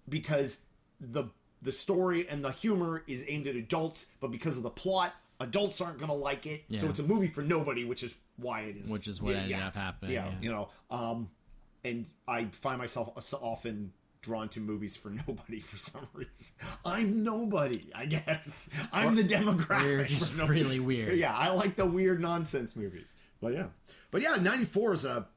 because the story and the humor is aimed at adults, but because of the plot, adults aren't going to like it. Yeah. So it's a movie for nobody, which is why it is. Which is what ended up happening. Yeah, and I find myself often drawn to movies for nobody for some reason. I'm nobody, I guess. I'm the demographic. You're just really weird. Yeah, I like the weird nonsense movies. But yeah, 94 is a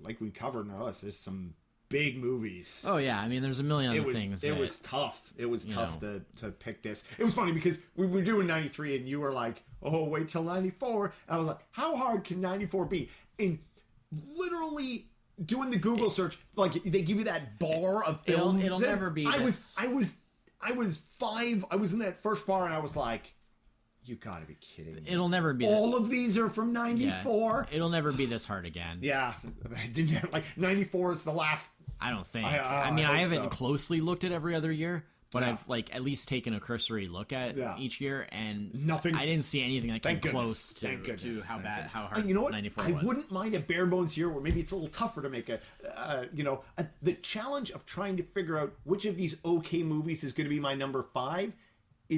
like we covered in our list, there's some big movies. Oh yeah, I mean there's a million other things. It was tough. It was tough to pick this. It was funny because we were doing 93 and you were like, oh, wait till 94. And I was like, how hard can 94 be? And literally doing the Google search, like they give you that bar of film. It'll never be I was 5. I was in that first bar and I was like, you gotta be kidding me. It'll never be. All of these are from 94. Yeah, it'll never be this hard again. Yeah. Like 94 is the last. I don't think. I mean, I haven't closely looked at every other year, but I've like at least taken a cursory look at each year, and I didn't see anything that came close to how hard you know what? 94 I was. wouldn't mind a bare bones year where maybe it's a little tougher to make the challenge of trying to figure out which of these okay movies is going to be my number 5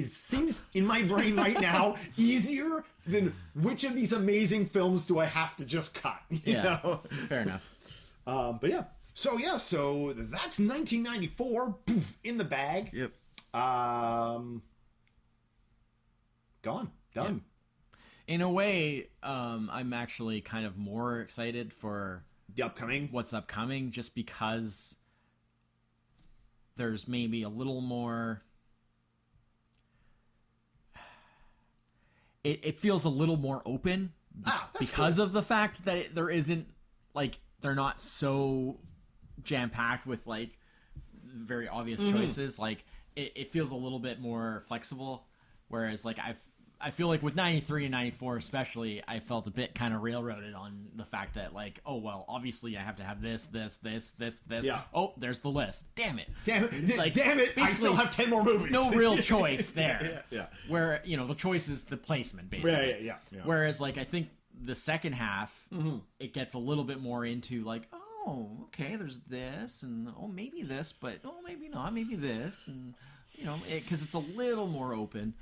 seems in my brain right now easier than which of these amazing films do I have to just cut. You know? Fair enough. But yeah. So that's 1994. Poof, in the bag. Yep. Gone. Done. Yep. In a way, I'm actually kind of more excited for what's upcoming, just because there's maybe a little more. It feels a little more open because of the fact that there isn't like they're not so jam packed with like very obvious choices. Like it feels a little bit more flexible, whereas like I feel like with 93 and 94 especially, I felt a bit kind of railroaded on the fact that like, oh well, obviously I have to have this. Yeah. Oh, there's the list. Damn it. Like, damn it! I still have 10 more movies. No real choice there. Yeah. Where the choice is the placement basically. Yeah. Whereas like I think the second half, it gets a little bit more into like, oh, okay, there's this, and oh maybe this, but oh maybe not, maybe this, and because it's a little more open.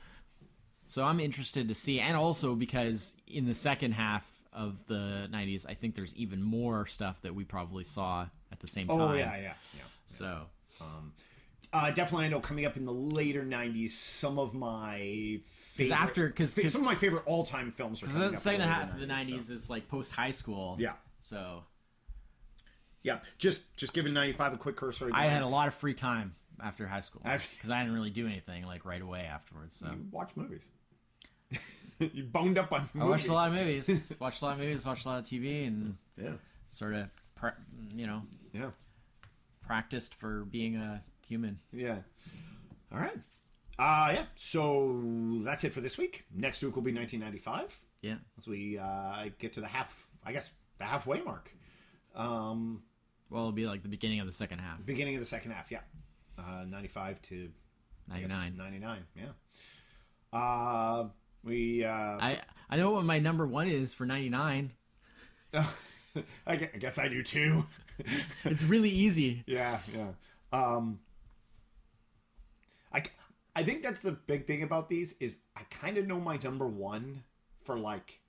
So I'm interested to see, and also because in the second half of the 90s, I think there's even more stuff that we probably saw at the same time. Oh, yeah. So... definitely, I know coming up in the later 90s, some of my favorite... some of my favorite all-time films are coming up. The second half of the 90s is like post-high school. Yeah. So... Yeah, just giving 95 a quick cursory glance. I had a lot of free time after high school because I didn't really do anything like right away afterwards. So you watch movies. You boned up on movies. I watched a lot of movies. Watched a lot of TV, and sort of practiced for being a human. Yeah. All right. So that's it for this week. Next week will be 1995. Yeah. As we get to the halfway mark. Well, it'll be like the beginning of the second half. Beginning of the second half, yeah. 95 to 99. 99, yeah. I know what my number one is for 99. I guess I do too. It's really easy. Yeah. I think that's the big thing about these is I kind of know my number one for like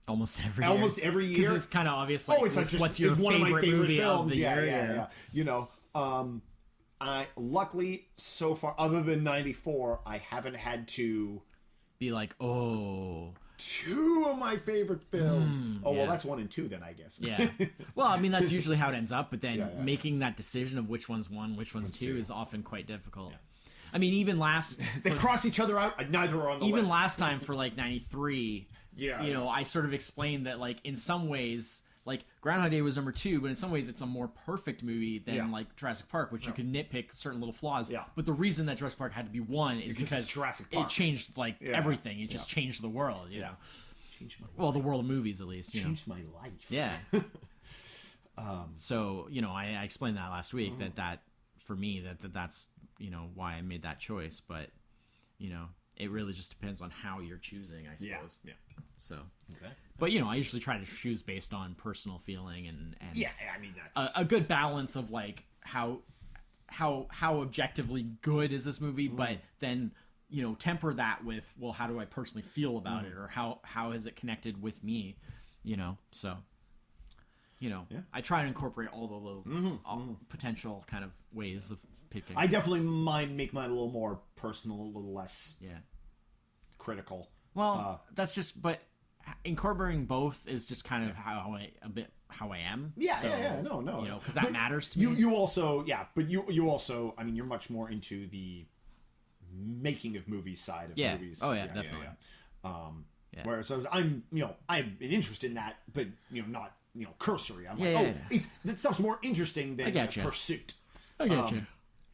almost every year. Because it's kind of obvious. Like, it's like just what's your one of my favorite movie films? Of the year? Yeah. I luckily so far, other than 94, I haven't had to be like, oh, two of my favorite films. Well, that's 1 and 2 then, I guess. Yeah. Well, I mean, that's usually how it ends up, but then making that decision of which one's 1, which one's 2 is often quite difficult. Yeah. I mean, even they cross each other out, and neither are on the list. Even last time for like 93, I sort of explained that like in some ways, like Groundhog Day was number 2, but in some ways it's a more perfect movie than like Jurassic Park, which you can nitpick certain little flaws. Yeah. But the reason that Jurassic Park had to be 1 is because Jurassic Park. It changed like everything. It just changed the world. You know. Changed my life. Well, the world of movies, at least. Changed my life. Yeah. So I explained that last week that for me that's why I made that choice, but it really just depends on how you're choosing, I suppose. Yeah. So. Okay. But I usually try to choose based on personal feeling and I mean that's a good balance of like how objectively good is this movie, but then temper that with, well, how do I personally feel about it, or how has it connected with me, so I try to incorporate all the little potential kind of ways of picking. I definitely make mine a little more personal, a little less critical. Well, that's just, but incorporating both is just kind of how I am. No. Because that matters to me. You also, but you also, I mean, you're much more into the making of movies side of movies. Oh yeah, definitely. Whereas I'm an interest in that, but not cursory. I'm it's that stuff's more interesting than pursuit. I get you.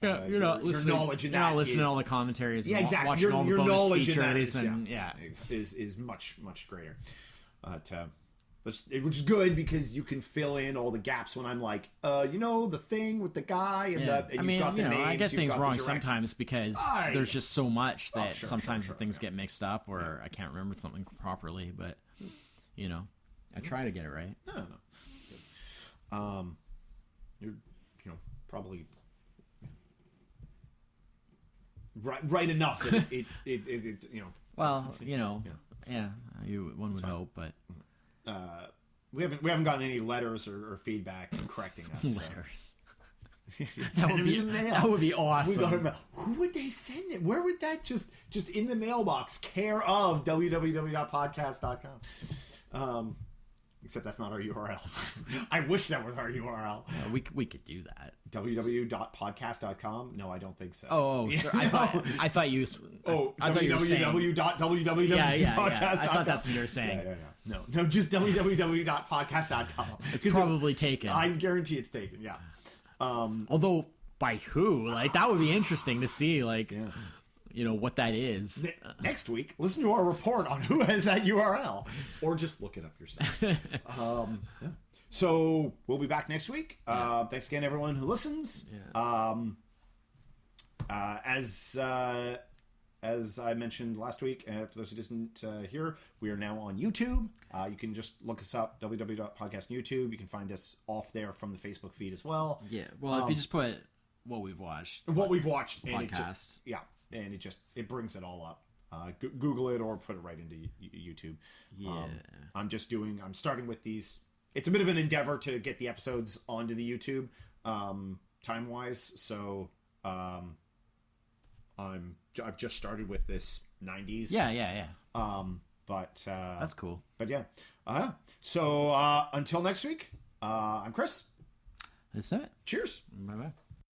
Yeah, you're not listening. Your knowledge in you're not listening to all the commentaries. Yeah, exactly. Watching all the bonus knowledge in that is is much greater. Which is good because you can fill in all the gaps when I'm like, the thing with the guy and you've got the names. I get things wrong sometimes because there's just so much that sometimes the things get mixed up or I can't remember something properly. But I try to get it right. No. You're probably right enough that it Well, one would hope, but. We haven't gotten any letters or feedback correcting us. Letters. That would be awesome. Who would they send it? Where would that just in the mailbox? Care of www.podcast.com. Except that's not our URL. I wish that was our URL. We could do that. www.podcast.com? No, I don't think so. Oh, sir, I thought you. www.podcast.com. Yeah. I thought that's what you were saying. Yeah. No, just www.podcast.com. It's probably taken. I guarantee it's taken. Yeah. Although by who? Like, that would be interesting to see, like, Yeah. you know, what that is. Next week, listen to our report on who has that URL, or just look it up yourself. Yeah. So we'll be back next week. Thanks again, everyone who listens. As I mentioned last week, for those who didn't hear, we are now on YouTube. You can just look us up, www.podcast YouTube. You can find us off there from the Facebook feed as well. Yeah, well, if you just put what we've watched. What we've watched. Podcast. And it brings it all up. Google it or put it right into YouTube. Yeah. I'm starting with these. It's a bit of an endeavor to get the episodes onto the YouTube, time-wise. So, I've just started with this 90s. Yeah. But That's cool. But yeah. So until next week, I'm Chris. That's it. Cheers. Bye-bye.